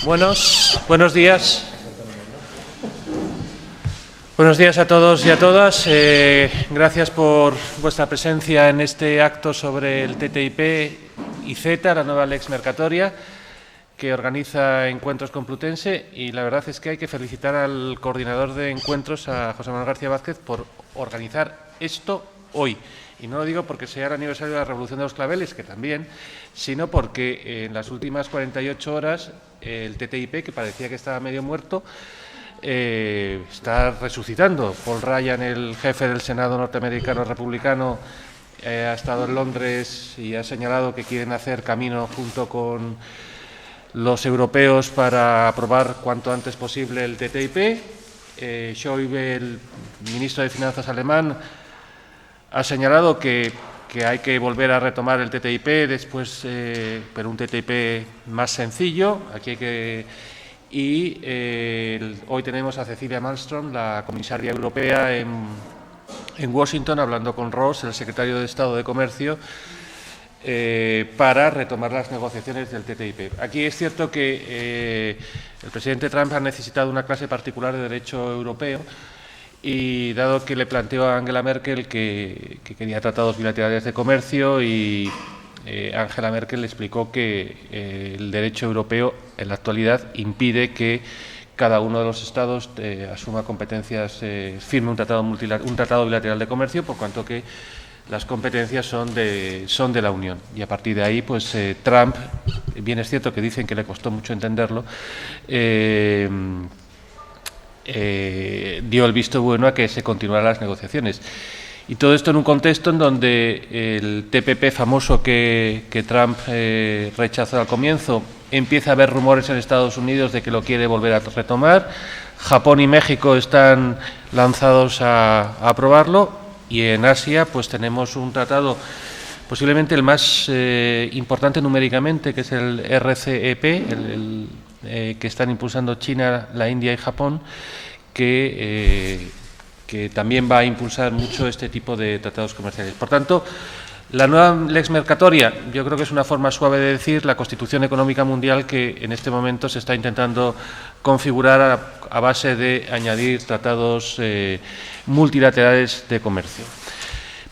Buenos días. Buenos días a todos y a todas. Gracias por vuestra presencia en este acto sobre el TTIP y CETA, la nueva Lex Mercatoria, que organiza Encuentros Complutense. Y la verdad es que hay que felicitar al coordinador de encuentros, a José Manuel García Vázquez, por organizar esto hoy. Y no lo digo porque sea el aniversario de la Revolución de los Claveles, que también, sino porque en las últimas 48 horas el TTIP, que parecía que estaba medio muerto, está resucitando. Paul Ryan, el jefe del Senado norteamericano republicano, ha estado en Londres y ha señalado que quieren hacer camino junto con los europeos para aprobar cuanto antes posible el TTIP. Schäuble, el ministro de Finanzas alemán, ha señalado que hay que volver a retomar el TTIP después, pero un TTIP más sencillo. Hoy tenemos a Cecilia Malmström, la comisaria europea, en Washington, hablando con Ross, el secretario de Estado de Comercio, para retomar las negociaciones del TTIP. Aquí es cierto que el presidente Trump ha necesitado una clase particular de derecho europeo, y dado que le planteó a Angela Merkel que quería tratados bilaterales de comercio, y Angela Merkel le explicó que el derecho europeo en la actualidad impide que cada uno de los estados asuma competencias, firme un tratado bilateral de comercio, por cuanto que las competencias son de la Unión. Y a partir de ahí, pues Trump, bien es cierto que dicen que le costó mucho entenderlo, dio el visto bueno a que se continuaran las negociaciones. Y todo esto en un contexto en donde el TPP famoso que Trump rechazó al comienzo, empieza a haber rumores en Estados Unidos de que lo quiere volver a retomar. Japón y México están lanzados a aprobarlo, y en Asia pues tenemos un tratado posiblemente el más importante numéricamente, que es el RCEP, que están impulsando China, la India y Japón, que también va a impulsar mucho este tipo de tratados comerciales. Por tanto, la nueva Lex Mercatoria, yo creo que es una forma suave de decir la Constitución Económica Mundial que en este momento se está intentando configurar a base de añadir tratados multilaterales de comercio.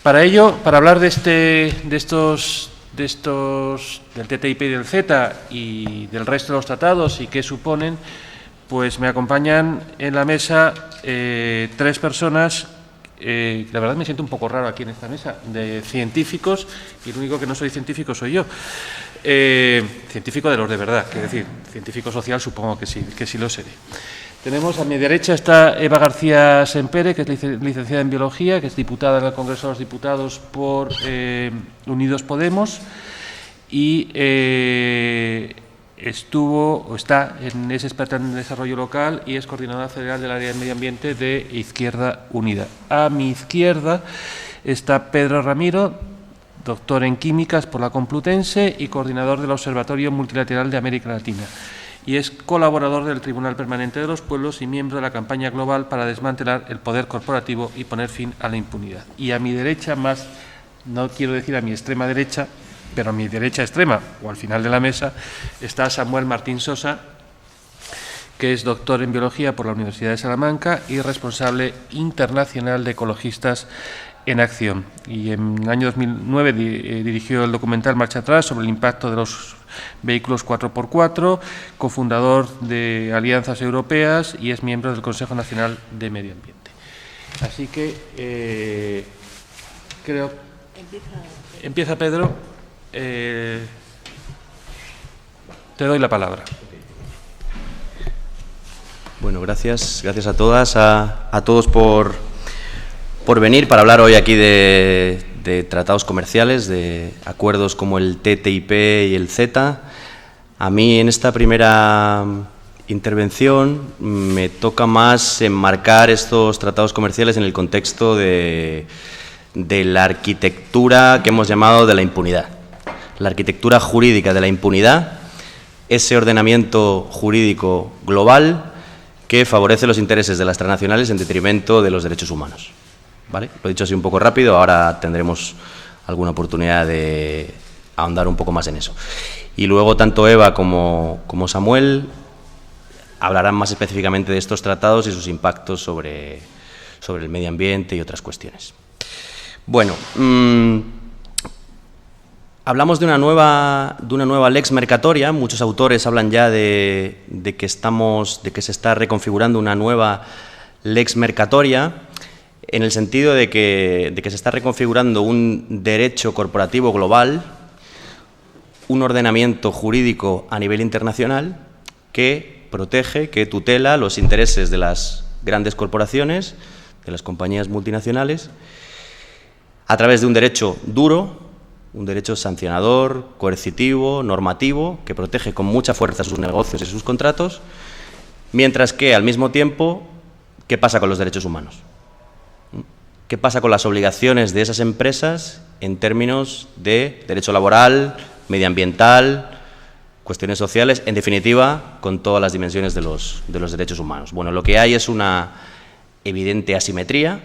Para ello, para hablar del TTIP y del CETA y del resto de los tratados y qué suponen, pues me acompañan en la mesa tres personas. La verdad me siento un poco raro aquí en esta mesa, de científicos, y el único que no soy científico soy yo. Científico de los de verdad, quiero decir, científico social supongo que sí lo seré. Tenemos a mi derecha está Eva García Sempere, que es licenciada en Biología, que es diputada en el Congreso de los Diputados por Unidos Podemos, y es experta en desarrollo local y es coordinadora federal del área de medio ambiente de Izquierda Unida. A mi izquierda está Pedro Ramiro, doctor en Químicas por la Complutense y coordinador del Observatorio Multilateral de América Latina, y es colaborador del Tribunal Permanente de los Pueblos y miembro de la campaña global para desmantelar el poder corporativo y poner fin a la impunidad. Y a mi derecha, no quiero decir a mi extrema derecha, pero a mi derecha extrema, o al final de la mesa, está Samuel Martín Sosa, que es doctor en Biología por la Universidad de Salamanca y responsable internacional de Ecologistas en Acción. Y en el año 2009 dirigió el documental Marcha Atrás sobre el impacto de los vehículos 4x4, cofundador de Alianzas Europeas y es miembro del Consejo Nacional de Medio Ambiente. Así que creo... Empieza Pedro. Te doy la palabra. Bueno, gracias a todas, a todos por venir para hablar hoy aquí de tratados comerciales, de acuerdos como el TTIP y el CETA. A mí en esta primera intervención me toca más enmarcar estos tratados comerciales en el contexto de la arquitectura que hemos llamado de la impunidad. La arquitectura jurídica de la impunidad, ese ordenamiento jurídico global que favorece los intereses de las transnacionales en detrimento de los derechos humanos. ¿Vale? Lo he dicho así un poco rápido, ahora tendremos alguna oportunidad de ahondar un poco más en eso. Y luego tanto Eva como Samuel hablarán más específicamente de estos tratados y sus impactos sobre el medio ambiente y otras cuestiones. Bueno, hablamos de una nueva lex mercatoria. Muchos autores hablan ya de que se está reconfigurando una nueva lex mercatoria, en el sentido de que se está reconfigurando un derecho corporativo global, un ordenamiento jurídico a nivel internacional que protege, que tutela los intereses de las grandes corporaciones, de las compañías multinacionales, a través de un derecho duro, un derecho sancionador, coercitivo, normativo, que protege con mucha fuerza sus negocios y sus contratos, mientras que, al mismo tiempo, ¿qué pasa con los derechos humanos? ¿Qué pasa con las obligaciones de esas empresas en términos de derecho laboral, medioambiental, cuestiones sociales, en definitiva, con todas las dimensiones de los derechos humanos? Bueno, lo que hay es una evidente asimetría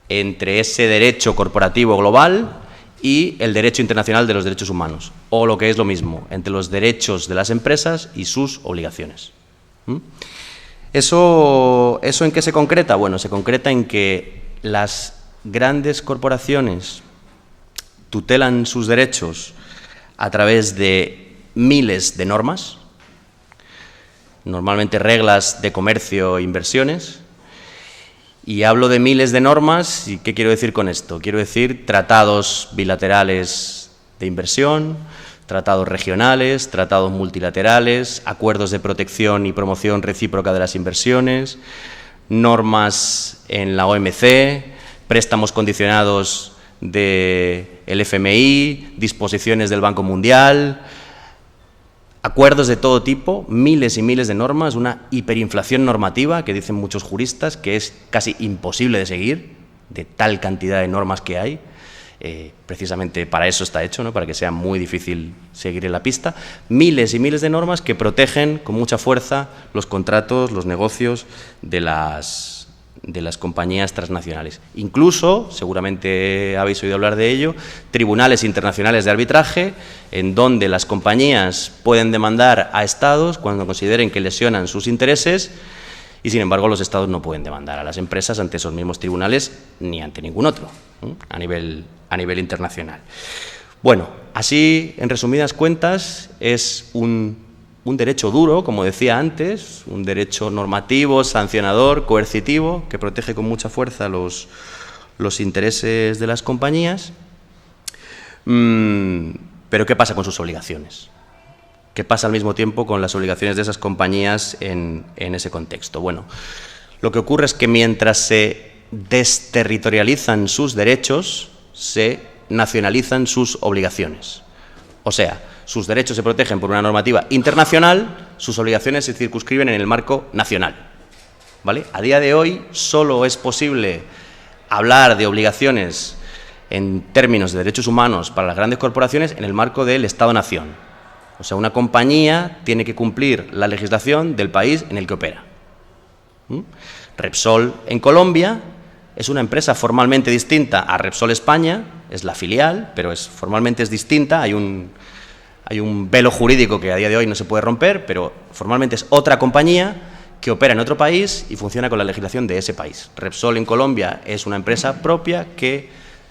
entre ese derecho corporativo global y el derecho internacional de los derechos humanos, o lo que es lo mismo, entre los derechos de las empresas y sus obligaciones. ¿Eso en qué se concreta? Bueno, se concreta en que las grandes corporaciones tutelan sus derechos a través de miles de normas, normalmente reglas de comercio e inversiones. Y hablo de miles de normas, ¿y qué quiero decir con esto? Quiero decir tratados bilaterales de inversión, tratados regionales, tratados multilaterales, acuerdos de protección y promoción recíproca de las inversiones, normas en la OMC, préstamos condicionados del FMI, disposiciones del Banco Mundial, acuerdos de todo tipo, miles y miles de normas, una hiperinflación normativa que dicen muchos juristas que es casi imposible de seguir, de tal cantidad de normas que hay. Precisamente para eso está hecho, ¿no? Para que sea muy difícil seguir en la pista. Miles y miles de normas que protegen con mucha fuerza los contratos, los negocios de las compañías transnacionales. Incluso, seguramente habéis oído hablar de ello, tribunales internacionales de arbitraje, en donde las compañías pueden demandar a Estados cuando consideren que lesionan sus intereses, y sin embargo los Estados no pueden demandar a las empresas ante esos mismos tribunales ni ante ningún otro, a nivel internacional. Bueno, así, en resumidas cuentas, es un derecho duro, como decía antes, un derecho normativo, sancionador, coercitivo, que protege con mucha fuerza los intereses de las compañías. Pero ¿qué pasa con sus obligaciones? ¿Qué pasa al mismo tiempo con las obligaciones de esas compañías en ese contexto? Bueno, lo que ocurre es que mientras se desterritorializan sus derechos, se nacionalizan sus obligaciones. O sea, sus derechos se protegen por una normativa internacional, sus obligaciones se circunscriben en el marco nacional, ¿vale? A día de hoy solo es posible hablar de obligaciones en términos de derechos humanos para las grandes corporaciones en el marco del Estado-nación. O sea, una compañía tiene que cumplir la legislación del país en el que opera. Repsol en Colombia es una empresa formalmente distinta a Repsol España, es la filial, pero formalmente es distinta, hay un velo jurídico que a día de hoy no se puede romper, pero formalmente es otra compañía que opera en otro país y funciona con la legislación de ese país. Repsol en Colombia es una empresa propia que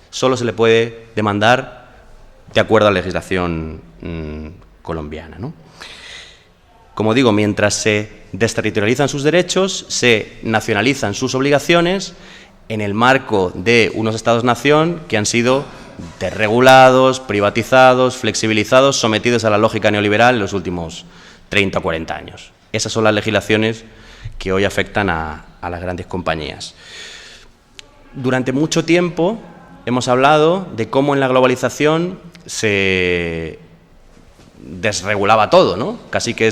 solo se le puede demandar de acuerdo a la legislación colombiana, ¿no? Como digo, mientras se desterritorializan sus derechos, se nacionalizan sus obligaciones en el marco de unos Estados-nación que han sido desregulados, privatizados, flexibilizados, sometidos a la lógica neoliberal en los últimos 30 o 40 años. Esas son las legislaciones que hoy afectan a las grandes compañías. Durante mucho tiempo hemos hablado de cómo en la globalización se desregulaba todo, ¿no? Casi que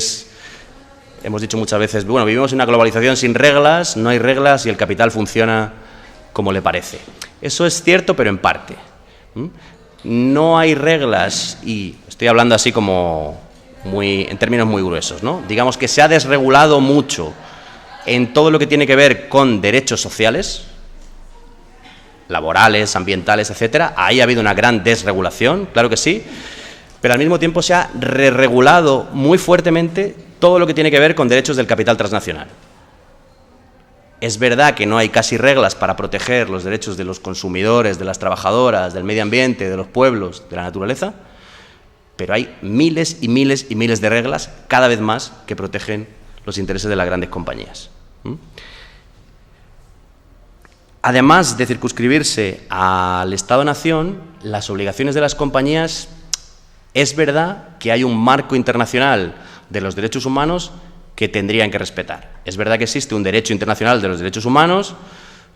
hemos dicho muchas veces, bueno, vivimos en una globalización sin reglas, no hay reglas y el capital funciona como le parece. Eso es cierto, pero en parte. No hay reglas, y estoy hablando así como en términos muy gruesos, ¿no? Digamos que se ha desregulado mucho en todo lo que tiene que ver con derechos sociales, laborales, ambientales, etcétera. Ahí ha habido una gran desregulación, claro que sí, pero al mismo tiempo se ha regulado muy fuertemente todo lo que tiene que ver con derechos del capital transnacional. Es verdad que no hay casi reglas para proteger los derechos de los consumidores, de las trabajadoras, del medio ambiente, de los pueblos, de la naturaleza, pero hay miles y miles y miles de reglas, cada vez más, que protegen los intereses de las grandes compañías. Además de circunscribirse al Estado-nación, las obligaciones de las compañías, es verdad que hay un marco internacional de los derechos humanos que tendrían que respetar. Es verdad que existe un derecho internacional de los derechos humanos,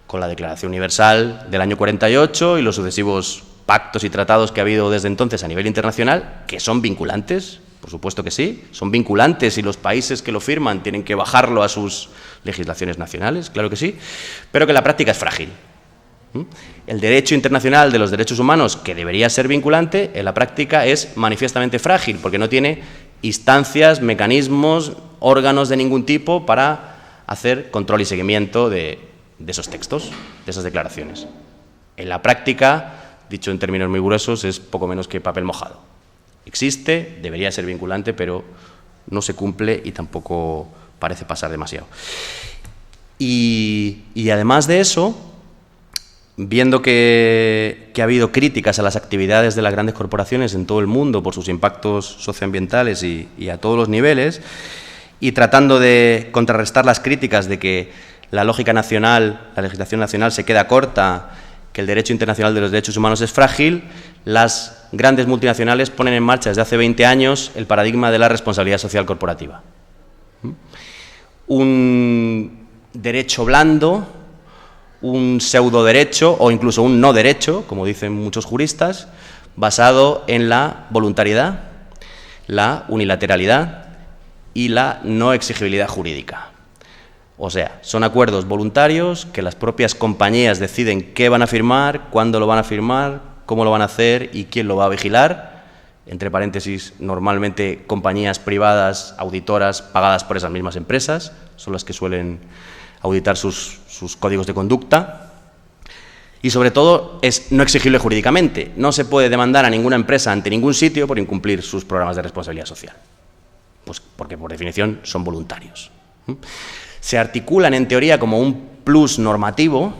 con la Declaración Universal del año 48 y los sucesivos pactos y tratados que ha habido desde entonces a nivel internacional, que son vinculantes, por supuesto que sí, son vinculantes y los países que lo firman tienen que bajarlo a sus legislaciones nacionales, claro que sí, pero que la práctica es frágil. El derecho internacional de los derechos humanos, que debería ser vinculante, en la práctica es manifiestamente frágil, porque no tiene instancias, mecanismos, órganos de ningún tipo para hacer control y seguimiento de esos textos, de esas declaraciones. En la práctica, dicho en términos muy gruesos, es poco menos que papel mojado. Existe, debería ser vinculante, pero no se cumple y tampoco parece pasar demasiado. Y además de eso, viendo que ha habido críticas a las actividades de las grandes corporaciones en todo el mundo por sus impactos socioambientales y a todos los niveles, y tratando de contrarrestar las críticas de que la lógica nacional, la legislación nacional se queda corta, que el derecho internacional de los derechos humanos es frágil, las grandes multinacionales ponen en marcha desde hace 20 años el paradigma de la responsabilidad social corporativa. Un derecho blando, un pseudoderecho o incluso un no derecho, como dicen muchos juristas, basado en la voluntariedad, la unilateralidad y la no exigibilidad jurídica. O sea, son acuerdos voluntarios que las propias compañías deciden qué van a firmar, cuándo lo van a firmar, cómo lo van a hacer y quién lo va a vigilar. Entre paréntesis, normalmente compañías privadas, auditoras, pagadas por esas mismas empresas, son las que suelen auditar sus códigos de conducta. Y sobre todo es no exigible jurídicamente. No se puede demandar a ninguna empresa ante ningún sitio por incumplir sus programas de responsabilidad social. Pues porque por definición son voluntarios. Se articulan en teoría como un plus normativo.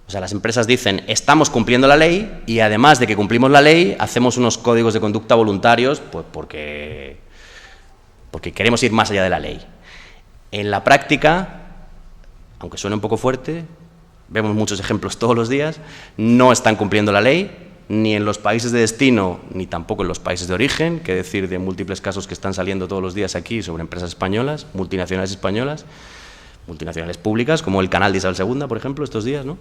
O sea, las empresas dicen, estamos cumpliendo la ley y además de que cumplimos la ley, hacemos unos códigos de conducta voluntarios pues porque queremos ir más allá de la ley. En la práctica, aunque suene un poco fuerte, vemos muchos ejemplos todos los días, no están cumpliendo la ley, ni en los países de destino, ni tampoco en los países de origen, que decir de múltiples casos que están saliendo todos los días aquí sobre empresas españolas, multinacionales españolas, multinacionales públicas, como el canal de Isabel II, por ejemplo, estos días, ¿no?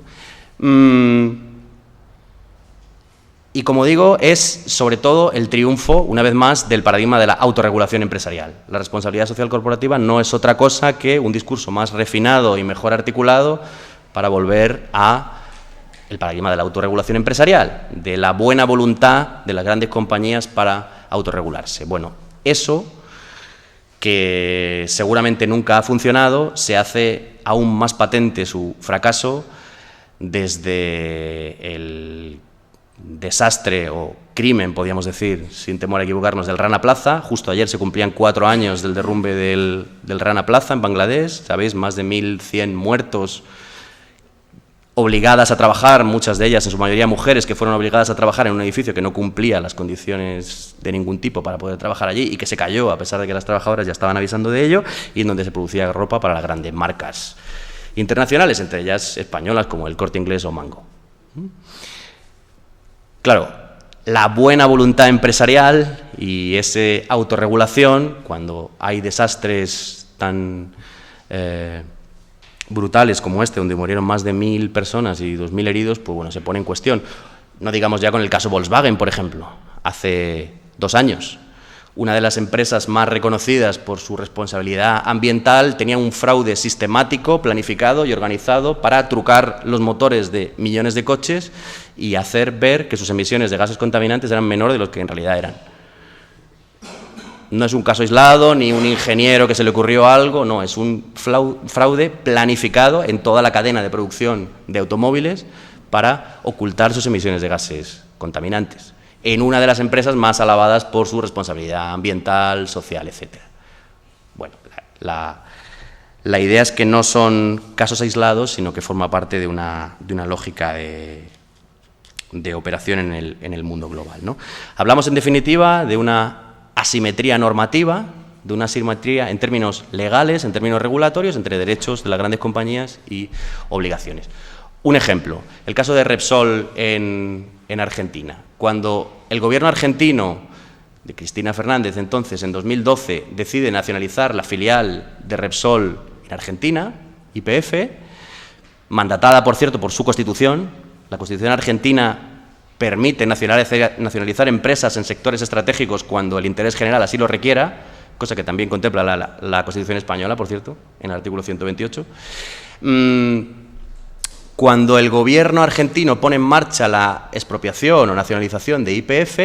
Y como digo, es sobre todo el triunfo, una vez más, del paradigma de la autorregulación empresarial. La responsabilidad social corporativa no es otra cosa que un discurso más refinado y mejor articulado para volver a el paradigma de la autorregulación empresarial, de la buena voluntad de las grandes compañías para autorregularse. Bueno, eso, que seguramente nunca ha funcionado, se hace aún más patente su fracaso desde el desastre o crimen, podríamos decir, sin temor a equivocarnos, del Rana Plaza. Justo ayer se cumplían 4 años del derrumbe del Rana Plaza en Bangladesh, ¿sabéis? Más de 1.100 muertos, obligadas a trabajar, muchas de ellas, en su mayoría mujeres, que fueron obligadas a trabajar en un edificio que no cumplía las condiciones de ningún tipo para poder trabajar allí y que se cayó a pesar de que las trabajadoras ya estaban avisando de ello, y en donde se producía ropa para las grandes marcas internacionales, entre ellas españolas como El Corte Inglés o Mango. Claro, la buena voluntad empresarial y esa autorregulación, cuando hay desastres tan brutales como este, donde murieron más de 1.000 personas y 2.000 heridos, pues bueno, se pone en cuestión. No digamos ya con el caso Volkswagen, por ejemplo, hace 2 años. Una de las empresas más reconocidas por su responsabilidad ambiental tenía un fraude sistemático, planificado y organizado para trucar los motores de millones de coches y hacer ver que sus emisiones de gases contaminantes eran menores de los que en realidad eran. No es un caso aislado, ni un ingeniero que se le ocurrió algo, no, es un fraude planificado en toda la cadena de producción de automóviles para ocultar sus emisiones de gases contaminantes, en una de las empresas más alabadas por su responsabilidad ambiental, social, etc. Bueno, la idea es que no son casos aislados, sino que forma parte de una lógica de operación en el mundo global, ¿no? Hablamos, en definitiva, de una asimetría normativa, de una asimetría en términos legales, en términos regulatorios, entre derechos de las grandes compañías y obligaciones. Un ejemplo, el caso de Repsol en Argentina. Cuando el gobierno argentino de Cristina Fernández, entonces, en 2012, decide nacionalizar la filial de Repsol en Argentina, YPF, mandatada, por cierto, por su Constitución. La Constitución argentina permite nacionalizar empresas en sectores estratégicos cuando el interés general así lo requiera, cosa que también contempla la Constitución española, por cierto, en el artículo 128. Cuando el gobierno argentino pone en marcha la expropiación o nacionalización de YPF,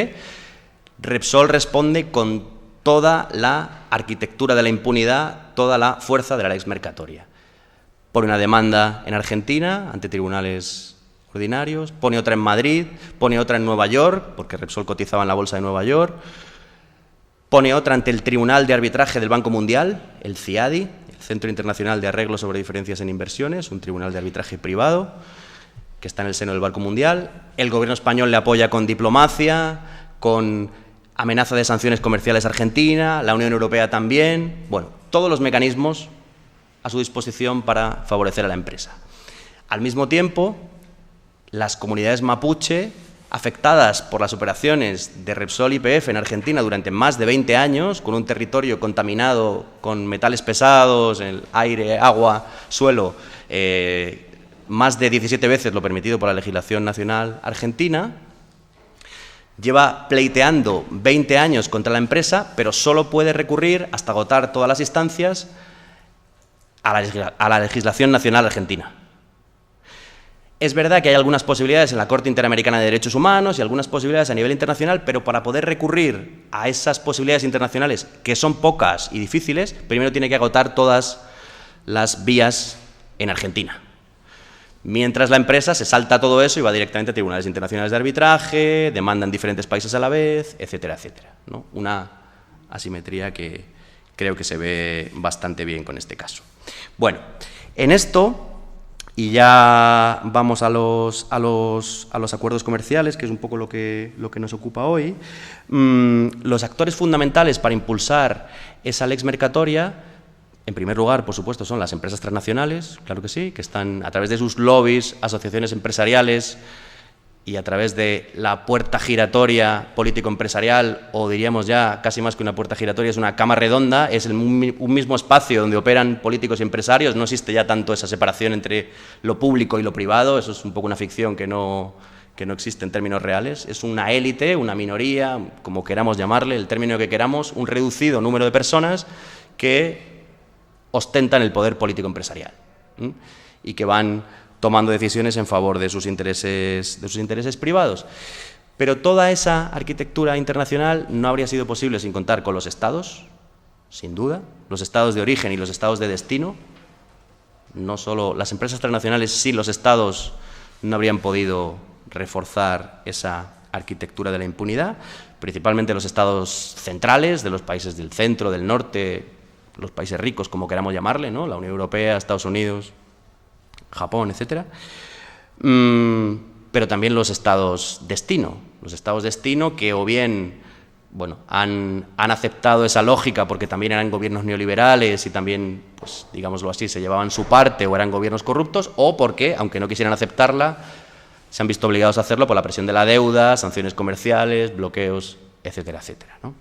Repsol responde con toda la arquitectura de la impunidad, toda la fuerza de la lex mercatoria. Pone una demanda en Argentina ante tribunales ordinarios, pone otra en Madrid, pone otra en Nueva York, porque Repsol cotizaba en la bolsa de Nueva York, pone otra ante el Tribunal de Arbitraje del Banco Mundial, el CIADI, el Centro Internacional de Arreglo sobre Diferencias en Inversiones, un tribunal de arbitraje privado que está en el seno del Banco Mundial. El gobierno español le apoya con diplomacia, con amenaza de sanciones comerciales a Argentina, la Unión Europea también. Bueno, todos los mecanismos a su disposición para favorecer a la empresa. Al mismo tiempo, las comunidades mapuche, afectadas por las operaciones de Repsol YPF en Argentina durante más de 20 años, con un territorio contaminado con metales pesados, el aire, agua, suelo, más de 17 veces lo permitido por la legislación nacional argentina, lleva pleiteando 20 años contra la empresa, pero solo puede recurrir, hasta agotar todas las instancias, a la legislación nacional argentina. Es verdad que hay algunas posibilidades en la Corte Interamericana de Derechos Humanos y algunas posibilidades a nivel internacional, pero para poder recurrir a esas posibilidades internacionales, que son pocas y difíciles, primero tiene que agotar todas las vías en Argentina. Mientras la empresa se salta todo eso y va directamente a tribunales internacionales de arbitraje, demanda en diferentes países a la vez, etcétera, etcétera, ¿no? Una asimetría que creo que se ve bastante bien con este caso. Bueno, en esto, y ya vamos a los acuerdos comerciales, que es un poco lo que nos ocupa hoy, los actores fundamentales para impulsar esa lex mercatoria, en primer lugar, por supuesto, son las empresas transnacionales, claro que sí, que están a través de sus lobbies, asociaciones empresariales y a través de la puerta giratoria político-empresarial, o diríamos ya casi más que una puerta giratoria, es una cama redonda, es un mismo espacio donde operan políticos y empresarios, no existe ya tanto esa separación entre lo público y lo privado, eso es un poco una ficción que no existe en términos reales, es una élite, una minoría, como queramos llamarle, el término que queramos, un reducido número de personas que ostentan el poder político-empresarial y que van tomando decisiones en favor de sus intereses privados. Pero toda esa arquitectura internacional no habría sido posible sin contar con los estados, sin duda, los estados de origen y los estados de destino. No solo las empresas transnacionales, sin los estados no habrían podido reforzar esa arquitectura de la impunidad, principalmente los estados centrales de los países del centro, del norte, los países ricos, como queramos llamarle, ¿no? La Unión Europea, Estados Unidos, Japón, etcétera. Pero también los estados destino que o bien, bueno, han aceptado esa lógica porque también eran gobiernos neoliberales y también, pues, digámoslo así, se llevaban su parte o eran gobiernos corruptos, o porque, aunque no quisieran aceptarla, se han visto obligados a hacerlo por la presión de la deuda, sanciones comerciales, bloqueos, etcétera, etcétera, ¿no?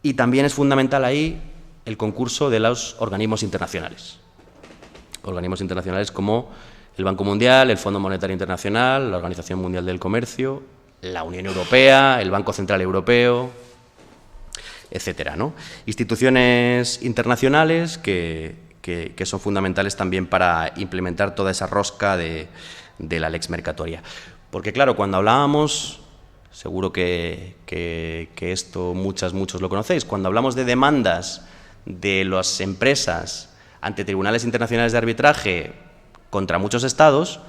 Y también es fundamental ahí el concurso de los organismos internacionales. Organismos internacionales como el Banco Mundial, el Fondo Monetario Internacional, la Organización Mundial del Comercio, la Unión Europea, el Banco Central Europeo, etcétera, ¿no? Instituciones internacionales que son fundamentales también para implementar toda esa rosca de la lex mercatoria. Porque, claro, cuando hablábamos, seguro que esto muchos lo conocéis, cuando hablamos de demandas de las empresas ante tribunales internacionales de arbitraje contra muchos estados,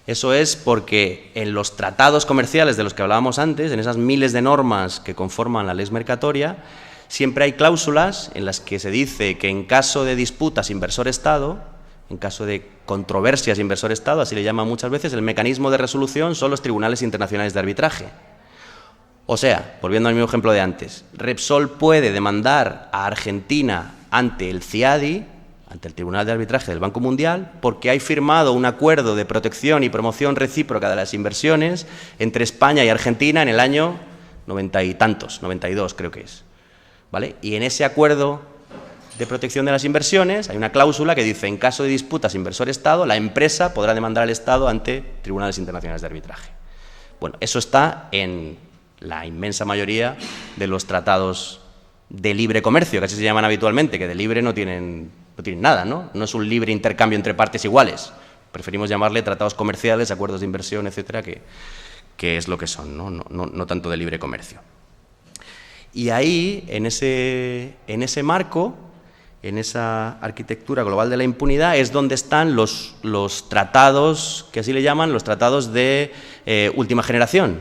eso es porque en los tratados comerciales de los que hablábamos antes, en esas miles de normas que conforman la lex mercatoria, siempre hay cláusulas en las que se dice que en caso de disputas inversor-Estado, en caso de controversias inversor-Estado, así le llaman muchas veces, el mecanismo de resolución son los tribunales internacionales de arbitraje. O sea, volviendo al mismo ejemplo de antes, Repsol puede demandar a Argentina ante el CIADI, ante el Tribunal de Arbitraje del Banco Mundial, porque hay firmado un acuerdo de protección y promoción recíproca de las inversiones entre España y Argentina en el año 90 y tantos, 92 creo que es, ¿vale? Y en ese acuerdo de protección de las inversiones hay una cláusula que dice, en caso de disputas inversor-Estado, la empresa podrá demandar al Estado ante tribunales internacionales de arbitraje. Bueno, eso está en la inmensa mayoría de los tratados de libre comercio, que así se llaman habitualmente, que de libre no tienen nada, ¿no? No es un libre intercambio entre partes iguales. Preferimos llamarle tratados comerciales, acuerdos de inversión, etcétera, que es lo que son, ¿no? No tanto de libre comercio. Y ahí, en ese marco, en esa arquitectura global de la impunidad, es donde están los tratados, que así le llaman, los tratados de última generación,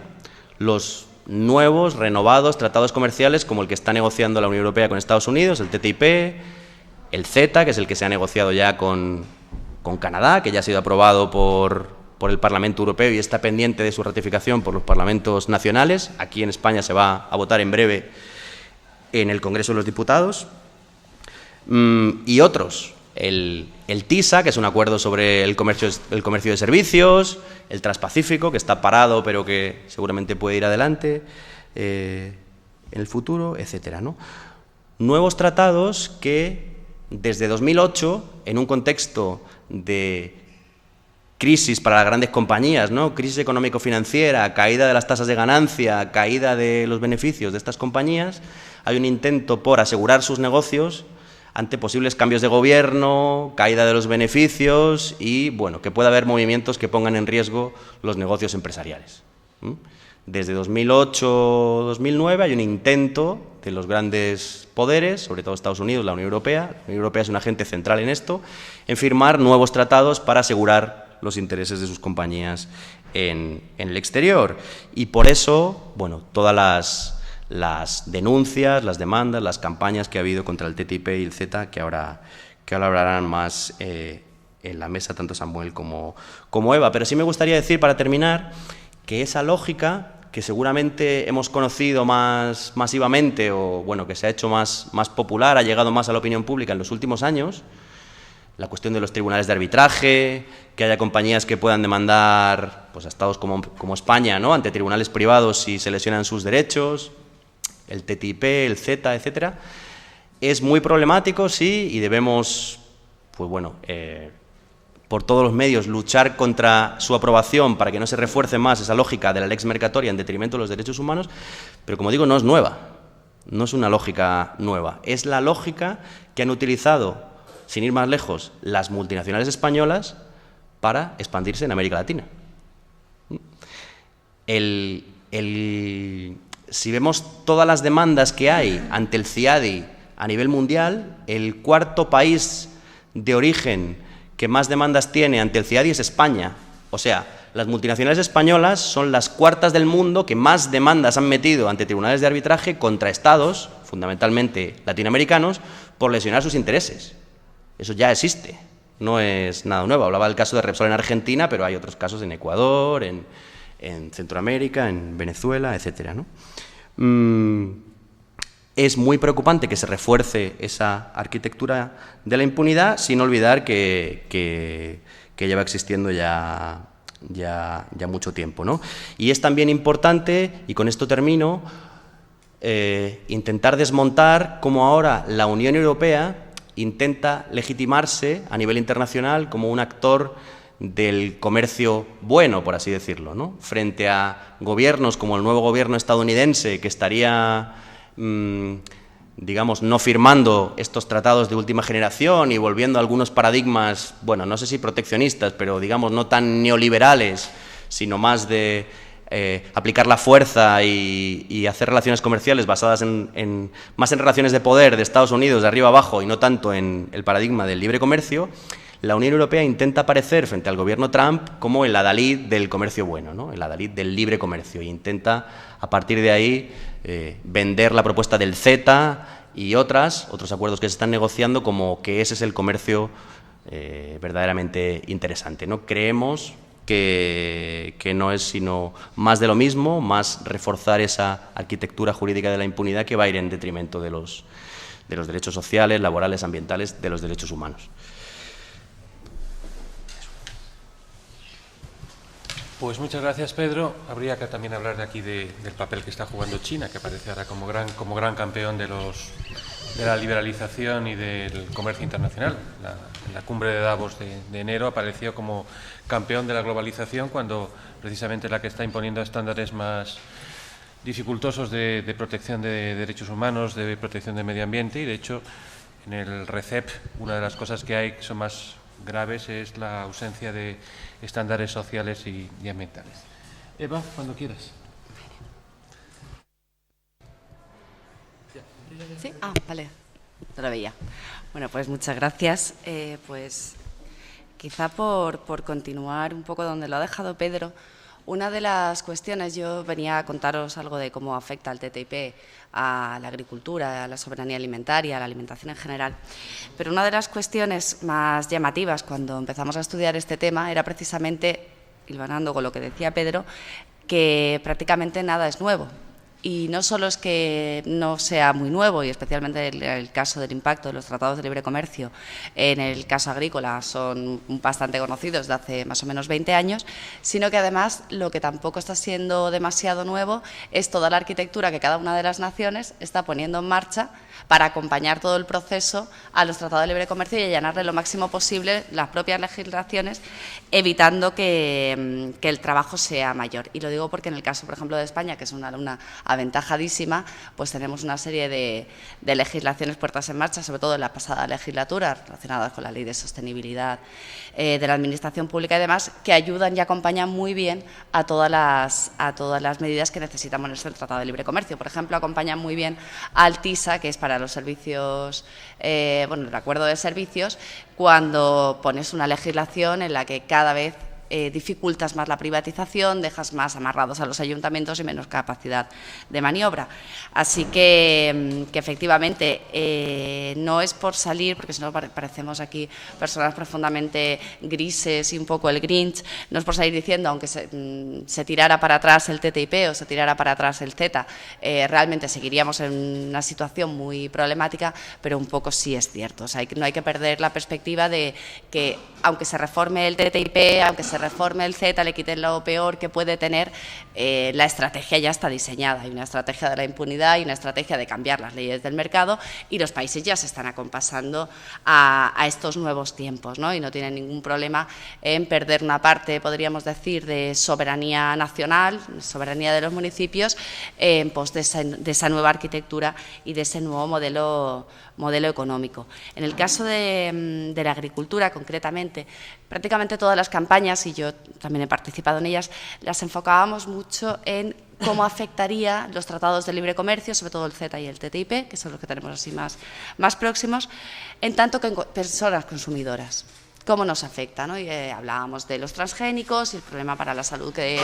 los nuevos, renovados tratados comerciales como el que está negociando la Unión Europea con Estados Unidos, el TTIP, el CETA, que es el que se ha negociado ya con Canadá, que ya ha sido aprobado por el Parlamento Europeo y está pendiente de su ratificación por los parlamentos nacionales. Aquí en España se va a votar en breve en el Congreso de los Diputados. Y otros, el TISA, que es un acuerdo sobre el comercio de servicios, el Transpacífico, que está parado pero que seguramente puede ir adelante en el futuro, etcétera, ¿no? Nuevos tratados que desde 2008, en un contexto de crisis para las grandes compañías, ¿no? Crisis económico-financiera, caída de las tasas de ganancia, caída de los beneficios de estas compañías, hay un intento por asegurar sus negocios ante posibles cambios de gobierno, caída de los beneficios y, bueno, que pueda haber movimientos que pongan en riesgo los negocios empresariales. Desde 2008-2009 hay un intento de los grandes poderes, sobre todo Estados Unidos, la Unión Europea. La Unión Europea es un agente central en esto, en firmar nuevos tratados para asegurar los intereses de sus compañías en el exterior. Y por eso, bueno, todas las denuncias, las demandas, las campañas que ha habido contra el TTIP y el CETA, que ahora hablarán más en la mesa tanto Samuel como Eva. Pero sí me gustaría decir, para terminar, que esa lógica que seguramente hemos conocido más masivamente o bueno, que se ha hecho más popular, ha llegado más a la opinión pública en los últimos años, la cuestión de los tribunales de arbitraje, que haya compañías que puedan demandar pues, a estados como España, ¿no? Ante tribunales privados si se lesionan sus derechos, el TTIP, el CETA, etcétera, es muy problemático, sí, y debemos, pues bueno, por todos los medios luchar contra su aprobación para que no se refuerce más esa lógica de la lex mercatoria en detrimento de los derechos humanos, pero como digo, no es nueva, no es una lógica nueva, es la lógica que han utilizado, sin ir más lejos, las multinacionales españolas para expandirse en América Latina. Si vemos todas las demandas que hay ante el CIADI a nivel mundial, el cuarto país de origen que más demandas tiene ante el CIADI es España. O sea, las multinacionales españolas son las cuartas del mundo que más demandas han metido ante tribunales de arbitraje contra estados, fundamentalmente latinoamericanos, por lesionar sus intereses. Eso ya existe, no es nada nuevo. Hablaba del caso de Repsol en Argentina, pero hay otros casos en Ecuador, en Centroamérica, en Venezuela, etcétera, ¿no? Es muy preocupante que se refuerce esa arquitectura de la impunidad, sin olvidar que lleva existiendo ya mucho tiempo, ¿no? Y es también importante, y con esto termino, intentar desmontar cómo ahora la Unión Europea intenta legitimarse a nivel internacional como un actor del comercio bueno, por así decirlo, ¿no? Frente a gobiernos como el nuevo gobierno estadounidense que estaría, digamos, no firmando estos tratados de última generación y volviendo a algunos paradigmas, bueno, no sé si proteccionistas, pero digamos no tan neoliberales, sino más de aplicar la fuerza y hacer relaciones comerciales basadas más en relaciones de poder de Estados Unidos de arriba abajo y no tanto en el paradigma del libre comercio. la Unión Europea intenta aparecer frente al gobierno Trump como el adalid del comercio bueno, ¿no? El adalid del libre comercio, e intenta a partir de ahí vender la propuesta del CETA y otros acuerdos que se están negociando como que ese es el comercio verdaderamente interesante, ¿no? Creemos que no es sino más de lo mismo, más reforzar esa arquitectura jurídica de la impunidad que va a ir en detrimento de los derechos sociales, laborales, ambientales, de los derechos humanos. Pues muchas gracias, Pedro. Habría que también hablar de aquí del papel que está jugando China, que aparece ahora como gran campeón de la liberalización y del comercio internacional. La cumbre de Davos de enero apareció como campeón de la globalización, cuando precisamente la que está imponiendo estándares más dificultosos de protección de derechos humanos, de protección del medio ambiente, y de hecho en el RCEP una de las cosas que hay que son más graves es la ausencia de estándares sociales y ambientales. Eva, cuando quieras. ¿Sí? Ah, vale, no lo veía. Bueno, pues muchas gracias. Pues quizá por continuar un poco donde lo ha dejado Pedro, una de las cuestiones, yo venía a contaros algo de cómo afecta el TTIP a la agricultura, a la soberanía alimentaria, a la alimentación en general, pero una de las cuestiones más llamativas cuando empezamos a estudiar este tema era precisamente, hilvanando con lo que decía Pedro, que prácticamente nada es nuevo. Y no solo es que no sea muy nuevo, y especialmente el caso del impacto de los tratados de libre comercio en el caso agrícola son bastante conocidos de hace más o menos 20 años, sino que además lo que tampoco está siendo demasiado nuevo es toda la arquitectura que cada una de las naciones está poniendo en marcha para acompañar todo el proceso a los tratados de libre comercio y allanarle lo máximo posible las propias legislaciones, evitando que el trabajo sea mayor. Y lo digo porque en el caso, por ejemplo, de España, que es una aventajadísima, pues tenemos una serie de legislaciones puestas en marcha, sobre todo en la pasada legislatura, relacionadas con la Ley de Sostenibilidad de la Administración Pública y demás, que ayudan y acompañan muy bien a todas las medidas que necesitamos en este Tratado de Libre Comercio. Por ejemplo, acompañan muy bien al TISA, que es para los servicios, el acuerdo de servicios, cuando pones una legislación en la que cada vez dificultas más la privatización, dejas más amarrados a los ayuntamientos y menos capacidad de maniobra. Así que efectivamente no es por salir, porque si no parecemos aquí personas profundamente grises y un poco el Grinch, no es por salir diciendo, aunque se tirara para atrás el TTIP o se tirara para atrás el CETA, realmente seguiríamos en una situación muy problemática, pero un poco sí es cierto. O sea, no hay que perder la perspectiva de que, aunque se reforme el TTIP, aunque se reforme el CETA, le quiten lo peor que puede tener, la estrategia ya está diseñada. Hay una estrategia de la impunidad y una estrategia de cambiar las leyes del mercado, y los países ya se están acompasando a estos nuevos tiempos, ¿no? Y no tienen ningún problema en perder una parte, podríamos decir, de soberanía nacional, soberanía de los municipios, en pos de esa nueva arquitectura y de ese nuevo modelo económico. En el caso de la agricultura, concretamente, prácticamente todas las campañas, y yo también he participado en ellas, las enfocábamos mucho en cómo afectaría los tratados de libre comercio, sobre todo el CETA y el TTIP, que son los que tenemos así más próximos, en tanto que en personas consumidoras. ¿Cómo nos afecta, ¿no? Y, hablábamos de los transgénicos y el problema para la salud que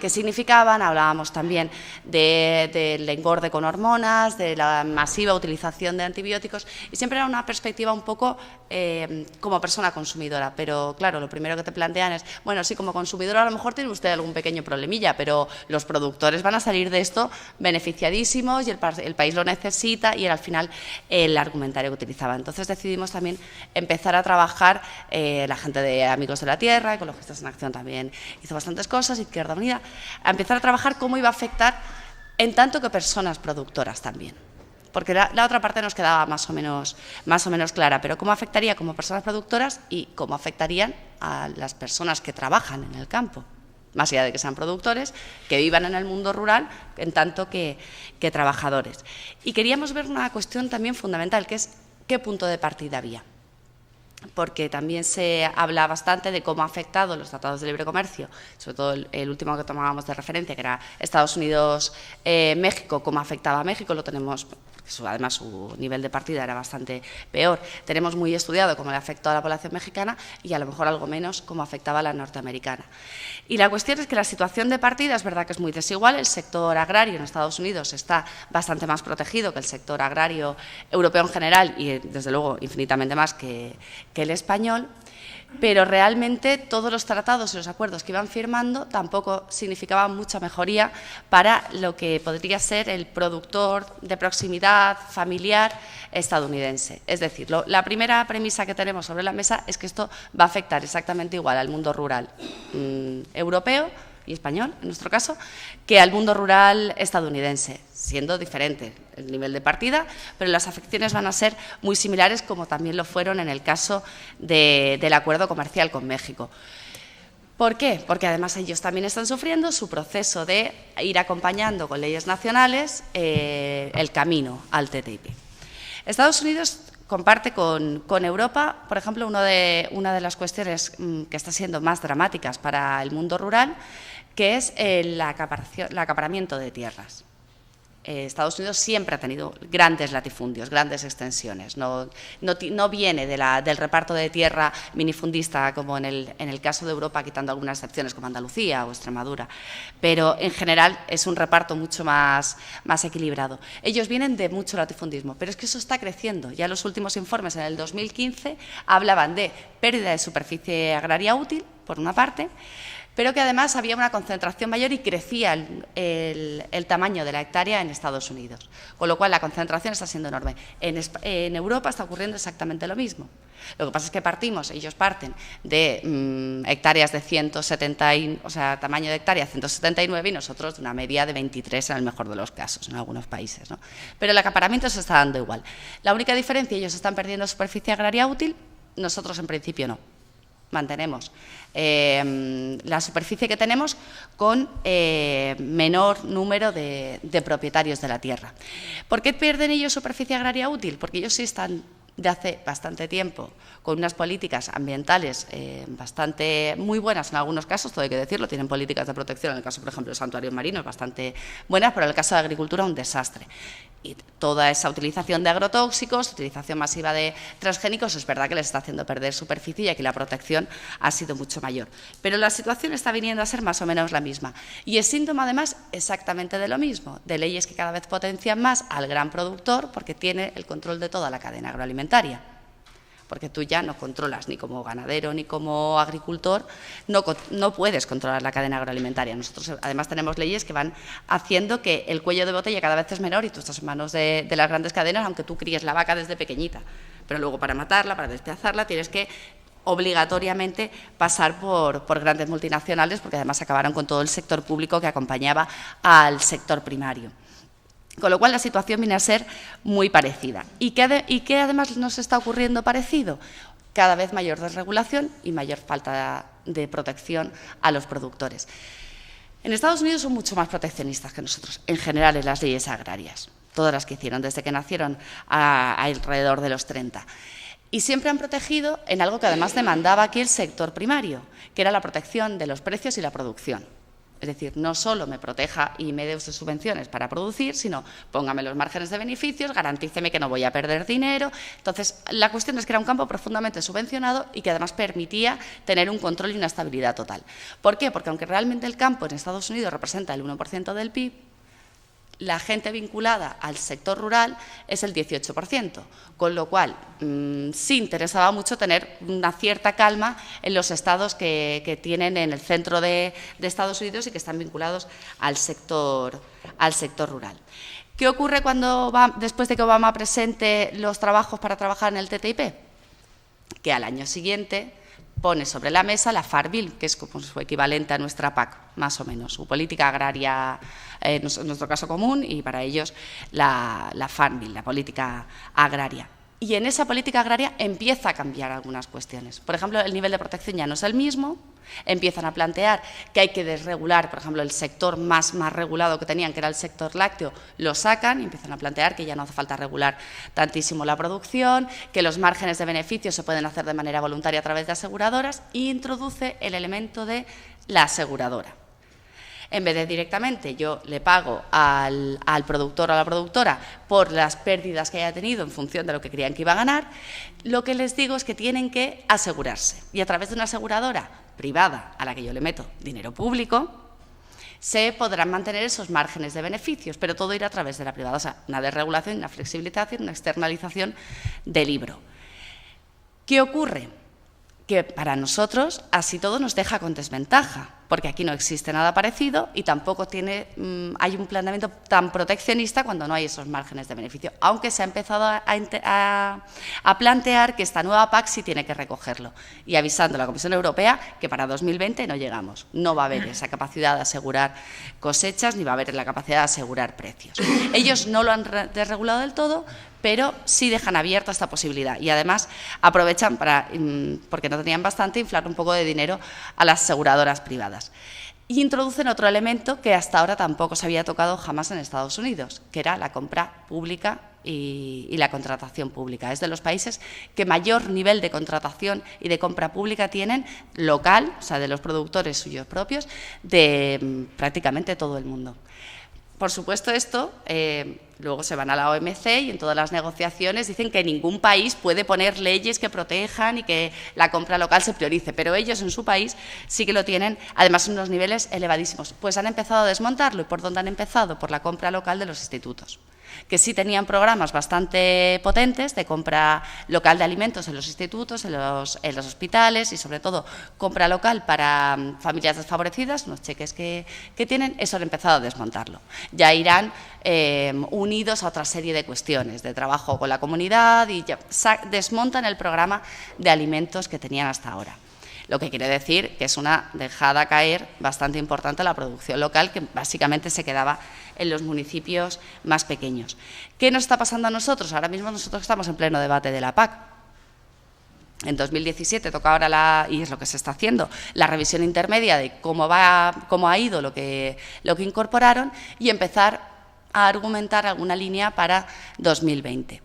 significaban, hablábamos también del engorde con hormonas, de la masiva utilización de antibióticos, y siempre era una perspectiva un poco como persona consumidora, pero claro, lo primero que te plantean es, bueno, sí, como consumidora a lo mejor tiene usted algún pequeño problemilla, pero los productores van a salir de esto beneficiadísimos y el país lo necesita, y era al final el argumentario que utilizaba. Entonces decidimos también empezar a trabajar, la gente de Amigos de la Tierra, Ecologistas en Acción también hizo bastantes cosas, Izquierda Unida, a empezar a trabajar cómo iba a afectar en tanto que personas productoras también. Porque la otra parte nos quedaba más o menos clara, pero cómo afectaría como personas productoras y cómo afectarían a las personas que trabajan en el campo, más allá de que sean productores, que vivan en el mundo rural, en tanto que trabajadores. Y queríamos ver una cuestión también fundamental, que es qué punto de partida había. Porque también se habla bastante de cómo ha afectado los tratados de libre comercio, sobre todo el último que tomábamos de referencia, que era Estados Unidos-México, cómo afectaba a México, lo tenemos, además su nivel de partida era bastante peor. Tenemos muy estudiado cómo le afectó a la población mexicana y a lo mejor algo menos cómo afectaba a la norteamericana. Y la cuestión es que la situación de partida es verdad que es muy desigual. El sector agrario en Estados Unidos está bastante más protegido que el sector agrario europeo en general y, desde luego, infinitamente más que el español. Pero realmente todos los tratados y los acuerdos que iban firmando tampoco significaban mucha mejoría para lo que podría ser el productor de proximidad familiar estadounidense. Es decir, la primera premisa que tenemos sobre la mesa es que esto va a afectar exactamente igual al mundo rural europeo y español, en nuestro caso, que al mundo rural estadounidense, siendo diferente el nivel de partida, pero las afecciones van a ser muy similares, como también lo fueron en el caso del acuerdo comercial con México. ¿Por qué? Porque además ellos también están sufriendo su proceso de ir acompañando con leyes nacionales el camino al TTIP. Estados Unidos comparte con Europa, por ejemplo, una de las cuestiones que está siendo más dramáticas para el mundo rural, que es el acaparamiento de tierras. Estados Unidos siempre ha tenido grandes latifundios, grandes extensiones. No viene del reparto de tierra minifundista como en el caso de Europa, quitando algunas excepciones como Andalucía o Extremadura, pero en general es un reparto mucho más equilibrado. Ellos vienen de mucho latifundismo, pero es que eso está creciendo. Ya los últimos informes en el 2015 hablaban de pérdida de superficie agraria útil, por una parte, pero que además había una concentración mayor y crecía el tamaño de la hectárea en Estados Unidos, con lo cual la concentración está siendo enorme. En Europa está ocurriendo exactamente lo mismo. Lo que pasa es que ellos parten de hectáreas de 170, o sea, tamaño de hectárea 179 y nosotros de una media de 23 en el mejor de los casos, en algunos países, ¿no? Pero el acaparamiento se está dando igual. La única diferencia, ellos están perdiendo superficie agraria útil, nosotros en principio no. Mantenemos la superficie que tenemos con menor número de propietarios de la tierra. ¿Por qué pierden ellos superficie agraria útil? Porque ellos sí están de hace bastante tiempo con unas políticas ambientales bastante muy buenas en algunos casos, todo hay que decirlo, tienen políticas de protección, en el caso, por ejemplo, de santuarios marinos, bastante buenas, pero en el caso de agricultura, un desastre. Y toda esa utilización de agrotóxicos, utilización masiva de transgénicos, es verdad que les está haciendo perder superficie y aquí la protección ha sido mucho mayor. Pero la situación está viniendo a ser más o menos la misma. Y es síntoma, además, exactamente de lo mismo, de leyes que cada vez potencian más al gran productor porque tiene el control de toda la cadena agroalimentaria. Porque tú ya no controlas ni como ganadero ni como agricultor, no puedes controlar la cadena agroalimentaria. Nosotros además tenemos leyes que van haciendo que el cuello de botella cada vez es menor y tú estás en manos de las grandes cadenas, aunque tú críes la vaca desde pequeñita. Pero luego para matarla, para despedazarla, tienes que obligatoriamente pasar por grandes multinacionales, porque además acabaron con todo el sector público que acompañaba al sector primario. Con lo cual la situación viene a ser muy parecida. ¿Y qué además nos está ocurriendo parecido? Cada vez mayor desregulación y mayor falta de protección a los productores. En Estados Unidos son mucho más proteccionistas que nosotros, en general en las leyes agrarias, todas las que hicieron desde que nacieron alrededor de los 30. Y siempre han protegido en algo que además demandaba aquí el sector primario, que era la protección de los precios y la producción. Es decir, no solo me proteja y me dé usted subvenciones para producir, sino póngame los márgenes de beneficios, garantíceme que no voy a perder dinero. Entonces, la cuestión es que era un campo profundamente subvencionado y que además permitía tener un control y una estabilidad total. ¿Por qué? Porque aunque realmente el campo en Estados Unidos representa el 1% del PIB, la gente vinculada al sector rural es el 18%, con lo cual sí interesaba mucho tener una cierta calma en los estados que tienen en el centro de Estados Unidos y que están vinculados al sector rural. ¿Qué ocurre después de que Obama presente los trabajos para trabajar en el TTIP? Que al año siguiente pone sobre la mesa la Farm Bill, que es como su equivalente a nuestra PAC, más o menos, su política agraria, en nuestro caso común, y para ellos la Farm Bill, la política agraria. Y en esa política agraria empieza a cambiar algunas cuestiones. Por ejemplo, el nivel de protección ya no es el mismo, empiezan a plantear que hay que desregular, por ejemplo, el sector más regulado que tenían, que era el sector lácteo, lo sacan y empiezan a plantear que ya no hace falta regular tantísimo la producción, que los márgenes de beneficio se pueden hacer de manera voluntaria a través de aseguradoras, e introduce el elemento de la aseguradora. En vez de directamente yo le pago al productor o a la productora por las pérdidas que haya tenido en función de lo que creían que iba a ganar, lo que les digo es que tienen que asegurarse. Y a través de una aseguradora privada a la que yo le meto dinero público, se podrán mantener esos márgenes de beneficios, pero todo irá a través de la privada. O sea, una desregulación, una flexibilización, una externalización del libro. ¿Qué ocurre? Que para nosotros así todo nos deja con desventaja, porque aquí no existe nada parecido y tampoco hay un planteamiento tan proteccionista cuando no hay esos márgenes de beneficio, aunque se ha empezado a plantear que esta nueva PAC sí tiene que recogerlo, y avisando a la Comisión Europea que para 2020 no llegamos, no va a haber esa capacidad de asegurar cosechas ni va a haber la capacidad de asegurar precios. Ellos no lo han desregulado del todo, pero sí dejan abierta esta posibilidad y además aprovechan porque no tenían bastante, inflar un poco de dinero a las aseguradoras privadas. Y introducen otro elemento que hasta ahora tampoco se había tocado jamás en Estados Unidos, que era la compra pública y la contratación pública. Es de los países que mayor nivel de contratación y de compra pública tienen local, o sea, de los productores suyos propios, de prácticamente todo el mundo. Por supuesto, esto luego se van a la OMC y en todas las negociaciones dicen que ningún país puede poner leyes que protejan y que la compra local se priorice, pero ellos en su país sí que lo tienen, además en unos niveles elevadísimos. Pues han empezado a desmontarlo. ¿Y por dónde han empezado? Por la compra local de los institutos, que sí tenían programas bastante potentes de compra local de alimentos en los institutos, en los hospitales y, sobre todo, compra local para familias desfavorecidas, unos cheques que tienen. Eso han empezado a desmontarlo. Ya irán unidos a otra serie de cuestiones, de trabajo con la comunidad, y ya desmontan el programa de alimentos que tenían hasta ahora. Lo que quiere decir que es una dejada caer bastante importante la producción local, que básicamente se quedaba en los municipios más pequeños. ¿Qué nos está pasando a nosotros? Ahora mismo nosotros estamos en pleno debate de la PAC. En 2017 toca ahora, y es lo que se está haciendo, la revisión intermedia de cómo ha ido lo que incorporaron y empezar a argumentar alguna línea para 2020.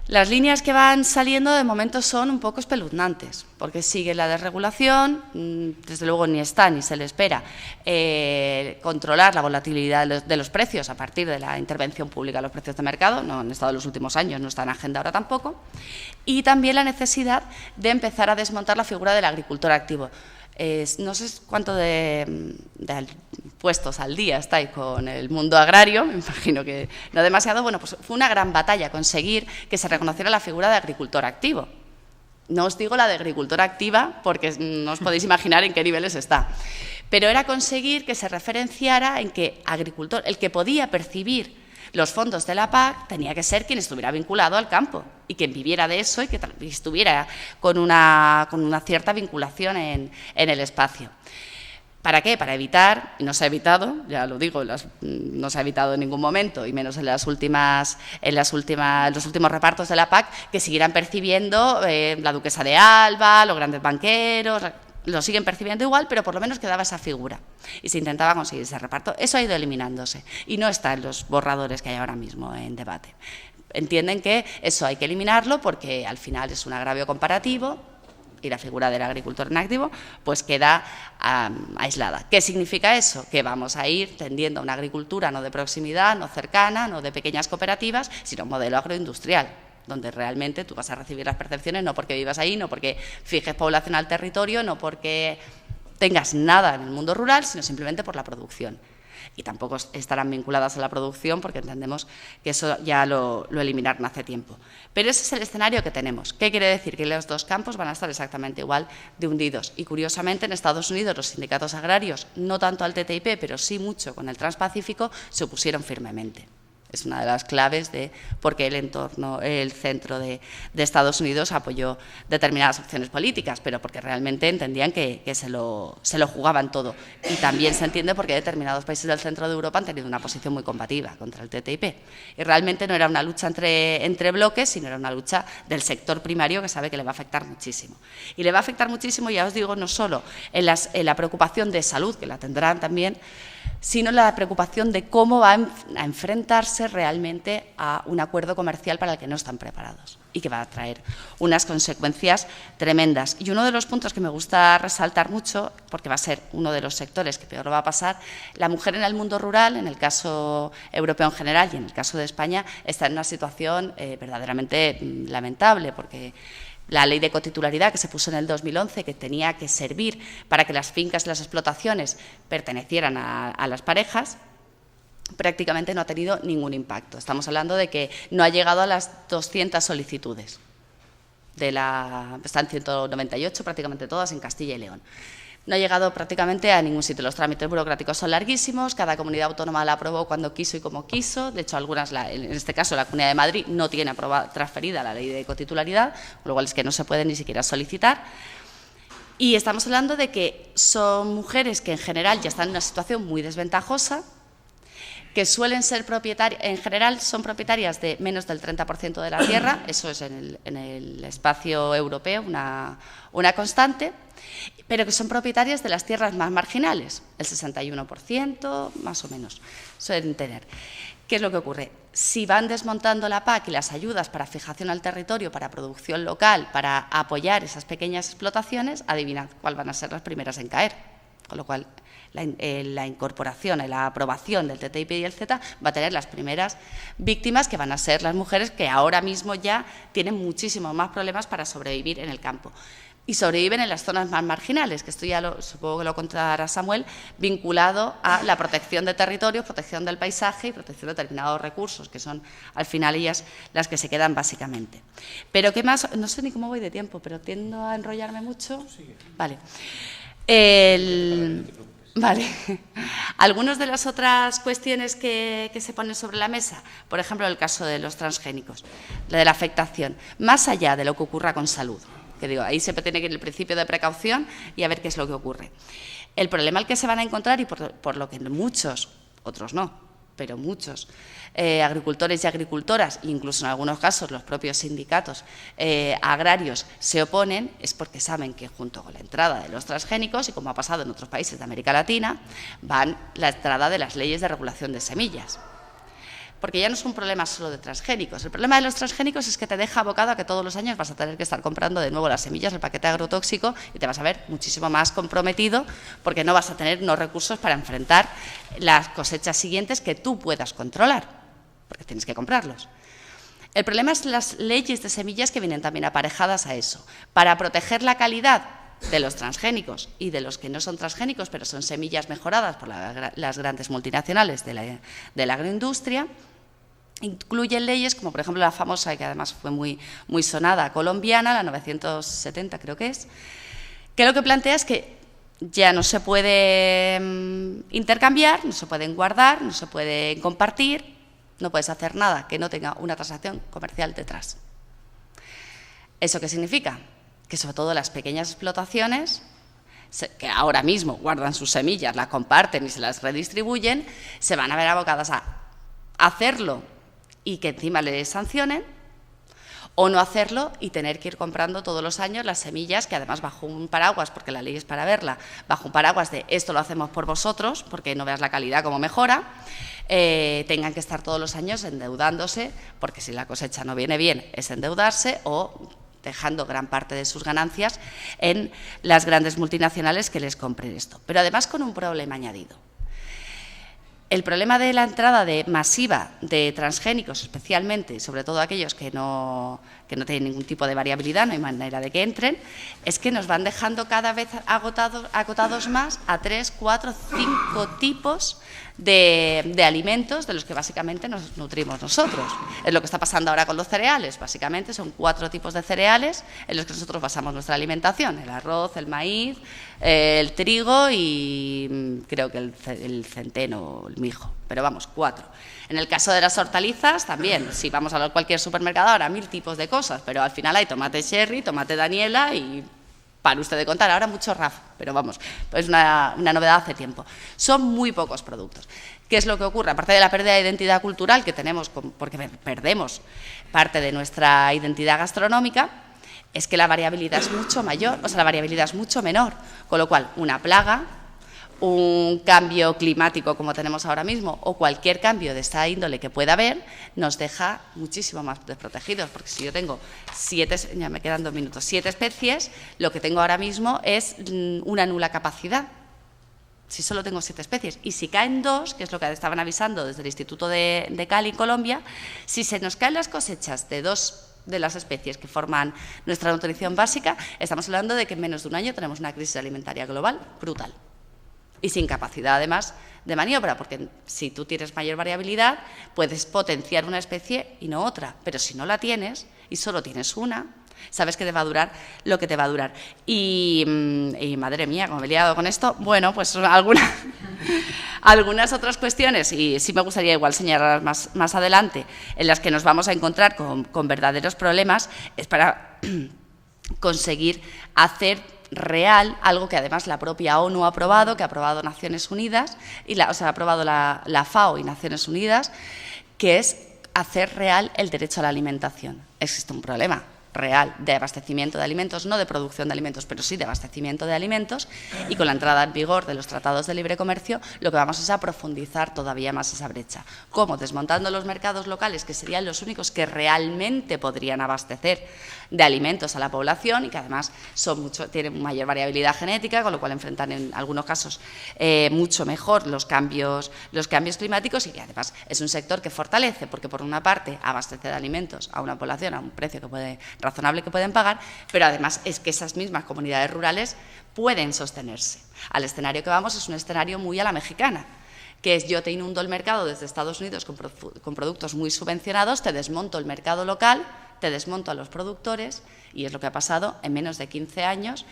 Las líneas que van saliendo de momento son un poco espeluznantes, porque sigue la desregulación, desde luego ni está ni se le espera controlar la volatilidad de los precios a partir de la intervención pública de los precios de mercado, no han estado en los últimos años, no está en agenda ahora tampoco, y también la necesidad de empezar a desmontar la figura del agricultor activo. No sé cuánto de puestos al día estáis con el mundo agrario, me imagino que no demasiado. Bueno, pues fue una gran batalla conseguir que se reconociera la figura de agricultor activo. No os digo la de agricultora activa porque no os podéis imaginar en qué niveles está, pero era conseguir que se referenciara en que agricultor, el que podía percibir los fondos de la PAC, tenía que ser quien estuviera vinculado al campo y quien viviera de eso y que estuviera con una cierta vinculación en el espacio. ¿Para qué? Para evitar, y no se ha evitado, ya lo digo, no se ha evitado en ningún momento, y menos en los últimos repartos de la PAC, que siguieran percibiendo la duquesa de Alba, los grandes banqueros, lo siguen percibiendo igual, pero por lo menos quedaba esa figura y se intentaba conseguir ese reparto. Eso ha ido eliminándose y no está en los borradores que hay ahora mismo en debate. Entienden que eso hay que eliminarlo porque al final es un agravio comparativo y la figura del agricultor en activo pues queda aislada. ¿Qué significa eso? Que vamos a ir tendiendo a una agricultura no de proximidad, no cercana, no de pequeñas cooperativas, sino un modelo agroindustrial, donde realmente tú vas a recibir las percepciones no porque vivas ahí, no porque fijes población al territorio, no porque tengas nada en el mundo rural, sino simplemente por la producción. Y tampoco estarán vinculadas a la producción porque entendemos que eso ya lo eliminaron hace tiempo. Pero ese es el escenario que tenemos. ¿Qué quiere decir? Que los dos campos van a estar exactamente igual de hundidos. Y curiosamente en Estados Unidos los sindicatos agrarios, no tanto al TTIP, pero sí mucho con el Transpacífico, se opusieron firmemente. Es una de las claves de por qué el centro de Estados Unidos apoyó determinadas opciones políticas, pero porque realmente entendían que se lo jugaban todo. Y también se entiende por qué determinados países del centro de Europa han tenido una posición muy combativa contra el TTIP. Y realmente no era una lucha entre bloques, sino era una lucha del sector primario que sabe que le va a afectar muchísimo. Y le va a afectar muchísimo, ya os digo, no solo en la preocupación de salud, que la tendrán también, sino la preocupación de cómo va a enfrentarse realmente a un acuerdo comercial para el que no están preparados y que va a traer unas consecuencias tremendas. Y uno de los puntos que me gusta resaltar mucho, porque va a ser uno de los sectores que peor lo va a pasar, la mujer en el mundo rural, en el caso europeo en general y en el caso de España, está en una situación verdaderamente lamentable, porque la ley de cotitularidad que se puso en el 2011, que tenía que servir para que las fincas y las explotaciones pertenecieran a las parejas, prácticamente no ha tenido ningún impacto. Estamos hablando de que no ha llegado a las 200 solicitudes. Están 198, prácticamente todas en Castilla y León. No ha llegado prácticamente a ningún sitio. Los trámites burocráticos son larguísimos, cada comunidad autónoma la aprobó cuando quiso y como quiso. De hecho, algunas, en este caso la Comunidad de Madrid, no tiene transferida la ley de cotitularidad, con lo cual es que no se puede ni siquiera solicitar. Y estamos hablando de que son mujeres que en general ya están en una situación muy desventajosa, que suelen ser propietarias, en general son propietarias de menos del 30% de la tierra, eso es en el espacio europeo una constante, pero que son propietarias de las tierras más marginales, el 61% más o menos suelen tener. ¿Qué es lo que ocurre? Si van desmontando la PAC y las ayudas para fijación al territorio, para producción local, para apoyar esas pequeñas explotaciones, adivinad cuál van a ser las primeras en caer. Con lo cual, la incorporación, la aprobación del TTIP y el CETA va a tener las primeras víctimas, que van a ser las mujeres que ahora mismo ya tienen muchísimos más problemas para sobrevivir en el campo. Y sobreviven en las zonas más marginales, que esto ya supongo que lo contará Samuel, vinculado a la protección de territorios, protección del paisaje y protección de determinados recursos, que son al final ellas las que se quedan básicamente. Pero ¿qué más? No sé ni cómo voy de tiempo, pero tiendo a enrollarme mucho. Vale. Vale. Algunas de las otras cuestiones que se ponen sobre la mesa, por ejemplo, el caso de los transgénicos, la de la afectación, más allá de lo que ocurra con salud, que digo, ahí siempre tiene que ir el principio de precaución y a ver qué es lo que ocurre. El problema al que se van a encontrar, y por lo que muchos, otros no, pero muchos agricultores y agricultoras, incluso en algunos casos los propios sindicatos agrarios se oponen, es porque saben que junto con la entrada de los transgénicos, y como ha pasado en otros países de América Latina, van la entrada de las leyes de regulación de semillas. Porque ya no es un problema solo de transgénicos. El problema de los transgénicos es que te deja abocado a que todos los años vas a tener que estar comprando de nuevo las semillas, el paquete agrotóxico, y te vas a ver muchísimo más comprometido porque no vas a tener unos recursos para enfrentar las cosechas siguientes que tú puedas controlar, porque tienes que comprarlos. El problema es las leyes de semillas que vienen también aparejadas a eso. Para proteger la calidad de los transgénicos y de los que no son transgénicos, pero son semillas mejoradas por las grandes multinacionales de la agroindustria, incluyen leyes como, por ejemplo, la famosa, y que además fue muy sonada, colombiana, la 970 creo que es, que lo que plantea es que ya no se puede intercambiar, no se pueden guardar, no se pueden compartir, no puedes hacer nada que no tenga una transacción comercial detrás. ¿Eso qué significa? Que sobre todo las pequeñas explotaciones, que ahora mismo guardan sus semillas, las comparten y se las redistribuyen, se van a ver abocadas a hacerlo y que encima les sancionen, o no hacerlo y tener que ir comprando todos los años las semillas, que además bajo un paraguas, porque la ley es para verla, bajo un paraguas de esto lo hacemos por vosotros, porque no veas la calidad como mejora, tengan que estar todos los años endeudándose, porque si la cosecha no viene bien es endeudarse, o dejando gran parte de sus ganancias en las grandes multinacionales que les compren esto. Pero además con un problema añadido. El problema de la entrada masiva de transgénicos, especialmente, sobre todo aquellos que no tienen ningún tipo de variabilidad, no hay manera de que entren, es que nos van dejando cada vez acotados más a 3, 4, 5 tipos de alimentos de los que básicamente nos nutrimos nosotros. Es lo que está pasando ahora con los cereales. Básicamente son 4 tipos de cereales en los que nosotros basamos nuestra alimentación: el arroz, el maíz, el trigo y creo que el centeno, el mijo, pero vamos, 4. En el caso de las hortalizas también, si vamos a cualquier supermercado habrá 1000 tipos de cosas, pero al final hay tomate cherry, tomate Daniela y para usted de contar, ahora mucho RAF, pero vamos, es una novedad hace tiempo. Son muy pocos productos. ¿Qué es lo que ocurre? Aparte de la pérdida de identidad cultural que tenemos, porque perdemos parte de nuestra identidad gastronómica, es que la variabilidad es mucho mayor, o sea, la variabilidad es mucho menor, con lo cual una plaga, un cambio climático como tenemos ahora mismo o cualquier cambio de esta índole que pueda haber, nos deja muchísimo más desprotegidos, porque si yo tengo 7, ya me quedan 2 minutos, 7 especies, lo que tengo ahora mismo es una nula capacidad, si solo tengo 7 especies. Y si caen 2, que es lo que estaban avisando desde el Instituto de Cali, Colombia, si se nos caen las cosechas de 2 de las especies que forman nuestra nutrición básica, estamos hablando de que en menos de un año tenemos una crisis alimentaria global brutal. Y sin capacidad, además, de maniobra, porque si tú tienes mayor variabilidad, puedes potenciar una especie y no otra. Pero si no la tienes y solo tienes una, sabes que te va a durar lo que te va a durar. Y madre mía, como me he liado con esto, bueno, pues algunas otras cuestiones, y sí me gustaría igual señalar más adelante, en las que nos vamos a encontrar con verdaderos problemas, es para conseguir hacer real algo que además la propia ONU ha aprobado, que ha aprobado Naciones Unidas, ha aprobado la FAO y Naciones Unidas, que es hacer real el derecho a la alimentación. Existe un problema real de abastecimiento de alimentos, no de producción de alimentos, pero sí de abastecimiento de alimentos, y con la entrada en vigor de los tratados de libre comercio lo que vamos es a profundizar todavía más esa brecha. ¿Cómo? Desmontando los mercados locales, que serían los únicos que realmente podrían abastecer de alimentos a la población y que además tienen mayor variabilidad genética, con lo cual enfrentan en algunos casos mucho mejor los cambios climáticos, y que además es un sector que fortalece, porque por una parte abastece de alimentos a una población a un precio razonable que pueden pagar, pero además es que esas mismas comunidades rurales pueden sostenerse. Al escenario que vamos es un escenario muy a la mexicana, que es: yo te inundo el mercado desde Estados Unidos con productos muy subvencionados, te desmonto el mercado local, te desmonto a los productores, y es lo que ha pasado en menos de 15 años,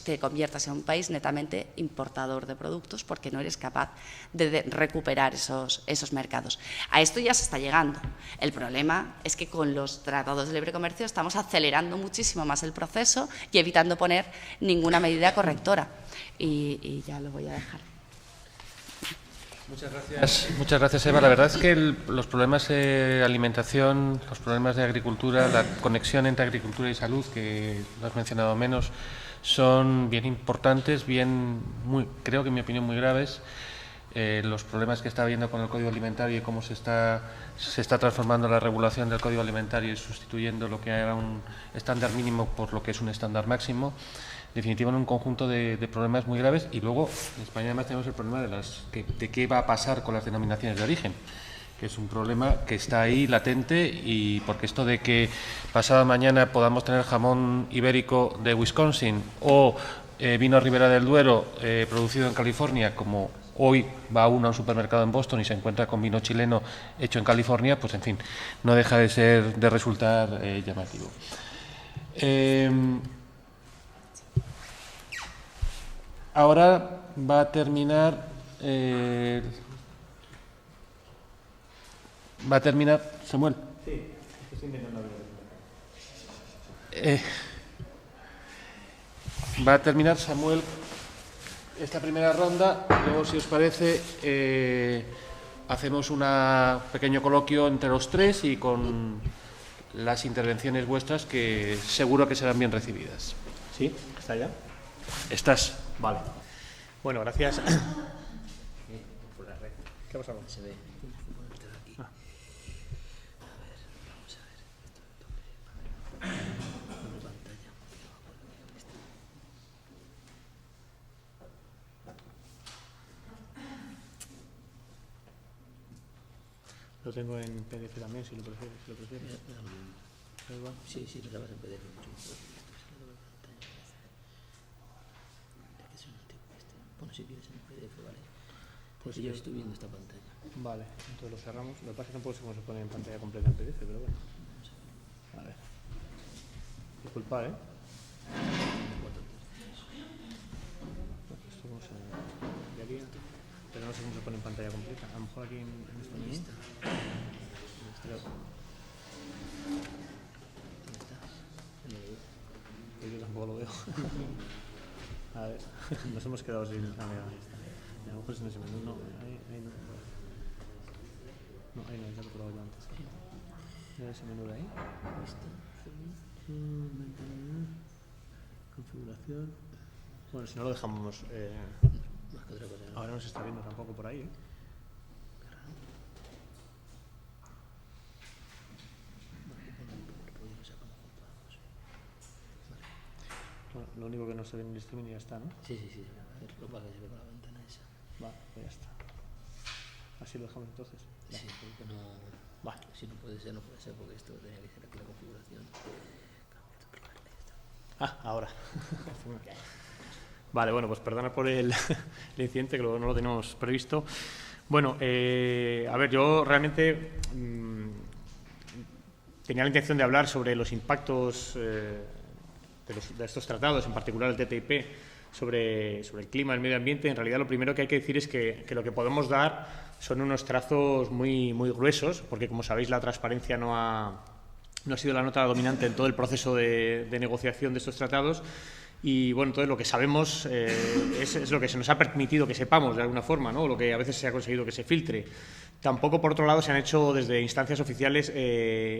te conviertas en un país netamente importador de productos porque no eres capaz de recuperar esos mercados. A esto ya se está llegando. El problema es que con los tratados de libre comercio estamos acelerando muchísimo más el proceso y evitando poner ninguna medida correctora. Y ya lo voy a dejar. Muchas gracias, Eva. La verdad es que los problemas de alimentación, los problemas de agricultura, la conexión entre agricultura y salud, que lo has mencionado menos, son bien importantes, creo que en mi opinión muy graves. Los problemas que está habiendo con el Código Alimentario y cómo se está transformando la regulación del Código Alimentario y sustituyendo lo que era un estándar mínimo por lo que es un estándar máximo. Definitivamente un conjunto de problemas muy graves. Y luego en España además tenemos el problema de qué va a pasar con las denominaciones de origen, que es un problema que está ahí latente, y porque esto de que pasado mañana podamos tener jamón ibérico de Wisconsin o vino Ribera del Duero producido en California, como hoy va uno a un supermercado en Boston y se encuentra con vino chileno hecho en California, pues en fin, no deja de resultar llamativo. Ahora va a terminar Samuel. Sí, estoy intentando ver. Va a terminar Samuel esta primera ronda. Luego, si os parece, hacemos un pequeño coloquio entre los tres y con las intervenciones vuestras, que seguro que serán bien recibidas. ¿Sí? ¿Está ya? Estás. Vale. Bueno, gracias. ¿Qué ha pasado? Se ve. Lo tengo en PDF también, si lo prefieres. Sí, lo grabas en PDF. Bueno, si quieres en PDF, vale. Pues yo estoy viendo esta pantalla. Vale, entonces lo cerramos. Lo que pasa es que tampoco sé cómo se pone en pantalla completa en PDF, pero bueno. A ver. Disculpad, ¿eh? Esto cómo se enviaría, pero no sé cómo se pone en pantalla completa. A lo mejor aquí en esta menú. ¿Dónde estás? Pues yo tampoco lo veo. A ver, nos hemos quedado sin... A lo mejor es en ese menú. No, ahí no. No, ahí no, ya lo he probado yo antes. ¿Mira ese menú de ahí? Configuración. Bueno, si no lo dejamos... Más que otra cosa. ¿No? Ahora no se está viendo tampoco por ahí, ¿eh? Bueno, lo único que no se ve en el streaming y ya está, ¿no? Sí, lo que se ve con la ventana esa. Va, pues ya está. Así lo dejamos entonces. Sí, porque no... Vale. Si no puede ser, no puede ser, porque esto tenía que ser aquí la configuración. Ah, ahora. Vale, bueno, pues perdona por el incidente, que no lo teníamos previsto. Bueno, a ver, yo realmente tenía la intención de hablar sobre los impactos de estos tratados, en particular el TTIP, sobre el clima, el medio ambiente. En realidad, lo primero que hay que decir es que lo que podemos dar son unos trazos muy, muy gruesos, porque, como sabéis, la transparencia no ha sido la nota dominante en todo el proceso de negociación de estos tratados. Y bueno, entonces lo que sabemos es lo que se nos ha permitido que sepamos de alguna forma, ¿no? Lo que a veces se ha conseguido que se filtre. Tampoco, por otro lado, se han hecho desde instancias oficiales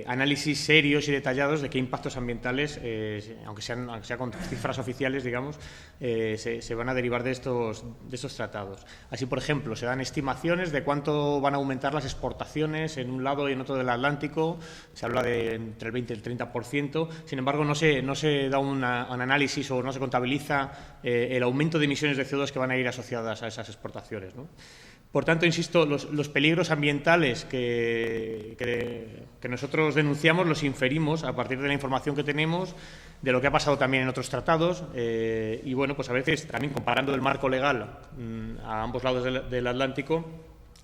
análisis serios y detallados de qué impactos ambientales, aunque sea con cifras oficiales, digamos, se van a derivar de estos tratados. Así, por ejemplo, se dan estimaciones de cuánto van a aumentar las exportaciones en un lado y en otro del Atlántico. Se habla de entre el 20 y el 30%. Sin embargo, no se da un análisis o no se contabiliza el aumento de emisiones de CO2 que van a ir asociadas a esas exportaciones, ¿no? Por tanto, insisto, los peligros ambientales que nosotros denunciamos los inferimos a partir de la información que tenemos, de lo que ha pasado también en otros tratados, y bueno, pues a veces también comparando el marco legal a ambos lados del Atlántico,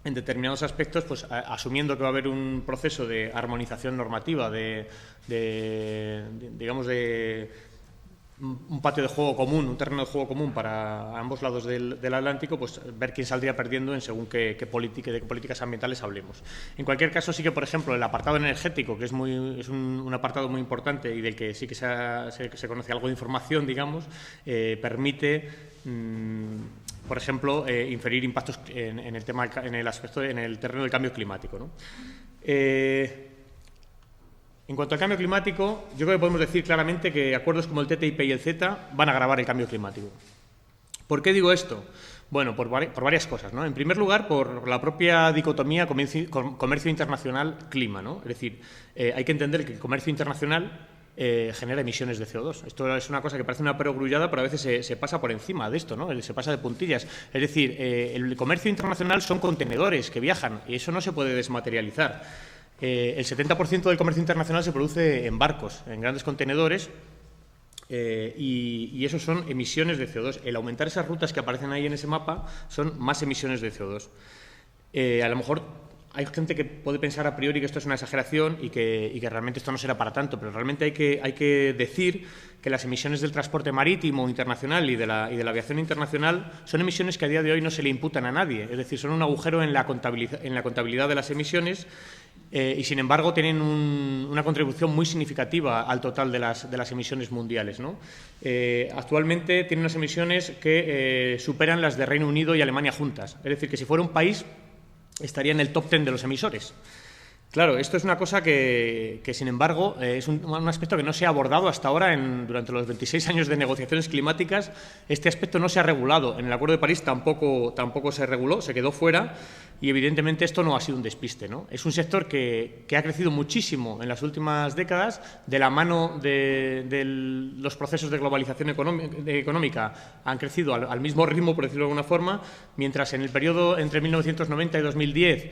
en determinados aspectos, pues asumiendo que va a haber un proceso de armonización normativa, digamos, un patio de juego común, un terreno de juego común para ambos lados del Atlántico, pues ver quién saldría perdiendo en según de qué políticas ambientales hablemos. En cualquier caso, sí que, por ejemplo, el apartado energético, que es un apartado muy importante y del que sí que se conoce algo de información, digamos, permite, por ejemplo, inferir impactos en el terreno del cambio climático, ¿no? En cuanto al cambio climático, yo creo que podemos decir claramente que acuerdos como el TTIP y el CETA van a agravar el cambio climático. ¿Por qué digo esto? Bueno, por varias cosas, ¿no? En primer lugar, por la propia dicotomía comercio internacional-clima, ¿no? Es decir, hay que entender que el comercio internacional genera emisiones de CO2. Esto es una cosa que parece una perogrullada, pero a veces se pasa por encima de esto, ¿no? Se pasa de puntillas. Es decir, el comercio internacional son contenedores que viajan y eso no se puede desmaterializar. El 70% del comercio internacional se produce en barcos, en grandes contenedores, y eso son emisiones de CO2. El aumentar esas rutas que aparecen ahí en ese mapa son más emisiones de CO2. A lo mejor hay gente que puede pensar a priori que esto es una exageración y que realmente esto no será para tanto, pero realmente hay que decir que las emisiones del transporte marítimo internacional y de la aviación internacional son emisiones que a día de hoy no se le imputan a nadie. Es decir, son un agujero en la contabilidad de las emisiones. Y, sin embargo, tienen una contribución muy significativa al total de las emisiones mundiales, ¿no? Actualmente tienen unas emisiones que superan las de Reino Unido y Alemania juntas. Es decir, que si fuera un país estaría en el top 10 de los emisores. Claro, esto es una cosa que sin embargo, es un aspecto que no se ha abordado hasta ahora durante los 26 años de negociaciones climáticas. Este aspecto no se ha regulado. En el Acuerdo de París tampoco se reguló, se quedó fuera. Y, evidentemente, esto no ha sido un despiste, ¿no? Es un sector que ha crecido muchísimo en las últimas décadas de la mano de los procesos de globalización económica. Han crecido al mismo ritmo, por decirlo de alguna forma, mientras en el periodo entre 1990 y 2010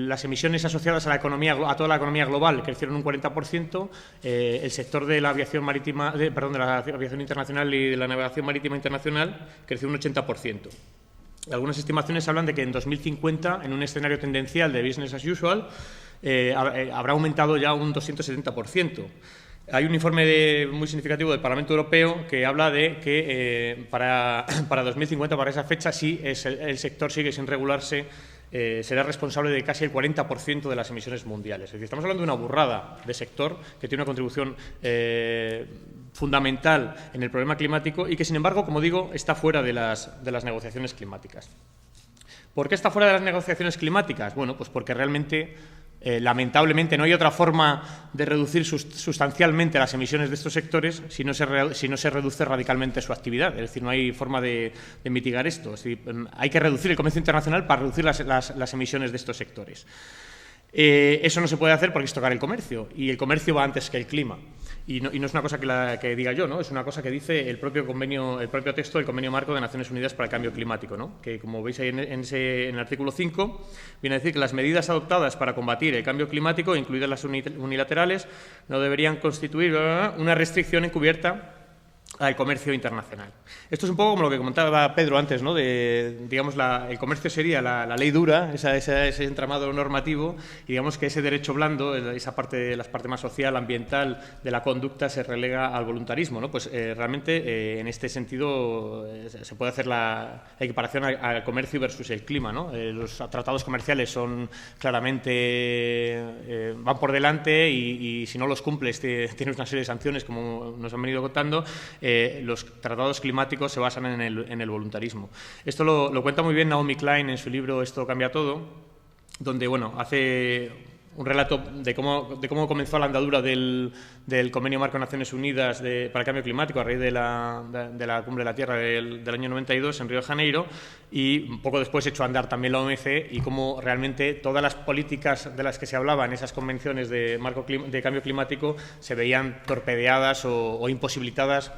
las emisiones asociadas a toda la economía global crecieron un 40%, el sector de la aviación marítima, de la aviación internacional y de la navegación marítima internacional creció un 80%. Algunas estimaciones hablan de que en 2050, en un escenario tendencial de business as usual, habrá aumentado ya un 270%. Hay un informe muy significativo del Parlamento Europeo que habla de que para 2050, para esa fecha, sí el sector sigue sin regularse, será responsable de casi el 40% de las emisiones mundiales. Es decir, estamos hablando de una burrada de sector que tiene una contribución fundamental en el problema climático y que, sin embargo, como digo, está fuera de las negociaciones climáticas. ¿Por qué está fuera de las negociaciones climáticas? Bueno, pues porque realmente, lamentablemente, no hay otra forma de reducir sustancialmente las emisiones de estos sectores si no se reduce radicalmente su actividad. Es decir, no hay forma de mitigar esto. Es decir, hay que reducir el comercio internacional para reducir las emisiones de estos sectores. Eso no se puede hacer porque es tocar el comercio, y el comercio va antes que el clima. Y no es una cosa que diga yo, ¿no? Es una cosa que dice el propio texto del Convenio Marco de Naciones Unidas para el Cambio Climático, ¿no? Que, como veis ahí en el artículo 5, viene a decir que las medidas adoptadas para combatir el cambio climático, incluidas las unilaterales, no deberían constituir una restricción encubierta al comercio internacional. Esto es un poco como lo que comentaba Pedro antes, ¿no? Digamos, el comercio sería la ley dura, ese entramado normativo, y digamos que ese derecho blando, esa parte, la parte más social, ambiental de la conducta, se relega al voluntarismo, ¿no? Pues realmente en este sentido se puede hacer la equiparación al comercio versus el clima, ¿no? Los tratados comerciales son claramente van por delante, y si no los cumples tienes una serie de sanciones, como nos han venido contando. Los tratados climáticos se basan en el voluntarismo. Esto lo cuenta muy bien Naomi Klein en su libro Esto cambia todo, donde hace un relato de cómo comenzó la andadura del Convenio Marco de Naciones Unidas para el Cambio Climático a raíz de la Cumbre de la Tierra del año 92 en Río de Janeiro, y un poco después echó a andar también la OMC, y cómo realmente todas las políticas de las que se hablaba en esas convenciones de cambio climático se veían torpedeadas o imposibilitadas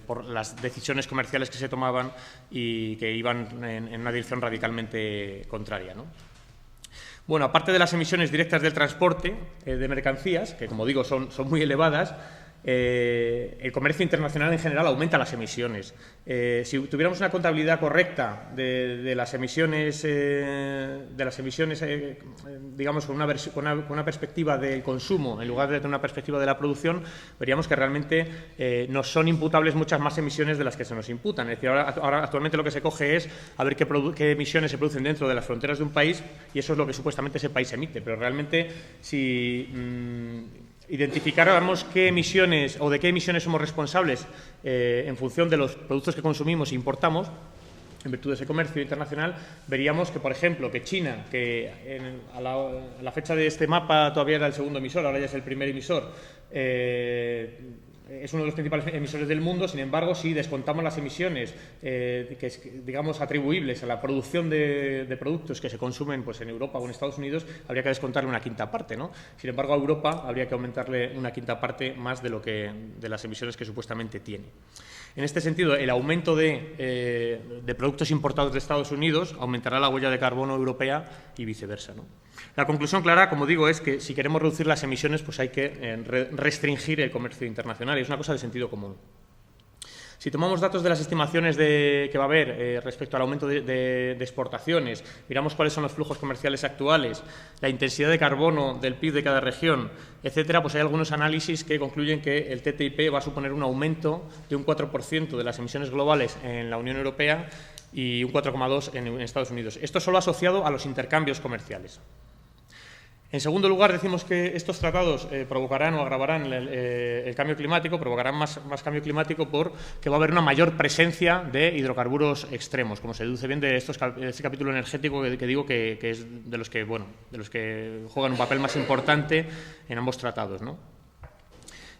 por las decisiones comerciales que se tomaban y que iban en una dirección radicalmente contraria, ¿no? Bueno, aparte de las emisiones directas del transporte de mercancías, que como digo son muy elevadas, el comercio internacional en general aumenta las emisiones. Si tuviéramos una contabilidad correcta de las emisiones, digamos, con una perspectiva del consumo en lugar de una perspectiva de la producción, veríamos que realmente nos son imputables muchas más emisiones de las que se nos imputan. Es decir, ahora actualmente lo que se coge es a ver qué emisiones se producen dentro de las fronteras de un país, y eso es lo que supuestamente ese país emite. Pero realmente, si identificáramos qué emisiones o de qué emisiones somos responsables en función de los productos que consumimos e importamos, en virtud de ese comercio internacional, veríamos que, por ejemplo, que China, que a la fecha de este mapa todavía era el segundo emisor, ahora ya es el primer emisor, es uno de los principales emisores del mundo. Sin embargo, si descontamos las emisiones digamos, atribuibles a la producción de productos que se consumen pues, en Europa o en Estados Unidos, habría que descontarle una quinta parte, ¿no? Sin embargo, a Europa habría que aumentarle una quinta parte más de las emisiones que supuestamente tiene. En este sentido, el aumento de productos importados de Estados Unidos aumentará la huella de carbono europea y viceversa, ¿no? La conclusión clara, como digo, es que si queremos reducir las emisiones, pues hay que restringir el comercio internacional, y es una cosa de sentido común. Si tomamos datos de las estimaciones que va a haber respecto al aumento de exportaciones, miramos cuáles son los flujos comerciales actuales, la intensidad de carbono del PIB de cada región, etcétera, pues hay algunos análisis que concluyen que el TTIP va a suponer un aumento de un 4% de las emisiones globales en la Unión Europea y un 4,2% en Estados Unidos. Esto solo asociado a los intercambios comerciales. En segundo lugar, decimos que estos tratados provocarán o agravarán el cambio climático, provocarán más cambio climático porque va a haber una mayor presencia de hidrocarburos extremos, como se deduce bien de este capítulo energético que digo que es de los que juegan un papel más importante en ambos tratados, ¿no?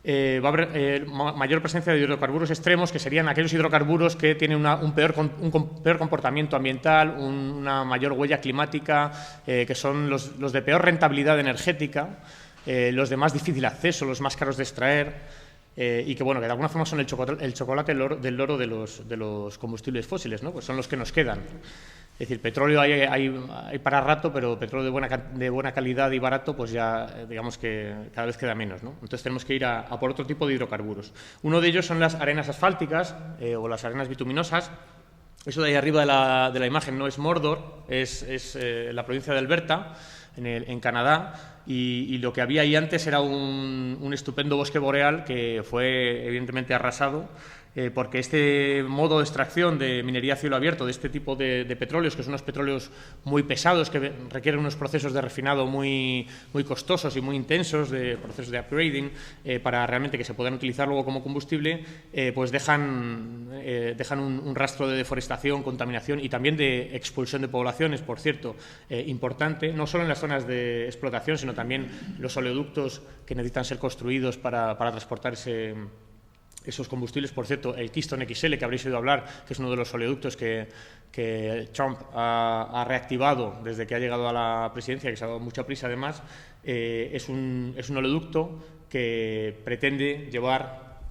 Va a haber mayor presencia de hidrocarburos extremos, que serían aquellos hidrocarburos que tienen un peor comportamiento ambiental, una mayor huella climática, que son los de peor rentabilidad energética, los de más difícil acceso, los más caros de extraer, y que, que de alguna forma son el chocolate del loro de los combustibles fósiles, ¿no? Pues son los que nos quedan. Es decir, petróleo hay para rato, pero petróleo de buena calidad y barato, pues ya digamos que cada vez queda menos, ¿no? Entonces tenemos que ir a por otro tipo de hidrocarburos. Uno de ellos son las arenas asfálticas o las arenas bituminosas. Eso de ahí arriba de la imagen no es Mordor, es la provincia de Alberta, en Canadá, y lo que había ahí antes era un estupendo bosque boreal que fue evidentemente arrasado, porque este modo de extracción de minería a cielo abierto, de este tipo de petróleos, que son unos petróleos muy pesados, que requieren unos procesos de refinado muy costosos y muy intensos, de procesos de upgrading, para realmente que se puedan utilizar luego como combustible, pues dejan un rastro de deforestación, contaminación y también de expulsión de poblaciones, por cierto, importante, no solo en las zonas de explotación, sino también los oleoductos que necesitan ser construidos para transportar esos combustibles. Por cierto, el Keystone XL, que habréis oído hablar, que es uno de los oleoductos que Trump ha reactivado desde que ha llegado a la presidencia, que se ha dado mucha prisa además, es un oleoducto que pretende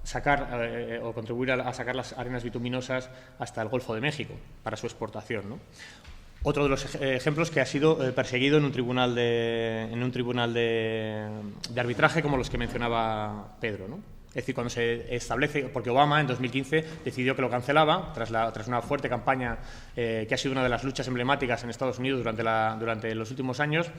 sacar o contribuir a sacar las arenas bituminosas hasta el Golfo de México para su exportación, ¿no? Otro de los ejemplos que ha sido perseguido en un tribunal de arbitraje, como los que mencionaba Pedro, ¿no? Es decir, cuando se establece, porque Obama en 2015 decidió que lo cancelaba, tras una fuerte campaña que ha sido una de las luchas emblemáticas en Estados Unidos durante los últimos años.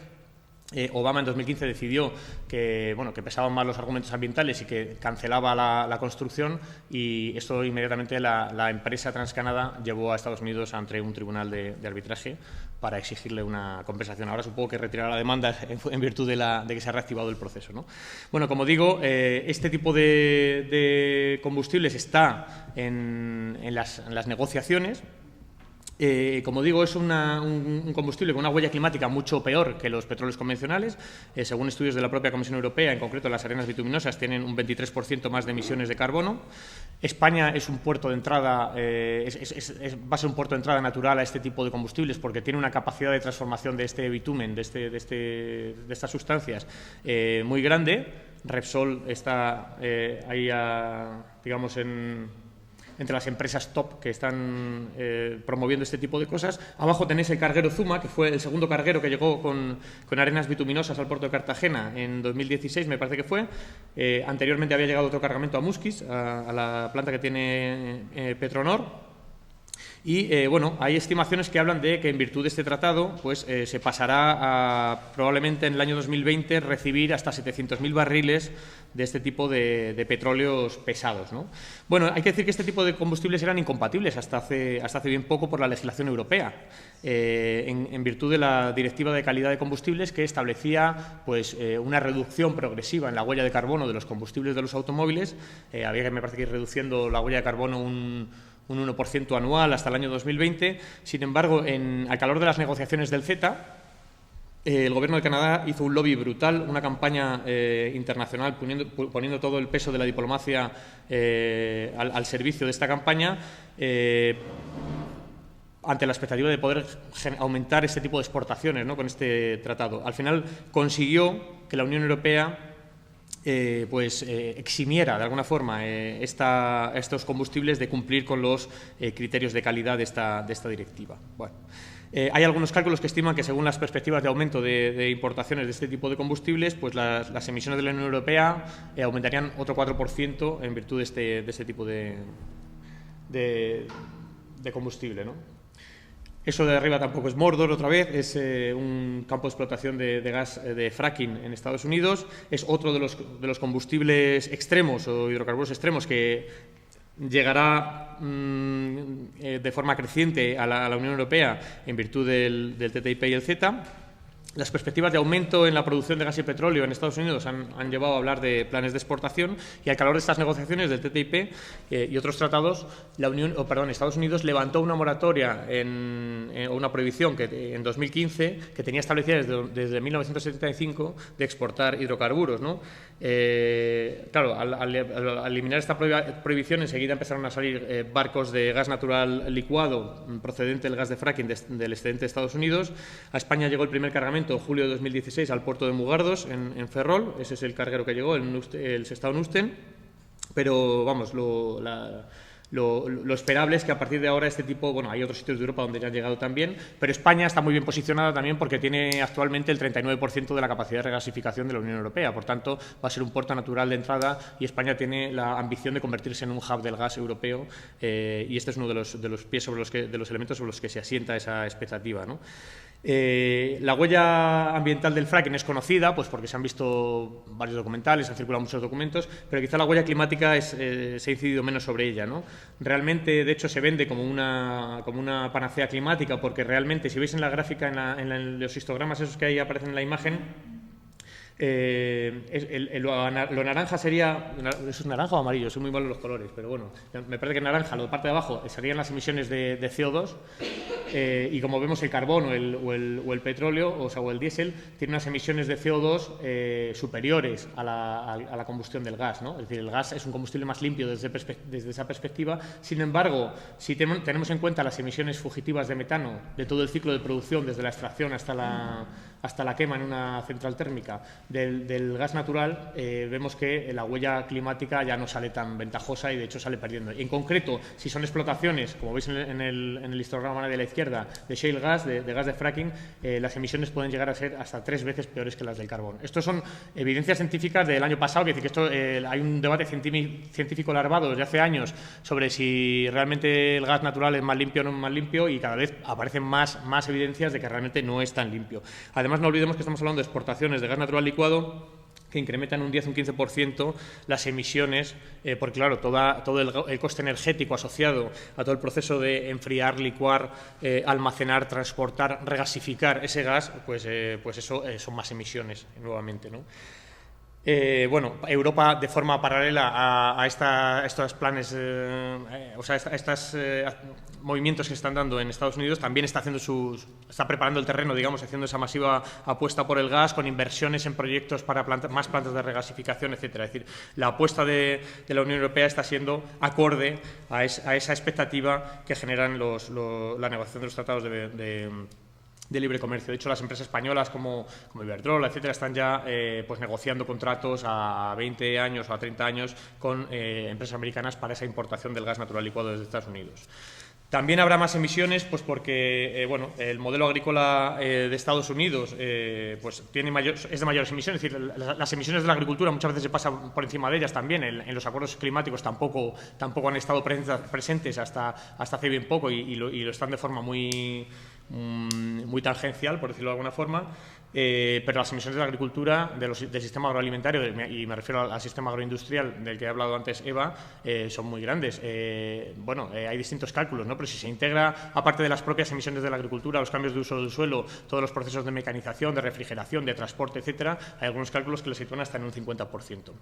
Obama en 2015 decidió que pesaban más los argumentos ambientales y que cancelaba la construcción, y esto inmediatamente la empresa TransCanada llevó a Estados Unidos ante un tribunal de arbitraje para exigirle una compensación. Ahora supongo que retirará la demanda en virtud de que se ha reactivado el proceso, ¿no? Bueno, como digo, este tipo de combustibles está en las negociaciones. Como digo, es un combustible con una huella climática mucho peor que los petróleos convencionales. Según estudios de la propia Comisión Europea, en concreto las arenas bituminosas tienen un 23% más de emisiones de carbono. España es un puerto de entrada, va a ser un puerto de entrada natural a este tipo de combustibles, porque tiene una capacidad de transformación de este bitumen, de estas sustancias, muy grande. Repsol está ahí, digamos, entre las empresas top que están promoviendo este tipo de cosas. Abajo tenéis el carguero Zuma, que fue el segundo carguero que llegó con arenas bituminosas al puerto de Cartagena en 2016, me parece que fue. Anteriormente había llegado otro cargamento a Musquis, a la planta que tiene Petronor. Y bueno, hay estimaciones que hablan de que en virtud de este tratado pues se pasará a probablemente en el año 2020 recibir hasta 700.000 barriles de este tipo de petróleos pesados, ¿no? Bueno, hay que decir que este tipo de combustibles eran incompatibles hasta hace bien poco por la legislación europea, en virtud de la Directiva de Calidad de Combustibles, que establecía pues una reducción progresiva en la huella de carbono de los combustibles de los automóviles. Había que, me parece, que ir reduciendo la huella de carbono un 1% anual hasta el año 2020. Sin embargo, al calor de las negociaciones del CETA, el Gobierno de Canadá hizo un lobby brutal, una campaña internacional poniendo todo el peso de la diplomacia al servicio de esta campaña, ante la expectativa de poder aumentar este tipo de exportaciones, ¿no?, con este tratado. Al final consiguió que la Unión Europea eximiera de alguna forma estos combustibles de cumplir con los criterios de calidad de esta directiva. Bueno, hay algunos cálculos que estiman que, según las perspectivas de aumento de importaciones de este tipo de combustibles, pues las emisiones de la Unión Europea aumentarían otro 4% en virtud de este tipo de combustible, ¿no? Eso de arriba tampoco es Mordor, otra vez, es un campo de explotación de gas de fracking en Estados Unidos. Es otro de los combustibles extremos o hidrocarburos extremos que llegará de forma creciente a la Unión Europea en virtud del TTIP y el CETA. Las perspectivas de aumento en la producción de gas y petróleo en Estados Unidos han llevado a hablar de planes de exportación, y al calor de estas negociaciones del TTIP y otros tratados, Estados Unidos levantó una moratoria o una prohibición en 2015 que tenía establecida desde 1975 de exportar hidrocarburos, ¿no? Claro, al eliminar esta prohibición, enseguida empezaron a salir barcos de gas natural licuado procedente del gas de fracking del excedente de Estados Unidos. A España llegó el primer cargamento en julio de 2016 al puerto de Mugardos, en Ferrol. Ese es el carguero que llegó, el Sestao Nusten. Pero, vamos, lo esperable es que a partir de ahora este tipo, bueno, hay otros sitios de Europa donde ya han llegado también, pero España está muy bien posicionada también porque tiene actualmente el 39% de la capacidad de regasificación de la Unión Europea. Por tanto, va a ser un puerto natural de entrada, y España tiene la ambición de convertirse en un hub del gas europeo, y este es uno de los pies de los elementos sobre los que se asienta esa expectativa, ¿no? La huella ambiental del fracking es conocida, pues porque se han visto varios documentales, han circulado muchos documentos, pero quizá la huella climática se ha incidido menos sobre ella, ¿no? Realmente, de hecho, se vende como una panacea climática, porque realmente, si veis en la gráfica, en los histogramas esos que ahí aparecen en la imagen, lo naranja sería... ¿Eso es naranja o amarillo? Soy muy malo en los colores, pero bueno, me parece que naranja, la parte de abajo, serían las emisiones de CO2, y como vemos el carbón o el petróleo, o el diésel, tiene unas emisiones de CO2 superiores a la combustión del gas, ¿no? Es decir, el gas es un combustible más limpio desde esa perspectiva. Sin embargo, si tenemos en cuenta las emisiones fugitivas de metano de todo el ciclo de producción, desde la extracción hasta la quema en una central térmica del gas natural, vemos que la huella climática ya no sale tan ventajosa y de hecho sale perdiendo. En concreto, si son explotaciones, como veis en el histograma de la izquierda, de shale gas, de gas de fracking, las emisiones pueden llegar a ser hasta 3 veces peores que las del carbón. Estos son evidencias científicas del año pasado, que dice que esto, hay un debate científico larvado desde hace años sobre si realmente el gas natural es más limpio o no es más limpio, y cada vez aparecen más evidencias de que realmente no es tan limpio. Además, no olvidemos que estamos hablando de exportaciones de gas natural licuado que incrementan un 10 o un 15% las emisiones, porque claro, todo el coste energético asociado a todo el proceso de enfriar, licuar, almacenar, transportar, regasificar ese gas, pues eso son más emisiones nuevamente, ¿no? Bueno, Europa, de forma paralela a estos planes, a estos movimientos que están dando en Estados Unidos, también está preparando el terreno, digamos, haciendo esa masiva apuesta por el gas, con inversiones en proyectos para más plantas de regasificación, etcétera. Es decir, la apuesta de la Unión Europea está siendo acorde a esa expectativa que generan la negociación de los tratados de libre comercio. De hecho, las empresas españolas como Iberdrola, etcétera, están ya pues negociando contratos a 20 años o a 30 años con empresas americanas para esa importación del gas natural licuado desde Estados Unidos. También habrá más emisiones, pues porque el modelo agrícola de Estados Unidos pues es de mayores emisiones. Es decir, las emisiones de la agricultura muchas veces se pasan por encima de ellas también. En los acuerdos climáticos tampoco han estado presentes hasta hace bien poco, y lo están de forma muy tangencial, por decirlo de alguna forma. Pero las emisiones de la agricultura, del sistema agroalimentario, y me refiero al sistema agroindustrial del que he hablado antes Eva, son muy grandes. Hay distintos cálculos, ¿no? Pero si se integra, aparte de las propias emisiones de la agricultura, los cambios de uso del suelo, todos los procesos de mecanización, de refrigeración, de transporte, etcétera, hay algunos cálculos que les sitúan hasta en un 50%.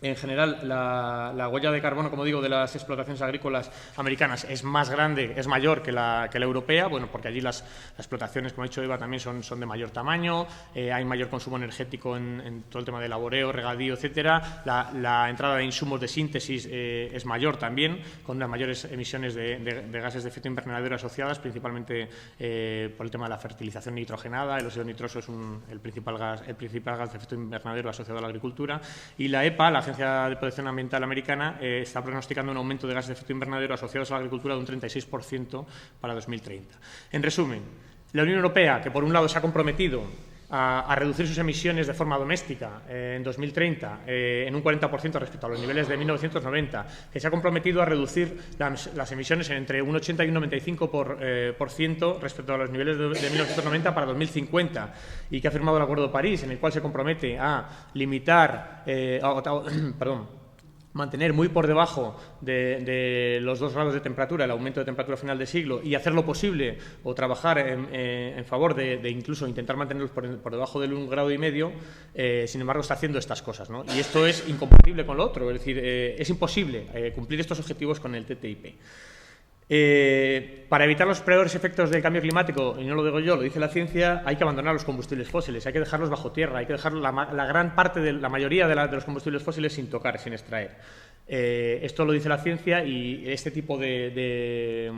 En general, la huella de carbono, como digo, de las explotaciones agrícolas americanas es más grande, es mayor que la europea, porque allí las explotaciones, como ha dicho Eva, también son de mayor tamaño, hay mayor consumo energético en todo el tema de laboreo, regadío, etcétera. La entrada de insumos de síntesis es mayor también, con unas mayores emisiones de gases de efecto invernadero asociadas, principalmente por el tema de la fertilización nitrogenada. El óxido nitroso es el principal gas de efecto invernadero asociado a la agricultura. Y la EPA, la Agencia de Protección Ambiental Americana, está pronosticando un aumento de gases de efecto invernadero asociados a la agricultura de un 36% para 2030. En resumen, la Unión Europea, que por un lado se ha comprometido a reducir sus emisiones de forma doméstica en 2030 en un 40% respecto a los niveles de 1990, que se ha comprometido a reducir las emisiones en entre un 80 y un 95% respecto a los niveles de 1990 para 2050, y que ha firmado el Acuerdo de París, en el cual se compromete a limitar, mantener muy por debajo de los 2 grados de temperatura, el aumento de temperatura final de siglo, y hacer lo posible o trabajar en favor de incluso intentar mantenerlos por debajo del 1,5 grados. Sin embargo, está haciendo estas cosas, ¿no? Y esto es incompatible con lo otro, es decir, es imposible cumplir estos objetivos con el TTIP. Para evitar los peores efectos del cambio climático, y no lo digo yo, lo dice la ciencia, hay que abandonar los combustibles fósiles, hay que dejarlos bajo tierra, hay que dejar la gran parte la mayoría de los combustibles fósiles sin tocar, sin extraer. Esto lo dice la ciencia, y este tipo de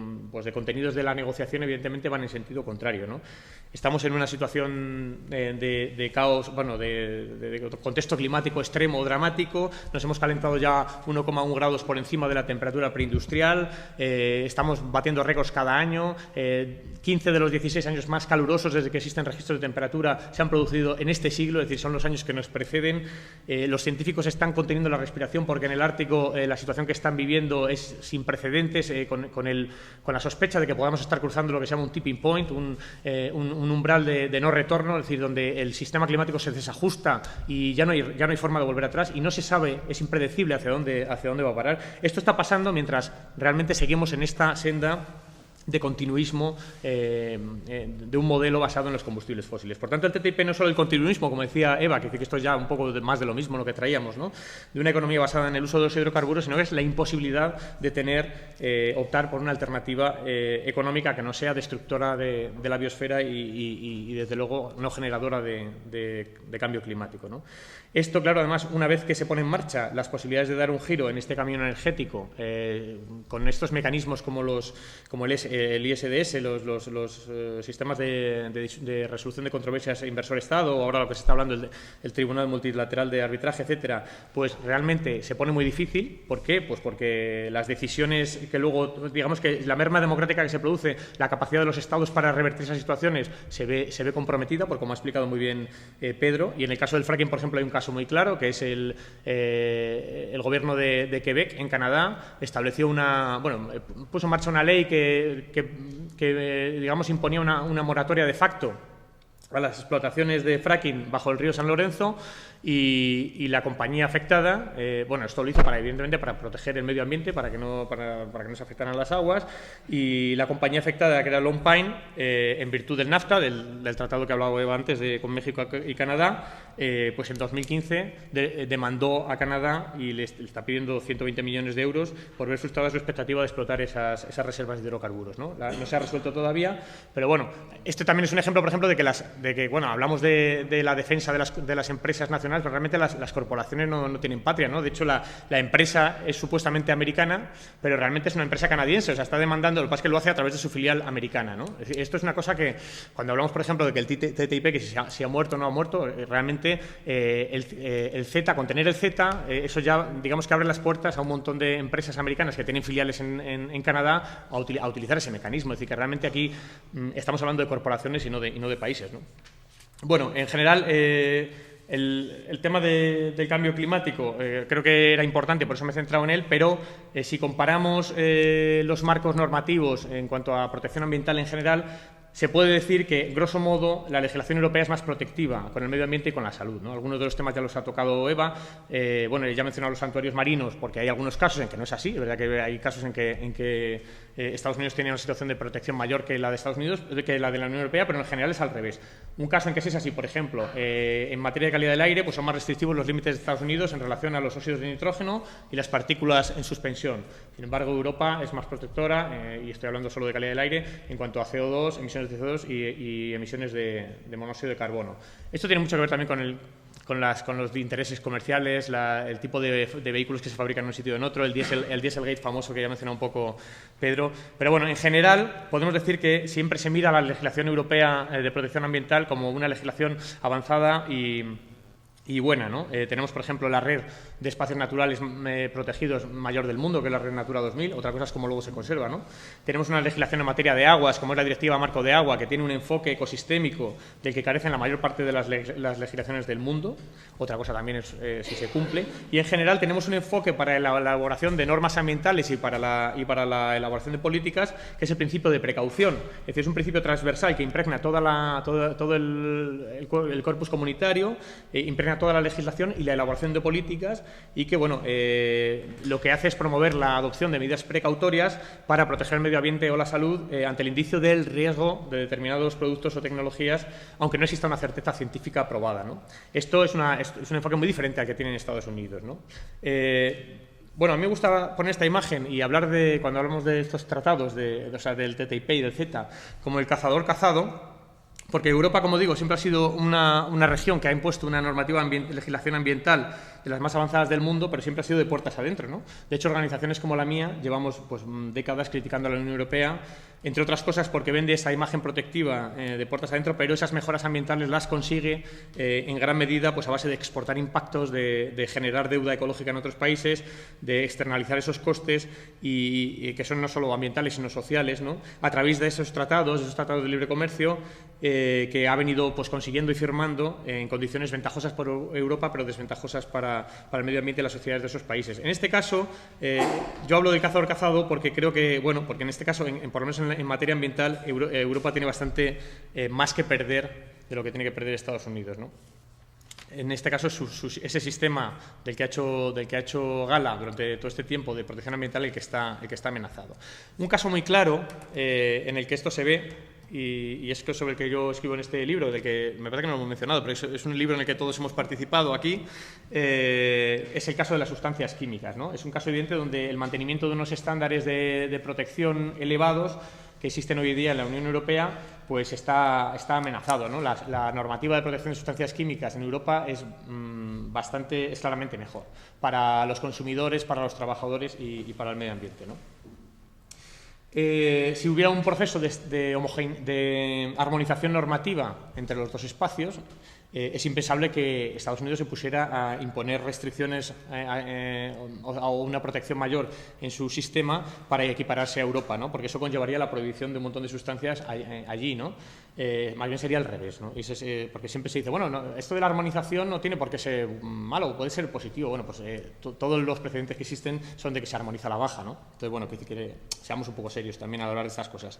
contenidos de la negociación evidentemente van en sentido contrario, ¿no? Estamos en una situación de caos, de contexto climático extremo o dramático. Nos hemos calentado ya 1,1 grados por encima de la temperatura preindustrial, estamos batiendo récords cada año. 15 de los 16 años más calurosos desde que existen registros de temperatura se han producido en este siglo, es decir, son los años que nos preceden. Los científicos están conteniendo la respiración porque en el Ártico hecho, la situación que están viviendo es sin precedentes, con la sospecha de que podamos estar cruzando lo que se llama un tipping point, un umbral de no retorno, es decir, donde el sistema climático se desajusta y ya no hay forma de volver atrás y no se sabe, es impredecible hacia dónde va a parar. Esto está pasando mientras realmente seguimos en esta senda de continuismo de un modelo basado en los combustibles fósiles. Por tanto, el TTIP no es solo el continuismo, como decía Eva, que esto es ya un poco más de lo mismo, lo que traíamos, ¿no?, de una economía basada en el uso de los hidrocarburos, sino que es la imposibilidad de optar por una alternativa económica que no sea destructora de la biosfera y, desde luego, no generadora de cambio climático, ¿no? Esto, claro, además, una vez que se pone en marcha las posibilidades de dar un giro en este camino energético, con estos mecanismos como el ISDS, los sistemas de resolución de controversias inversor-Estado, o ahora lo que se está hablando, el Tribunal Multilateral de Arbitraje, etcétera, pues realmente se pone muy difícil. ¿Por qué? Pues porque las decisiones que luego, digamos que la merma democrática que se produce, la capacidad de los Estados para revertir esas situaciones se ve comprometida, por como ha explicado muy bien Pedro, y en el caso del fracking, por ejemplo, hay un caso muy claro, que es el gobierno de Quebec, en Canadá, estableció puso en marcha una ley que digamos, imponía una moratoria de facto a las explotaciones de fracking bajo el río San Lorenzo, y la compañía afectada, esto lo hizo evidentemente para proteger el medio ambiente, para que no se afectaran las aguas, y la compañía afectada, que era Lone Pine, en virtud del NAFTA, del tratado que hablaba Eva antes con México y Canadá, pues en 2015 demandó a Canadá y le está pidiendo 120 millones de euros por ver frustrada su expectativa de explotar esas reservas de hidrocarburos, ¿no? No se ha resuelto todavía, pero bueno, este también es un ejemplo, por ejemplo, de que hablamos de la defensa de las empresas nacionales, pero realmente las corporaciones no tienen patria, ¿no? De hecho, la empresa es supuestamente americana, pero realmente es una empresa canadiense, o sea, está demandando, lo que pasa es que lo hace a través de su filial americana, ¿no? Es decir, esto es una cosa que, cuando hablamos, por ejemplo, de que el TTIP, que si ha muerto o no ha muerto, realmente el CETA, con tener el CETA, eso ya, digamos que abre las puertas a un montón de empresas americanas que tienen filiales en Canadá a utilizar ese mecanismo. Es decir, que realmente aquí estamos hablando de corporaciones y no de países, ¿no? Bueno, en general, el tema del cambio climático creo que era importante, por eso me he centrado en él, pero si comparamos los marcos normativos en cuanto a protección ambiental en general, se puede decir que, grosso modo, la legislación europea es más protectiva con el medio ambiente y con la salud, ¿no? Algunos de los temas ya los ha tocado Eva. Ya he mencionado los santuarios marinos, porque hay algunos casos en que no es así. Es verdad que hay casos en que Estados Unidos tiene una situación de protección mayor que la de Estados Unidos, que la de la Unión Europea, pero en general es al revés. Un caso en que es así, por ejemplo, en materia de calidad del aire, pues son más restrictivos los límites de Estados Unidos en relación a los óxidos de nitrógeno y las partículas en suspensión. Sin embargo, Europa es más protectora, y estoy hablando solo de calidad del aire, en cuanto a CO2, emisiones de CO2 y emisiones de monóxido de carbono. Esto tiene mucho que ver también con los intereses comerciales, el tipo de vehículos que se fabrican en un sitio o en otro, el Dieselgate famoso que ya ha mencionado un poco Pedro. Pero bueno, en general podemos decir que siempre se mira la legislación europea de protección ambiental como una legislación avanzada y buena, ¿no? Tenemos, por ejemplo, la red de espacios naturales protegidos mayor del mundo, que es la red Natura 2000. Otra cosa es cómo luego se conserva, ¿no? Tenemos una legislación en materia de aguas, como es la Directiva Marco de Agua, que tiene un enfoque ecosistémico del que carecen la mayor parte de las legislaciones del mundo. Otra cosa también es si se cumple. Y, en general, tenemos un enfoque para la elaboración de normas ambientales y para la elaboración de políticas, que es el principio de precaución. Es decir, es un principio transversal que impregna todo el corpus comunitario, impregna toda la legislación y la elaboración de políticas, y que lo que hace es promover la adopción de medidas precautorias para proteger el medio ambiente o la salud ante el indicio del riesgo de determinados productos o tecnologías, aunque no exista una certeza científica probada, ¿no? Esto es un enfoque muy diferente al que tienen Estados Unidos, ¿no? A mí me gusta poner esta imagen y hablar cuando hablamos de estos tratados, del TTIP y del CETA, como el cazador-cazado, porque Europa, como digo, siempre ha sido una región que ha impuesto una normativa legislación ambiental de las más avanzadas del mundo, pero siempre ha sido de puertas adentro, ¿no? De hecho, organizaciones como la mía llevamos décadas criticando a la Unión Europea, entre otras cosas porque vende esa imagen protectiva de puertas adentro, pero esas mejoras ambientales las consigue en gran medida a base de exportar impactos, de generar deuda ecológica en otros países, de externalizar esos costes y que son no solo ambientales sino sociales, ¿no? A través de esos tratados de libre comercio, que ha venido pues, consiguiendo y firmando en condiciones ventajosas para Europa, pero desventajosas para el medio ambiente y las sociedades de esos países. En este caso, yo hablo del cazador-cazado porque creo que, bueno, porque en este caso, por lo menos en materia ambiental, Europa tiene bastante más que perder de lo que tiene que perder Estados Unidos, ¿no? En este caso, ese sistema del que ha hecho gala durante todo este tiempo de protección ambiental el que está amenazado. Un caso muy claro en el que esto se ve, y es sobre el que yo escribo en este libro, del que me parece que no lo hemos mencionado, pero es un libro en el que todos hemos participado aquí, es el caso de las sustancias químicas, ¿no? Es un caso evidente donde el mantenimiento de unos estándares de protección elevados que existen hoy día en la Unión Europea, pues está amenazado, ¿no? La normativa de protección de sustancias químicas en Europa es claramente mejor para los consumidores, para los trabajadores y para el medio ambiente, ¿no? Si hubiera un proceso de armonización normativa entre los dos espacios, es impensable que Estados Unidos se pusiera a imponer restricciones o una protección mayor en su sistema para equipararse a Europa, ¿no? Porque eso conllevaría la prohibición de un montón de sustancias allí, ¿no? Más bien sería al revés, ¿no? Porque siempre se dice, bueno, no, esto de la armonización no tiene por qué ser malo, puede ser positivo. Bueno, pues todos los precedentes que existen son de que se armoniza a la baja, ¿no? Entonces, bueno, que seamos un poco serios también al hablar de estas cosas.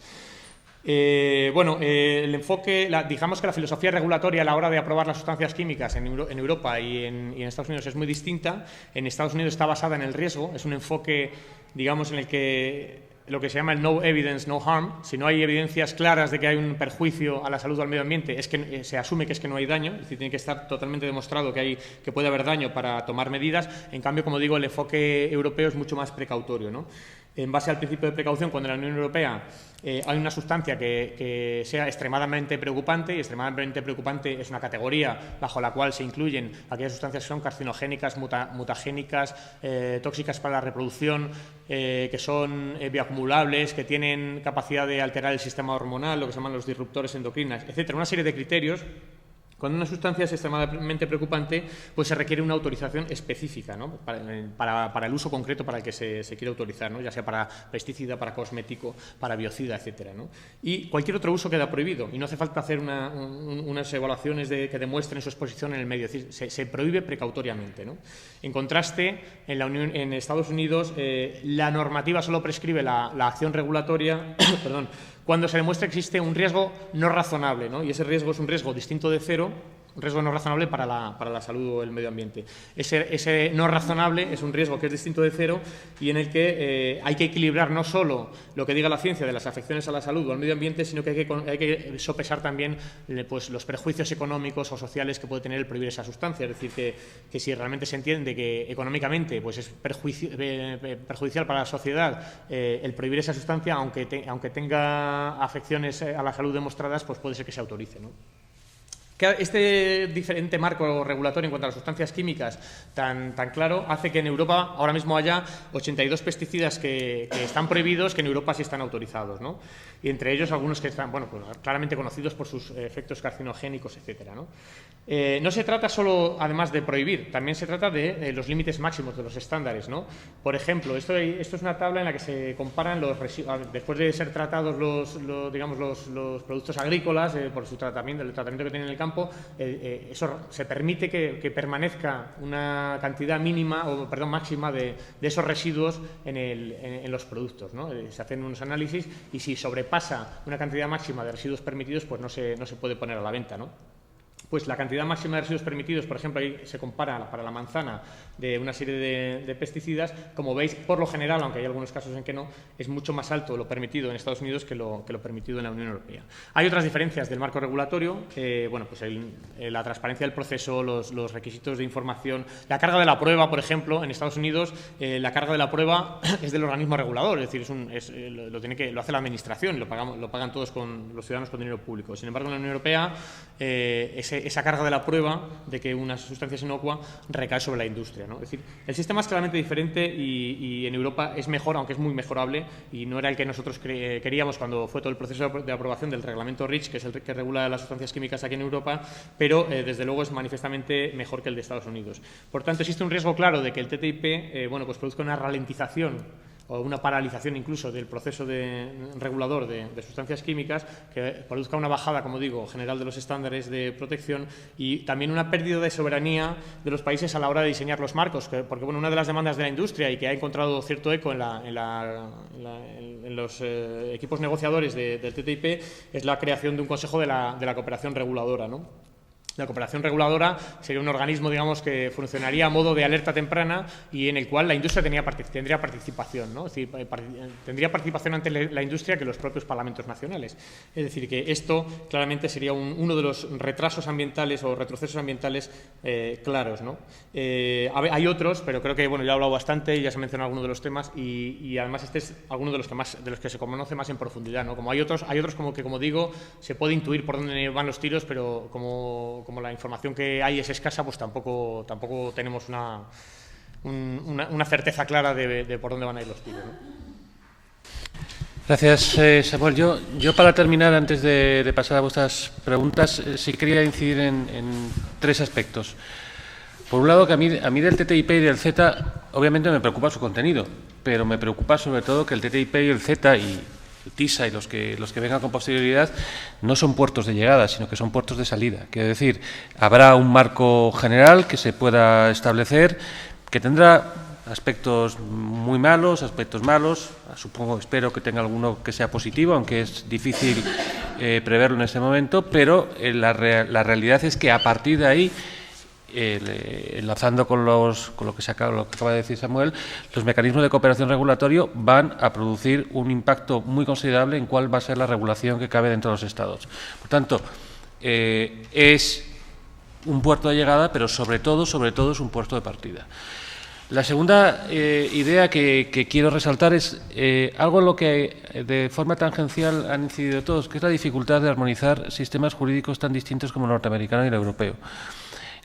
El enfoque, digamos que la filosofía regulatoria a la hora de aprobar las sustancias químicas en Europa y en Estados Unidos es muy distinta. En Estados Unidos está basada en el riesgo, es un enfoque, digamos, en el que lo que se llama el no evidence, no harm. Si no hay evidencias claras de que hay un perjuicio a la salud o al medio ambiente, es que se asume que es que no hay daño, es decir, tiene que estar totalmente demostrado que puede haber daño para tomar medidas. En cambio, como digo, el enfoque europeo es mucho más precautorio, ¿no? En base al principio de precaución, cuando en la Unión Europea hay una sustancia que sea extremadamente preocupante, y extremadamente preocupante es una categoría bajo la cual se incluyen aquellas sustancias que son carcinogénicas, mutagénicas, tóxicas para la reproducción, que son bioacumulables, que tienen capacidad de alterar el sistema hormonal, lo que se llaman los disruptores endocrinos, etcétera, una serie de criterios. Cuando una sustancia es extremadamente preocupante, pues se requiere una autorización específica, ¿no? para el uso concreto para el que se quiere autorizar, ¿no? Ya sea para pesticida, para cosmético, para biocida, etcétera, ¿no? Y cualquier otro uso queda prohibido y no hace falta hacer unas evaluaciones que demuestren su exposición en el medio, es decir, se prohíbe precautoriamente, ¿no? En contraste, en Estados Unidos la normativa solo prescribe la acción regulatoria perdón, cuando se demuestra que existe un riesgo no razonable, ¿no? Y ese riesgo es un riesgo distinto de cero, un riesgo no razonable para la salud o el medio ambiente. Ese no razonable es un riesgo que es distinto de cero y en el que hay que equilibrar no solo lo que diga la ciencia de las afecciones a la salud o al medio ambiente, sino que hay que sopesar también pues, los perjuicios económicos o sociales que puede tener el prohibir esa sustancia. Es decir, que si realmente se entiende que económicamente pues, es perjudicial para la sociedad el prohibir esa sustancia, aunque tenga afecciones a la salud demostradas, pues puede ser que se autorice, ¿no? Este diferente marco regulatorio en cuanto a las sustancias químicas tan claro hace que en Europa ahora mismo haya 82 pesticidas que están prohibidos, que en Europa sí están autorizados, ¿no? Y entre ellos algunos que están pues claramente conocidos por sus efectos carcinogénicos, etcétera, ¿no? No se trata solo, además de prohibir, también se trata de los límites máximos de los estándares, ¿no? Por ejemplo, esto es una tabla en la que se comparan los residuos, después de ser tratados los productos agrícolas por su tratamiento, el tratamiento que tienen en el campo, eso se permite que permanezca una cantidad máxima de esos residuos en los productos, ¿no? Se hacen unos análisis y si sobrepasa una cantidad máxima de residuos permitidos, pues no se puede poner a la venta, ¿no? Pues la cantidad máxima de residuos permitidos, por ejemplo, ahí se compara para la manzana de una serie de pesticidas. Como veis, por lo general, aunque hay algunos casos en que no, es mucho más alto lo permitido en Estados Unidos que lo permitido en la Unión Europea. Hay otras diferencias del marco regulatorio, la transparencia del proceso, los requisitos de información, la carga de la prueba, por ejemplo, en Estados Unidos la carga de la prueba es del organismo regulador, es decir, lo hace la administración y lo pagan todos los ciudadanos con dinero público. Sin embargo, en la Unión Europea esa carga de la prueba de que una sustancia es inocua recae sobre la industria, ¿no? Es decir, el sistema es claramente diferente y en Europa es mejor, aunque es muy mejorable, y no era el que nosotros queríamos cuando fue todo el proceso de aprobación del reglamento REACH, que es el que regula las sustancias químicas aquí en Europa, pero desde luego es manifiestamente mejor que el de Estados Unidos. Por tanto, existe un riesgo claro de que el TTIP pues produzca una ralentización o una paralización incluso del proceso regulador de sustancias químicas, que produzca una bajada, como digo, general de los estándares de protección y también una pérdida de soberanía de los países a la hora de diseñar los marcos, porque bueno, una de las demandas de la industria y que ha encontrado cierto eco en los equipos negociadores del TTIP es la creación de un Consejo de la Cooperación Reguladora, ¿no? La cooperación reguladora sería un organismo, digamos, que funcionaría a modo de alerta temprana y en el cual la industria tendría participación, ¿no? Es decir, tendría participación ante la industria que los propios parlamentos nacionales. Es decir, que esto claramente sería uno de los retrasos ambientales o retrocesos ambientales claros, ¿no? Hay otros, pero creo que bueno, ya he hablado bastante y ya se ha mencionado algunos de los temas y además este es alguno de los que se conoce más en profundidad, ¿no? Como hay otros como digo, se puede intuir por dónde van los tiros, pero como la información que hay es escasa, pues tampoco tenemos una certeza clara de por dónde van a ir los tiros, ¿no? Gracias, Samuel. Yo para terminar, antes de pasar a vuestras preguntas, sí quería incidir en 3 aspectos. Por un lado, que a mí del TTIP y del CETA, obviamente me preocupa su contenido, pero me preocupa sobre todo que el TTIP y el CETA y el TISA y los que vengan con posterioridad no son puertos de llegada, sino que son puertos de salida. Quiero decir, habrá un marco general que se pueda establecer, que tendrá aspectos muy malos, aspectos malos. Espero que tenga alguno que sea positivo, aunque es difícil preverlo en este momento, pero la realidad es que a partir de ahí, enlazando con lo que acaba de decir Samuel, los mecanismos de cooperación regulatorio van a producir un impacto muy considerable en cuál va a ser la regulación que cabe dentro de los Estados. Por tanto, es un puerto de llegada, pero sobre todo es un puerto de partida. La segunda idea que quiero resaltar es algo en lo que de forma tangencial han incidido todos, que es la dificultad de armonizar sistemas jurídicos tan distintos como el norteamericano y el europeo,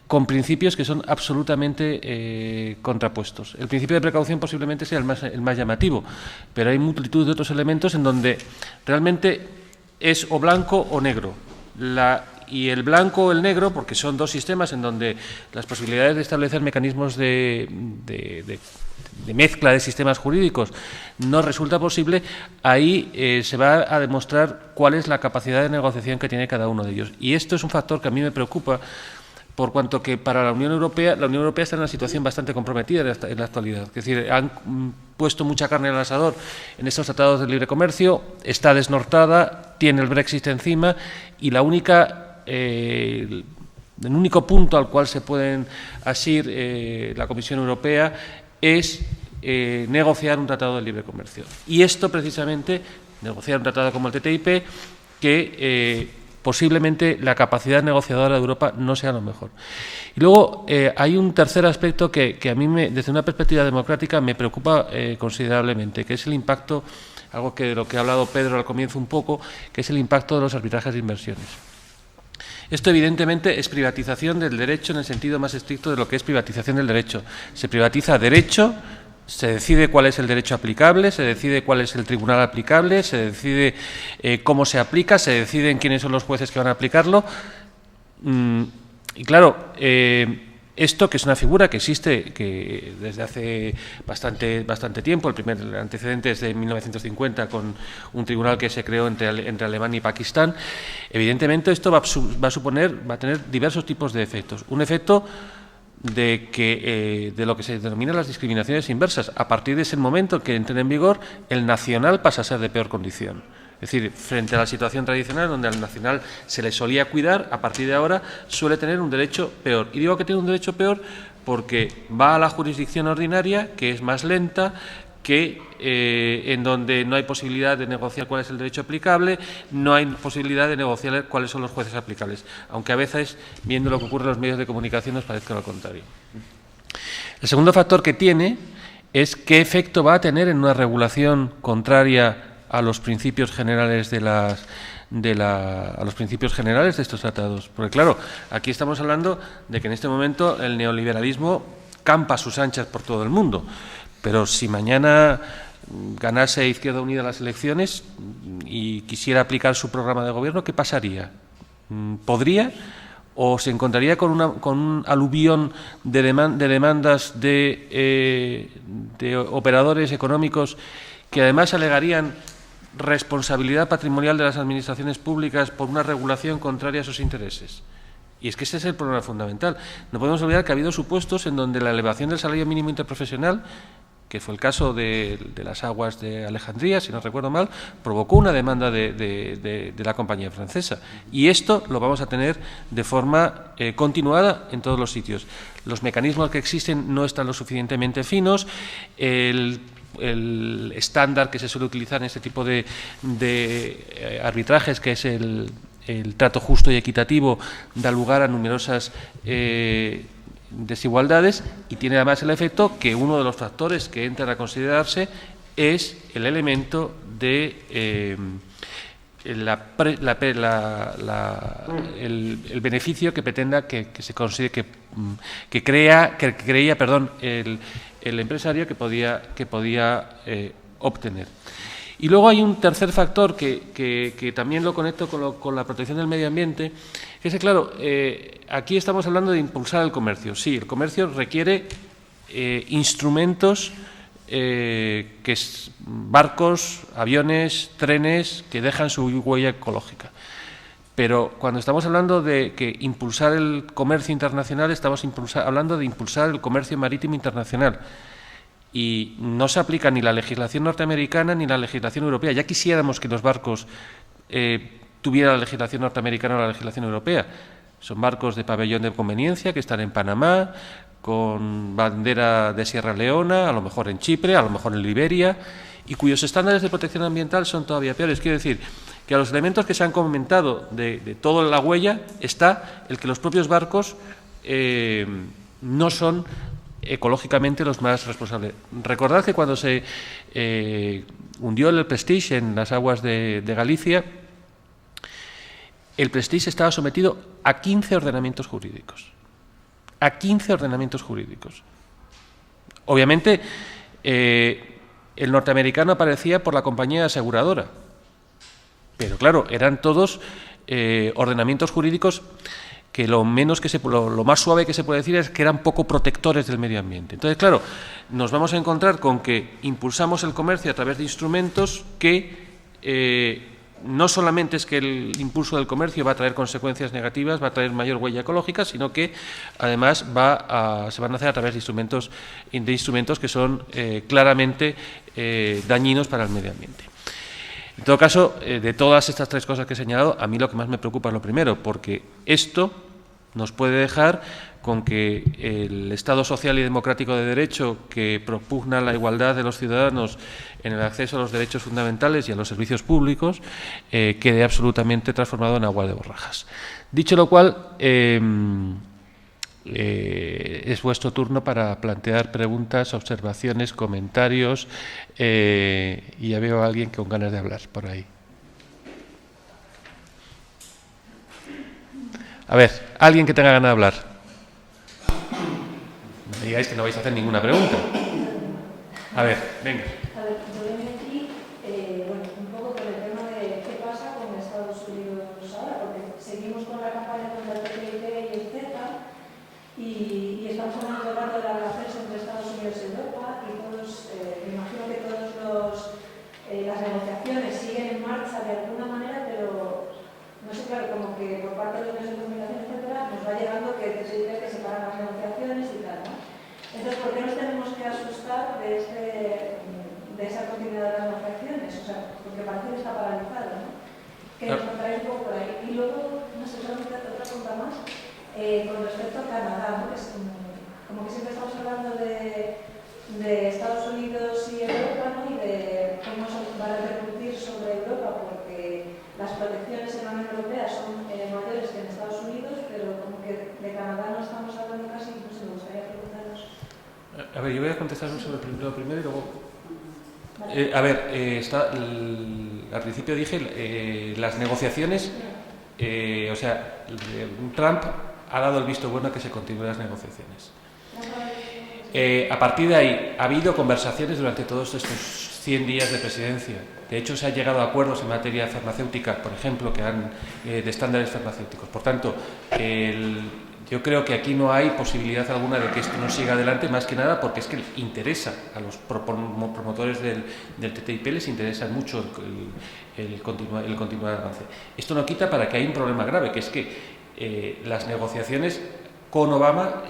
con principios que son absolutamente contrapuestos. El principio de precaución posiblemente sea el más llamativo, pero hay multitud de otros elementos en donde realmente es o blanco o negro. Y el blanco o el negro, porque son 2 sistemas en donde las posibilidades de establecer mecanismos de mezcla de sistemas jurídicos no resulta posible, ahí se va a demostrar cuál es la capacidad de negociación que tiene cada uno de ellos. Y esto es un factor que a mí me preocupa, por cuanto que para la Unión Europea está en una situación bastante comprometida en la actualidad. Es decir, han puesto mucha carne al asador en estos tratados de libre comercio, está desnortada, tiene el Brexit encima y el único punto al cual se pueden asir la Comisión Europea es negociar un tratado de libre comercio. Y esto precisamente, negociar un tratado como el TTIP, que posiblemente la capacidad negociadora de Europa no sea lo mejor. Y luego hay un tercer aspecto que a mí, desde una perspectiva democrática, me preocupa considerablemente, que es el impacto, algo de lo que ha hablado Pedro al comienzo un poco, que es el impacto de los arbitrajes de inversiones. Esto, evidentemente, es privatización del derecho en el sentido más estricto de lo que es privatización del derecho. Se privatiza derecho, se decide cuál es el derecho aplicable, se decide cuál es el tribunal aplicable, se decide cómo se aplica, se deciden quiénes son los jueces que van a aplicarlo. Y claro, esto, que es una figura que existe que desde hace bastante tiempo, el primer antecedente es de 1950 con un tribunal que se creó entre Alemania y Pakistán, evidentemente esto va a tener diversos tipos de efectos. Un efecto de lo que se denominan las discriminaciones inversas. A partir de ese momento en que entren en vigor, el nacional pasa a ser de peor condición. Es decir, frente a la situación tradicional donde al nacional se le solía cuidar, a partir de ahora suele tener un derecho peor. Y digo que tiene un derecho peor porque va a la jurisdicción ordinaria, que es más lenta, que en donde no hay posibilidad de negociar cuál es el derecho aplicable, no hay posibilidad de negociar cuáles son los jueces aplicables, aunque a veces, viendo lo que ocurre en los medios de comunicación, nos parezca lo contrario. El segundo factor que tiene es qué efecto va a tener en una regulación contraria a los principios generales a los principios generales de estos tratados. Porque claro, aquí estamos hablando de que en este momento el neoliberalismo campa a sus anchas por todo el mundo. Pero si mañana ganase Izquierda Unida las elecciones y quisiera aplicar su programa de gobierno, ¿qué pasaría? ¿Podría o se encontraría con un aluvión de demandas de operadores económicos que además alegarían responsabilidad patrimonial de las administraciones públicas por una regulación contraria a sus intereses. Y es que ese es el problema fundamental. No podemos olvidar que ha habido supuestos en donde la elevación del salario mínimo interprofesional, que fue el caso de las aguas de Alejandría, si no recuerdo mal, provocó una demanda de la compañía francesa. Y esto lo vamos a tener de forma continuada en todos los sitios. Los mecanismos que existen no están lo suficientemente finos. El estándar que se suele utilizar en este tipo de arbitrajes, que es el trato justo y equitativo, da lugar a numerosas desigualdades y tiene además el efecto que uno de los factores que entran a considerarse es el elemento de el beneficio que pretenda que se consigue que creía el empresario que podía obtener. Y luego hay un tercer factor que también lo conecto con la protección del medio ambiente, que es que, claro, aquí estamos hablando de impulsar el comercio. Sí, el comercio requiere instrumentos, barcos, aviones, trenes, que dejan su huella ecológica. Pero cuando estamos hablando de que impulsar el comercio internacional, estamos hablando de impulsar el comercio marítimo internacional. Y no se aplica ni la legislación norteamericana ni la legislación europea. Ya quisiéramos que los barcos tuvieran la legislación norteamericana o la legislación europea. Son barcos de pabellón de conveniencia que están en Panamá, con bandera de Sierra Leona, a lo mejor en Chipre, a lo mejor en Liberia, y cuyos estándares de protección ambiental son todavía peores. Quiero decir que a los elementos que se han comentado de toda la huella está el que los propios barcos no son ecológicamente los más responsables. Recordad que cuando se hundió el Prestige en las aguas de Galicia, el Prestige estaba sometido a 15 ordenamientos jurídicos. A 15 ordenamientos jurídicos. Obviamente, el norteamericano aparecía por la compañía aseguradora, pero claro, eran todos ordenamientos jurídicos que lo más suave que se puede decir es que eran poco protectores del medio ambiente. Entonces, claro, nos vamos a encontrar con que impulsamos el comercio a través de instrumentos que no solamente es que el impulso del comercio va a traer consecuencias negativas, va a traer mayor huella ecológica, sino que además se van a hacer a través de instrumentos que son claramente dañinos para el medio ambiente. En todo caso, de todas estas tres cosas que he señalado, a mí lo que más me preocupa es lo primero, porque esto nos puede dejar con que el Estado social y democrático de derecho, que propugna la igualdad de los ciudadanos en el acceso a los derechos fundamentales y a los servicios públicos, quede absolutamente transformado en agua de borrajas. Dicho lo cual, es vuestro turno para plantear preguntas, observaciones, comentarios, y ya veo a alguien con ganas de hablar por ahí. A ver, alguien que tenga ganas de hablar. No me digáis que no vais a hacer ninguna pregunta. A ver, venga. A ver, yo vengo aquí, un poco por el tema de qué pasa con Estados Unidos ahora, porque seguimos con la campaña contra el TTIP y el CETA, y estamos hablando todo el rato de las relaciones entre Estados Unidos y Europa, y todos, me imagino que las negociaciones siguen en marcha de alguna manera, pero no sé, claro, como que por parte de los medios de comunicación, etcétera, nos va llegando que se dice que se paran las negociaciones y tal, ¿no? Entonces, ¿por qué nos tenemos que asustar de esa continuidad de las negociaciones? O sea, porque parece que está paralizado, ¿no? Que nos contáis un poco por ahí. Y luego, no sé, solamente otra pregunta más, con respecto a Canadá, ¿no? Que es como que siempre estamos hablando de Estados Unidos y Europa, ¿no? Y de cómo eso va a repercutir sobre Europa, porque las protecciones en la Unión Europea son mayores que en Estados Unidos, pero como que de Canadá no estamos hablando casi, no sé, me gustaría preguntaros. A ver, yo voy a contestar sobre lo primero y luego... Vale. A ver, al principio dije las negociaciones, o sea, Trump ha dado el visto bueno a que se continúen las negociaciones. A partir de ahí, ha habido conversaciones durante todos estos 100 días de presidencia. De hecho, se ha llegado a acuerdos en materia farmacéutica, por ejemplo, de estándares farmacéuticos. Por tanto, yo creo que aquí no hay posibilidad alguna de que esto no siga adelante, más que nada porque es que interesa a los promotores del TTIP, les interesa mucho el continuar avance. Esto no quita para que haya un problema grave, que es que las negociaciones con Obama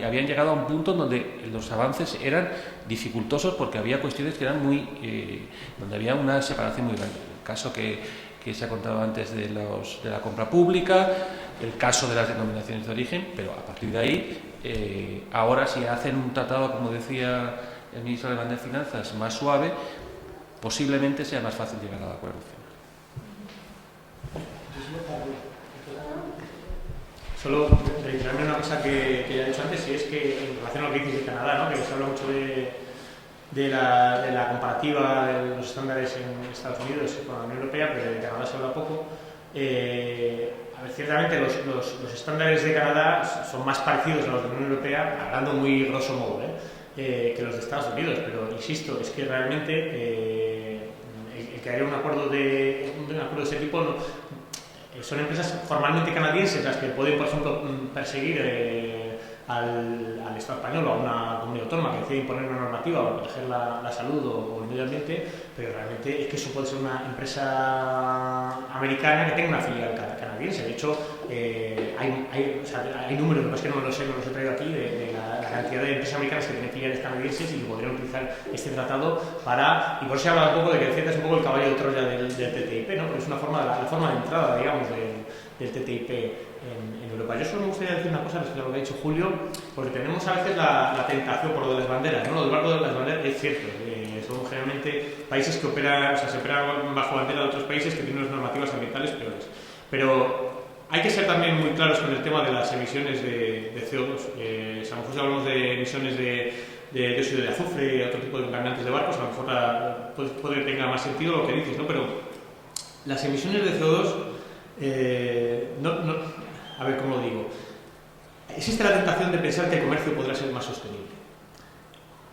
habían llegado a un punto en donde los avances eran dificultosos porque había cuestiones que eran donde había una separación muy grande. El caso que se ha contado antes de la compra pública, el caso de las denominaciones de origen, pero a partir de ahí, ahora si hacen un tratado, como decía el ministro alemán de Finanzas, más suave, posiblemente sea más fácil llegar al acuerdo final. Solo reiterarme una cosa que ya he dicho antes, y es que en relación a lo que dices de Canadá, ¿no? Que se habla mucho de la comparativa de los estándares en Estados Unidos con la Unión Europea, pero de Canadá se habla poco. A ver, ciertamente los estándares de Canadá son más parecidos a los de la Unión Europea, hablando muy grosso modo, que los de Estados Unidos, pero insisto, es que realmente el que haya un acuerdo de ese tipo son empresas formalmente canadienses las que pueden, por ejemplo, perseguir al Estado español o a una comunidad autónoma que decide imponer una normativa o proteger la salud o el medio ambiente, pero realmente es que eso puede ser una empresa americana que tenga una filial canadiense. De hecho, hay números, lo que pasa es que no los he traído aquí, de la cantidad de empresas americanas que tienen filiales canadienses y que podrían utilizar este tratado para... Y por eso se habla un poco de que es un poco el caballo de Troya del TTIP, ¿no? Porque es una forma, la forma de entrada, digamos, del TTIP en Europa. Yo solo me gustaría decir una cosa respecto a lo que ha dicho Julio, porque tenemos a veces la tentación por lo de las banderas, ¿no? Lo del barco de las banderas es cierto, son generalmente países que operan, se operan bajo bandera de otros países que tienen unas normativas ambientales peores. Pero hay que ser también muy claros con el tema de las emisiones de CO2. A lo mejor si hablamos de emisiones de dióxido de azufre y otro tipo de contaminantes de barcos, a lo mejor puede que tenga más sentido lo que dices, ¿no? Pero las emisiones de CO2, a ver cómo lo digo, existe la tentación de pensar que el comercio podrá ser más sostenible.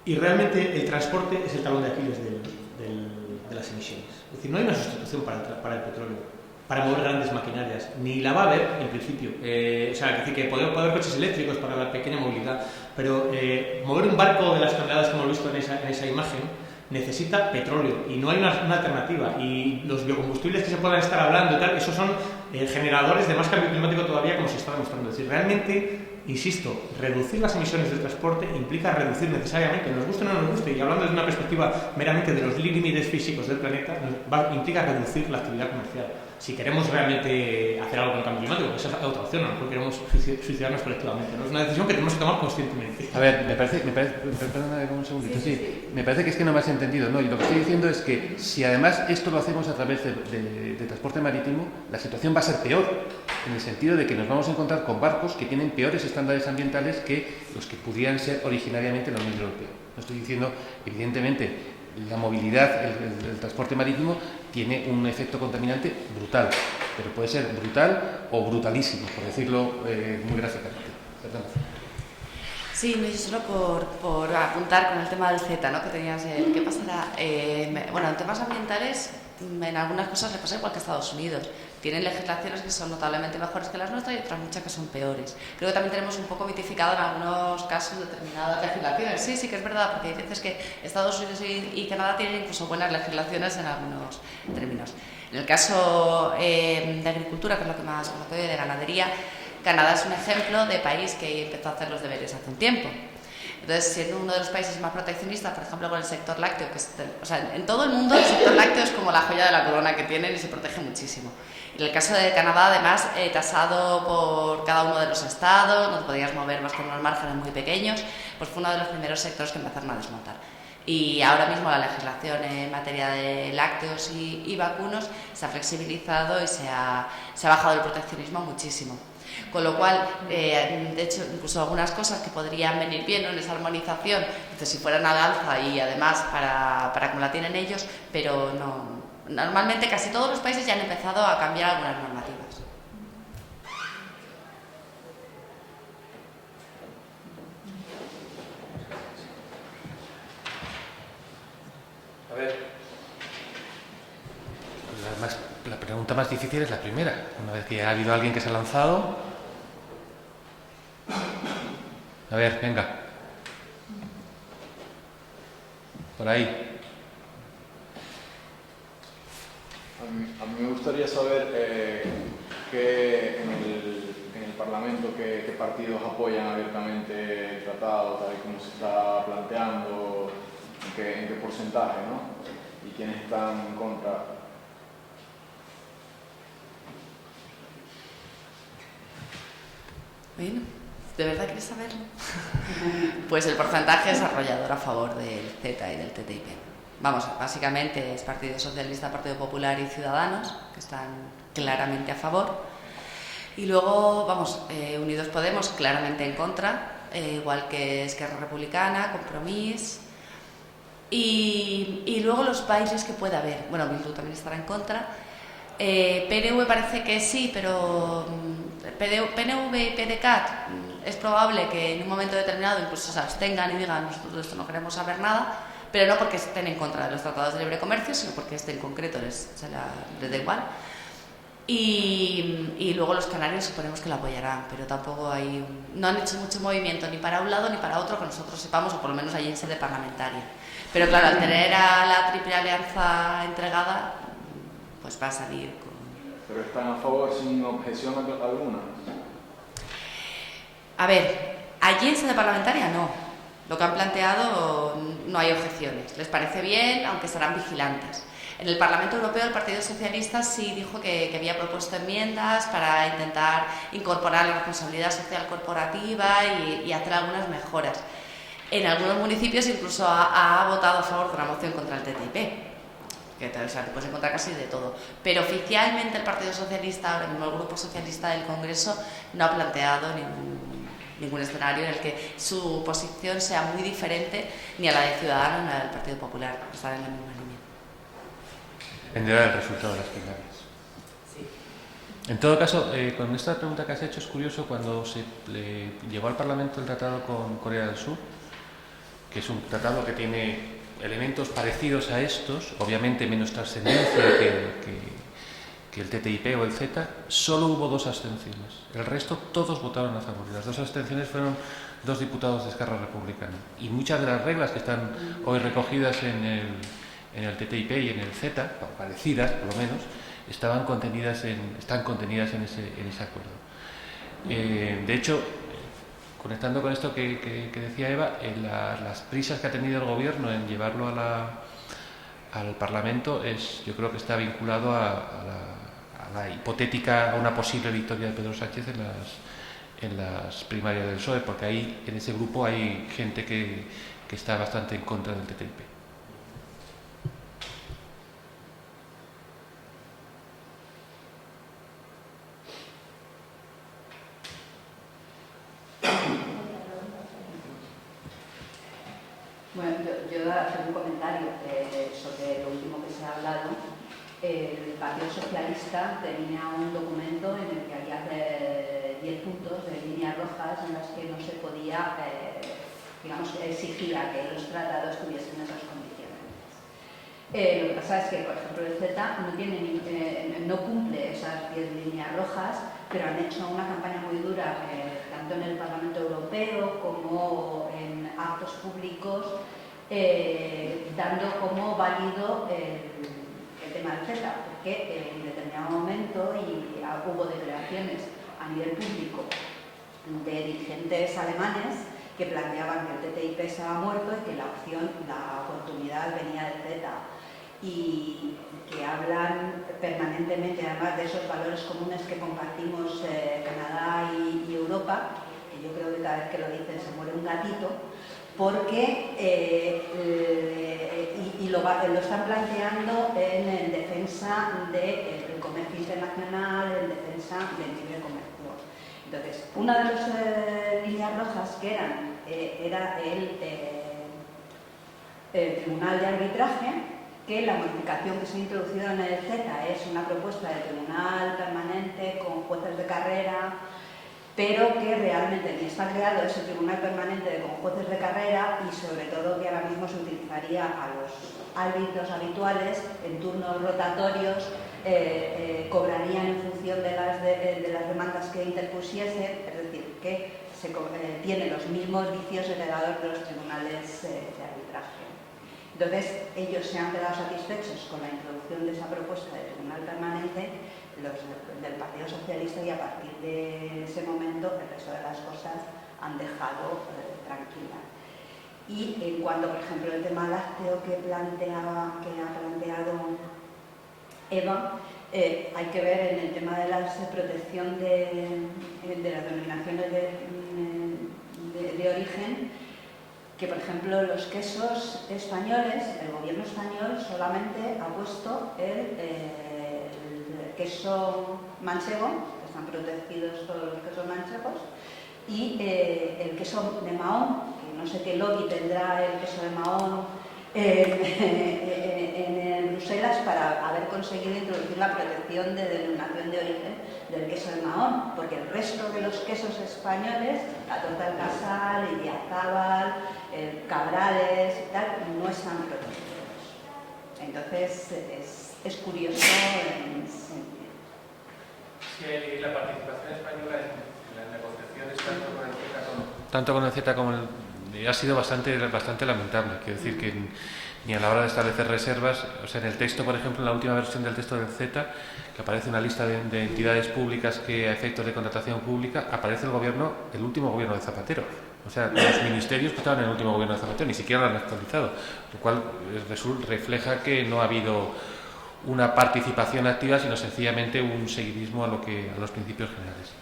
Y realmente el transporte es el talón de Aquiles de las emisiones. Es decir, no hay una sustitución para el petróleo, para mover grandes maquinarias, ni la va a haber en principio. O sea, es decir, que puede haber coches eléctricos para la pequeña movilidad, pero mover un barco de las toneladas que hemos visto en esa imagen necesita petróleo y no hay una alternativa. Y los biocombustibles que se puedan estar hablando y tal, esos son generadores de más cambio climático todavía, como se está demostrando. Es decir, realmente, insisto, reducir las emisiones del transporte implica reducir necesariamente, nos guste o no nos guste, y hablando desde una perspectiva meramente de los límites físicos del planeta, implica reducir la actividad comercial. Si queremos realmente hacer algo con el cambio climático, que esa es otra opción, a lo mejor queremos suicidarnos colectivamente, ¿no? Es una decisión que tenemos que tomar conscientemente. A ver, me parece perdóname un segundito, sí. Me parece que es que no me has entendido, ¿no? Y lo que estoy diciendo es que si además esto lo hacemos a través de transporte marítimo, la situación va a ser peor, en el sentido de que nos vamos a encontrar con barcos que tienen peores estándares ambientales que los que pudieran ser originariamente en la Unión Europea. No estoy diciendo, evidentemente, la movilidad, el transporte marítimo tiene un efecto contaminante brutal, pero puede ser brutal o brutalísimo, por decirlo muy gráficamente. Perdón. Sí, no, yo solo por apuntar con el tema del CETA, ¿no? Que tenías ¿qué pasará? Bueno, en temas ambientales, en algunas cosas le pasa igual que a Estados Unidos. Tienen legislaciones que son notablemente mejores que las nuestras y otras muchas que son peores. Creo que también tenemos un poco mitificado en algunos casos determinadas legislaciones. Sí, que es verdad, porque hay veces que Estados Unidos y Canadá tienen incluso buenas legislaciones en algunos términos. En el caso de agricultura, que es lo que más conozco, de ganadería, Canadá es un ejemplo de país que empezó a hacer los deberes hace un tiempo. Entonces, siendo uno de los países más proteccionistas, por ejemplo, con el sector lácteo, o sea, en todo el mundo el sector lácteo es como la joya de la corona que tienen y se protege muchísimo. En el caso de Canadá, además, tasado por cada uno de los estados, no te podías mover más que en unos márgenes muy pequeños, pues fue uno de los primeros sectores que empezaron a desmontar. Y ahora mismo la legislación en materia de lácteos y vacunos se ha flexibilizado y se ha bajado el proteccionismo muchísimo. Con lo cual, de hecho, incluso algunas cosas que podrían venir bien en esa armonización, si fueran al alza y además para como la tienen ellos, pero no. Normalmente casi todos los países ya han empezado a cambiar algunas normativas. A ver. pregunta más difícil es la primera. Una vez que ha habido alguien que se ha lanzado... A ver, venga. Por ahí. A mí me gustaría saber que en el Parlamento qué partidos apoyan abiertamente el tratado, tal y como se está planteando, en qué porcentaje, ¿no? Y quiénes están en contra. Bueno, ¿de verdad quieres saberlo? Pues el porcentaje desarrollador a favor del CETA y del TTIP. Vamos, básicamente es Partido Socialista, Partido Popular y Ciudadanos, que están claramente a favor. Y luego, vamos, Unidos Podemos claramente en contra, igual que Esquerra Republicana, Compromís. Y luego los países que pueda haber. Bueno, Bildu también estará en contra. PNV parece que sí, pero PNV y PDeCAT es probable que en un momento determinado incluso se abstengan y digan nosotros de esto no queremos saber nada, pero no porque estén en contra de los tratados de libre comercio, sino porque este en concreto les da igual. Y luego los canarios suponemos que lo apoyarán, pero tampoco no han hecho mucho movimiento ni para un lado ni para otro que nosotros sepamos, o por lo menos allí en sede parlamentaria. Pero claro, al tener a la Triple Alianza entregada, pues va a salir con... ¿Pero están a favor sin objeción alguna? A ver, allí en sede parlamentaria no. Lo que han planteado no hay objeciones. Les parece bien, aunque estarán vigilantes. En el Parlamento Europeo el Partido Socialista sí dijo que había propuesto enmiendas para intentar incorporar la responsabilidad social corporativa y hacer algunas mejoras. En algunos municipios incluso ha votado a favor de una moción contra el TTIP. Que te puedes encontrar casi de todo. Pero oficialmente el Partido Socialista, ahora mismo el Grupo Socialista del Congreso, no ha planteado ningún escenario en el que su posición sea muy diferente ni a la de Ciudadanos ni a la del Partido Popular. Están en la misma línea. Dependerá del resultado de las primarias. Sí. En todo caso, con esta pregunta que has hecho es curioso cuando se llegó al Parlamento el tratado con Corea del Sur, que es un tratado que tiene elementos parecidos a estos, obviamente menos trascendencia que el TTIP o el CETA, solo hubo 2 abstenciones. El resto todos votaron a favor. Las 2 abstenciones fueron 2 diputados de Esquerra Republicana. Y muchas de las reglas que están hoy recogidas en el TTIP y en el CETA, o parecidas por lo menos, están contenidas en ese acuerdo. De hecho, conectando con esto que decía Eva, las prisas que ha tenido el Gobierno en llevarlo al Parlamento yo creo que está vinculado a una posible victoria de Pedro Sánchez en las primarias del PSOE, porque ahí en ese grupo hay gente que está bastante en contra del TTIP. Bueno, yo hacer un comentario sobre lo último que se ha hablado. El Partido Socialista tenía un documento en el que había 10 puntos de líneas rojas en las que no se podía, exigía que los tratados tuviesen esas condiciones. Lo que pasa es que, por ejemplo, el CETA no cumple esas 10 líneas rojas, pero han hecho una campaña muy dura, tanto en el Parlamento Europeo como en actos públicos, dando como válido el tema del CETA, porque en determinado momento hubo declaraciones a nivel público de dirigentes alemanes que planteaban que el TTIP estaba muerto y que la oportunidad venía del CETA, y que hablan permanentemente además de esos valores comunes que compartimos Canadá y Europa, que yo creo que cada vez que lo dicen se muere un gatito, porque lo están planteando en defensa del comercio internacional, en defensa del libre comercio. Entonces, una de las líneas rojas que era el Tribunal de Arbitraje, que la modificación que se ha introducido en el CETA es una propuesta de tribunal permanente con jueces de carrera, pero que realmente ni está creado ese tribunal permanente con jueces de carrera, y sobre todo que ahora mismo se utilizaría a los árbitros habituales en turnos rotatorios cobrarían en función de las demandas que interpusiesen, es decir, que tiene los mismos vicios heredados de los tribunales de arbitraje. Entonces, ellos se han quedado satisfechos con la introducción de esa propuesta de tribunal permanente, los del Partido Socialista, y a partir de ese momento el resto de las cosas han dejado tranquila. Y en cuanto, por ejemplo, el tema lácteo que ha planteado Eva, hay que ver en el tema de la protección de las denominaciones de origen, que por ejemplo los quesos españoles, el gobierno español solamente ha puesto el queso manchego, que están protegidos todos los quesos manchegos, y el queso de Mahón, que no sé qué lobby tendrá el queso de Mahón en Bruselas para haber conseguido introducir la protección de denominación de origen del queso de Mahón, porque el resto de los quesos españoles, la Torta del Casal, el Idiazábal, el Cabrales y tal, no están protegidos. Entonces es curioso en ese sentido. Sí, la participación española en las negociaciones tanto con el Z como ha sido bastante lamentable. Quiero decir que ni a la hora de establecer reservas, o sea, en el texto, por ejemplo, en la última versión del texto del Z, que aparece una lista de entidades públicas que a efectos de contratación pública, aparece el último gobierno de Zapatero. O sea, los ministerios que estaban en el último gobierno de Zapatero ni siquiera lo han actualizado, lo cual refleja que no ha habido una participación activa, sino sencillamente un seguidismo a los principios generales.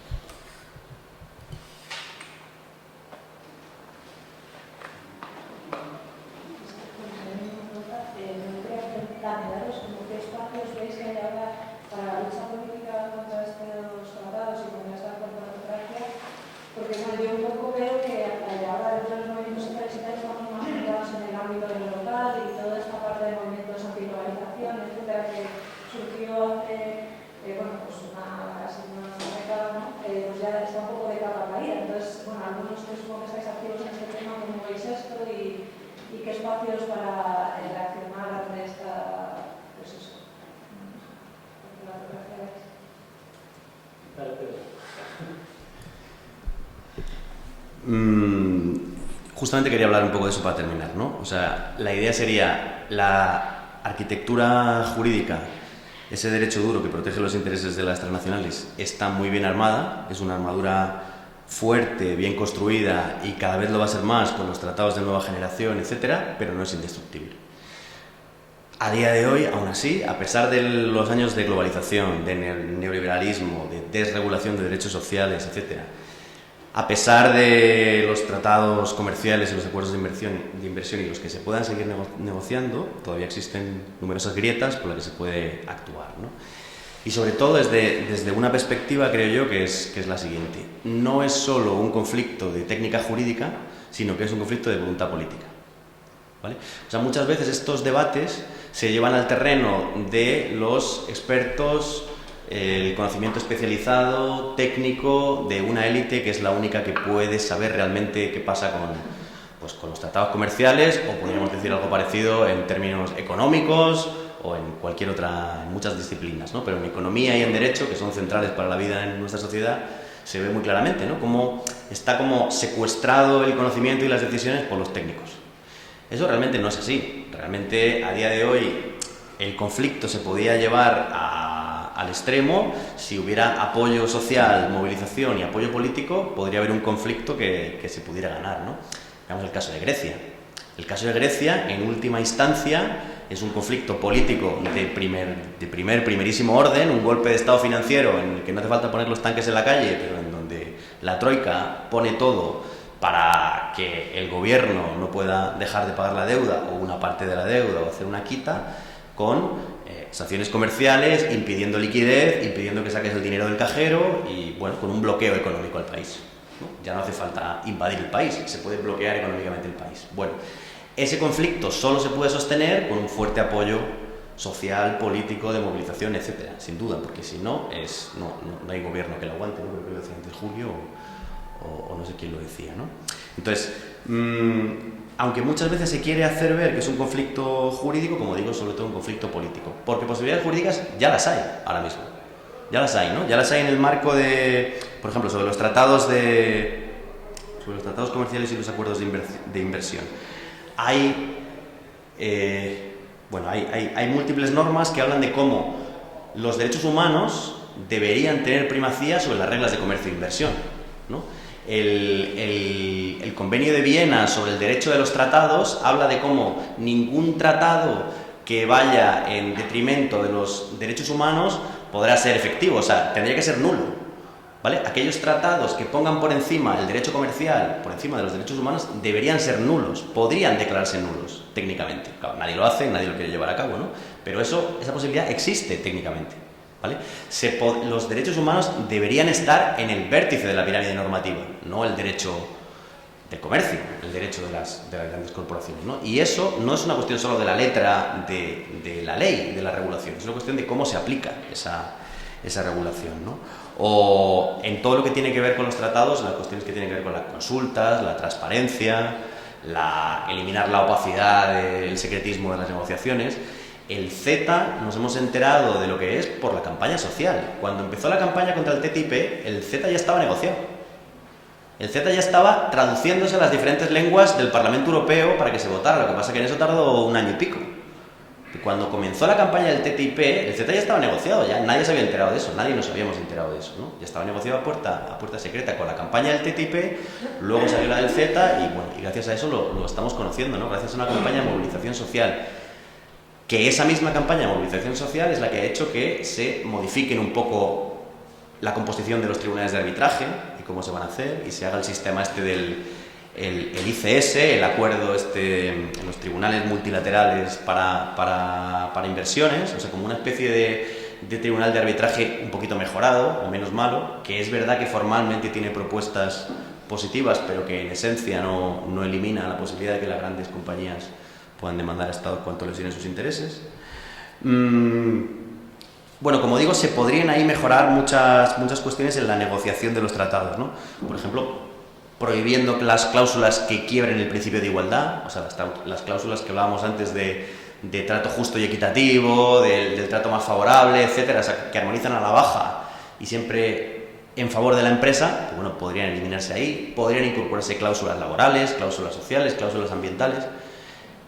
Porque bueno, yo un poco veo que ahora dentro de los movimientos sociales estamos más centrados en el ámbito de lo local y toda esta parte de movimientos antiglobalización, etcétera, que surgió hace casi una década, ¿no? Pues ya está un poco de capa caída. Entonces, bueno, algunos que supongo que estáis activos en este tema, ¿cómo veis esto y qué espacios para reaccionar ante esta, pues eso, la fotografía? Claro, pero... Justamente quería hablar un poco de eso para terminar, ¿no? O sea, la idea sería la arquitectura jurídica, ese derecho duro que protege los intereses de las transnacionales, está muy bien armada, es una armadura fuerte, bien construida y cada vez lo va a ser más con los tratados de nueva generación, etcétera, pero no es indestructible. A día de hoy, aún así, a pesar de los años de globalización, de neoliberalismo, de desregulación de derechos sociales, etcétera, a pesar de los tratados comerciales y los acuerdos de inversión y los que se puedan seguir negociando, todavía existen numerosas grietas por las que se puede actuar, ¿no? Y sobre todo desde una perspectiva, creo yo, que es la siguiente. No es solo un conflicto de técnica jurídica, sino que es un conflicto de voluntad política, ¿vale? O sea, muchas veces estos debates se llevan al terreno de los expertos, el conocimiento especializado, técnico, de una élite que es la única que puede saber realmente qué pasa con los tratados comerciales, o podríamos decir algo parecido en términos económicos o en cualquier otra, en muchas disciplinas, ¿no? Pero en economía y en derecho, que son centrales para la vida en nuestra sociedad, se ve muy claramente, ¿no? Cómo está como secuestrado el conocimiento y las decisiones por los técnicos. Eso realmente no es así. Realmente, a día de hoy, el conflicto se podía llevar al extremo. Si hubiera apoyo social, movilización y apoyo político, podría haber un conflicto que se pudiera ganar, ¿no? Veamos el caso de Grecia. El caso de Grecia, en última instancia, es un conflicto político de primerísimo orden, un golpe de estado financiero en el que no hace falta poner los tanques en la calle, pero en donde la troika pone todo para que el gobierno no pueda dejar de pagar la deuda o una parte de la deuda o hacer una quita, con sanciones comerciales, impidiendo liquidez, impidiendo que saques el dinero del cajero y, bueno, con un bloqueo económico al país, ¿no? Ya no hace falta invadir el país, se puede bloquear económicamente el país. Bueno, ese conflicto solo se puede sostener con un fuerte apoyo social, político, de movilización, etcétera, sin duda, porque si no, no hay gobierno que lo aguante, ¿no? Creo que lo decía antes Julio o no sé quién lo decía, ¿no? Entonces, aunque muchas veces se quiere hacer ver que es un conflicto jurídico, como digo, sobre todo un conflicto político, porque posibilidades jurídicas ya las hay ahora mismo. Ya las hay, ¿no? Ya las hay en el marco de, por ejemplo, sobre los tratados comerciales y los acuerdos de inversión. Hay múltiples normas que hablan de cómo los derechos humanos deberían tener primacía sobre las reglas de comercio e inversión, ¿no? El Convenio de Viena sobre el derecho de los tratados habla de cómo ningún tratado que vaya en detrimento de los derechos humanos podrá ser efectivo, o sea, tendría que ser nulo, ¿vale? Aquellos tratados que pongan por encima el derecho comercial, por encima de los derechos humanos, deberían ser nulos, podrían declararse nulos, técnicamente. Claro, nadie lo hace, nadie lo quiere llevar a cabo, ¿no? Pero esa posibilidad existe técnicamente, ¿vale? Los derechos humanos deberían estar en el vértice de la pirámide normativa, no el derecho del comercio, el derecho de las grandes corporaciones, ¿no? Y eso no es una cuestión solo de la letra de la ley, de la regulación, es una cuestión de cómo se aplica esa regulación, ¿no? O en todo lo que tiene que ver con los tratados, las cuestiones que tienen que ver con las consultas, la transparencia, eliminar la opacidad del secretismo de las negociaciones. El CETA nos hemos enterado de lo que es por la campaña social. Cuando empezó la campaña contra el TTIP, el CETA ya estaba negociado. El CETA ya estaba traduciéndose a las diferentes lenguas del Parlamento Europeo para que se votara, lo que pasa es que en eso tardó 1 año y pico. Cuando comenzó la campaña del TTIP, el CETA ya estaba negociado, ya nadie se había enterado de eso, nadie nos habíamos enterado de eso, ¿no? Ya estaba negociado a puerta secreta con la campaña del TTIP, luego salió la del CETA y gracias a eso lo estamos conociendo, ¿no? Gracias a una campaña de movilización social. Que esa misma campaña de movilización social es la que ha hecho que se modifiquen un poco la composición de los tribunales de arbitraje y cómo se van a hacer, y se haga el sistema del ICS, el acuerdo en los tribunales multilaterales para inversiones, o sea, como una especie de tribunal de arbitraje un poquito mejorado o menos malo, que es verdad que formalmente tiene propuestas positivas, pero que en esencia no elimina la posibilidad de que las grandes compañías puedan demandar a Estados cuanto les tienen sus intereses. Bueno, como digo, se podrían ahí mejorar muchas cuestiones en la negociación de los tratados, ¿no? Por ejemplo, prohibiendo las cláusulas que quiebren el principio de igualdad, o sea, las cláusulas que hablábamos antes de trato justo y equitativo, del trato más favorable, etcétera, o sea, que armonizan a la baja y siempre en favor de la empresa, pues bueno, podrían eliminarse ahí, podrían incorporarse cláusulas laborales, cláusulas sociales, cláusulas ambientales.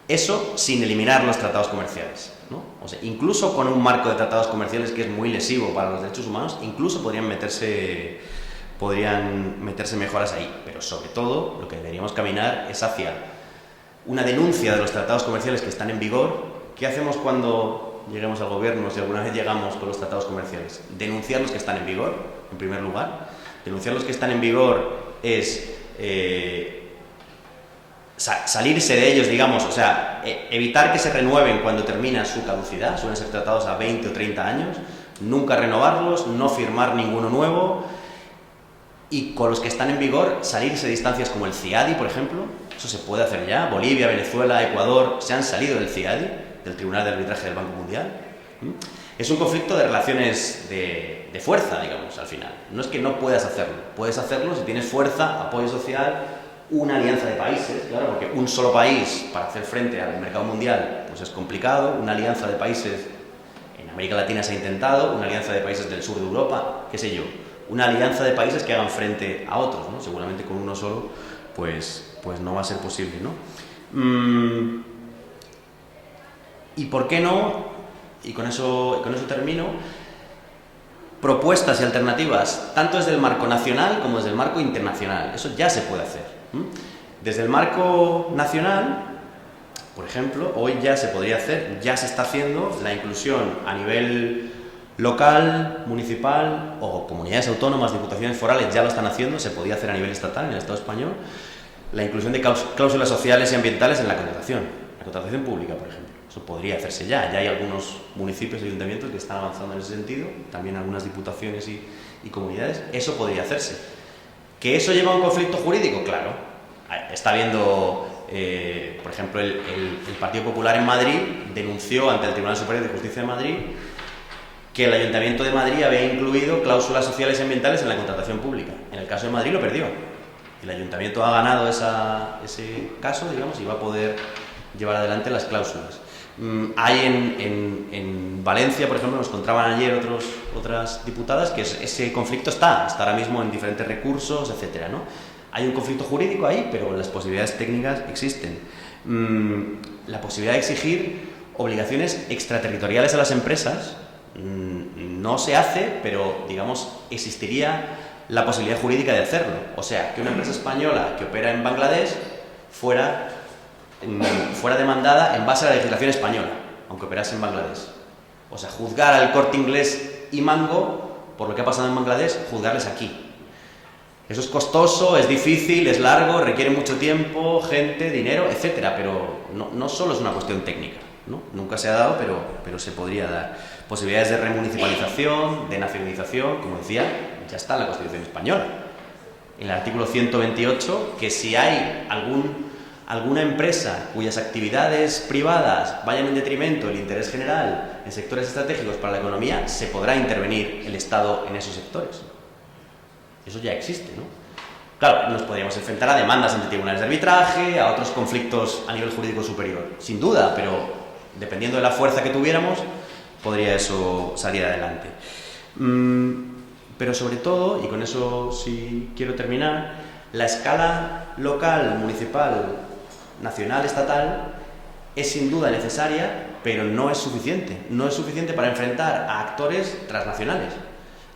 Eso sin eliminar los tratados comerciales, ¿no? O sea, incluso con un marco de tratados comerciales que es muy lesivo para los derechos humanos, incluso podrían meterse mejoras ahí, pero sobre todo lo que deberíamos caminar es hacia una denuncia de los tratados comerciales que están en vigor. ¿Qué hacemos cuando lleguemos al gobierno, si alguna vez llegamos con los tratados comerciales? Denunciar los que están en vigor, en primer lugar. Denunciar los que están en vigor es salirse de ellos, digamos, o sea, evitar que se renueven cuando termina su caducidad, suelen ser tratados a 20 o 30 años, nunca renovarlos, no firmar ninguno nuevo, y con los que están en vigor salirse de instancias como el CIADI, por ejemplo. Eso se puede hacer ya. Bolivia, Venezuela, Ecuador se han salido del CIADI, del Tribunal de Arbitraje del Banco Mundial. Es un conflicto de relaciones de fuerza, digamos, al final. No es que no puedas hacerlo, puedes hacerlo si tienes fuerza, apoyo social, una alianza de países, claro, porque un solo país para hacer frente al mercado mundial pues es complicado. Una alianza de países en América Latina se ha intentado, una alianza de países del sur de Europa, qué sé yo, una alianza de países que hagan frente a otros, ¿no? Seguramente con uno solo pues no va a ser posible, ¿no? Y por qué no, y con eso termino, propuestas y alternativas tanto desde el marco nacional como desde el marco internacional. Eso ya se puede hacer. Desde el marco nacional, por ejemplo, hoy ya se podría hacer, ya se está haciendo la inclusión a nivel local, municipal o comunidades autónomas, diputaciones forales ya lo están haciendo, se podía hacer a nivel estatal en el Estado español, la inclusión de cláusulas sociales y ambientales en la contratación pública, por ejemplo. Eso podría hacerse ya hay algunos municipios y ayuntamientos que están avanzando en ese sentido, también algunas diputaciones y comunidades. Eso podría hacerse. ¿Que eso lleva a un conflicto jurídico? Claro. Está habiendo, por ejemplo, el Partido Popular en Madrid denunció ante el Tribunal Superior de Justicia de Madrid que el Ayuntamiento de Madrid había incluido cláusulas sociales y ambientales en la contratación pública. En el caso de Madrid lo perdió. El ayuntamiento ha ganado ese caso, digamos, y va a poder llevar adelante las cláusulas. Hay en Valencia, por ejemplo, nos contaban ayer otras diputadas que ese conflicto está ahora mismo en diferentes recursos, etcétera, ¿no? Hay un conflicto jurídico ahí, pero las posibilidades técnicas existen. La posibilidad de exigir obligaciones extraterritoriales a las empresas no se hace, pero, digamos, existiría la posibilidad jurídica de hacerlo. O sea, que una empresa española que opera en Bangladesh fuera demandada en base a la legislación española, aunque operase en Bangladesh. O sea, juzgar al Corte Inglés y Mango por lo que ha pasado en Bangladesh, juzgarles aquí. Eso es costoso, es difícil, es largo, requiere mucho tiempo, gente, dinero, etcétera, pero no solo es una cuestión técnica, ¿no? Nunca se ha dado, pero se podría dar. Posibilidades de remunicipalización, de nacionalización, como decía, ya está en la Constitución española. En el artículo 128, que si hay alguna empresa cuyas actividades privadas vayan en detrimento del interés general en sectores estratégicos para la economía, se podrá intervenir el Estado en esos sectores. Eso ya existe, ¿no? Claro, nos podríamos enfrentar a demandas ante tribunales de arbitraje, a otros conflictos a nivel jurídico superior, sin duda, pero dependiendo de la fuerza que tuviéramos, podría eso salir adelante. Pero sobre todo, y con eso sí quiero terminar, la escala local, municipal, nacional, estatal, es sin duda necesaria, pero no es suficiente. No es suficiente para enfrentar a actores transnacionales,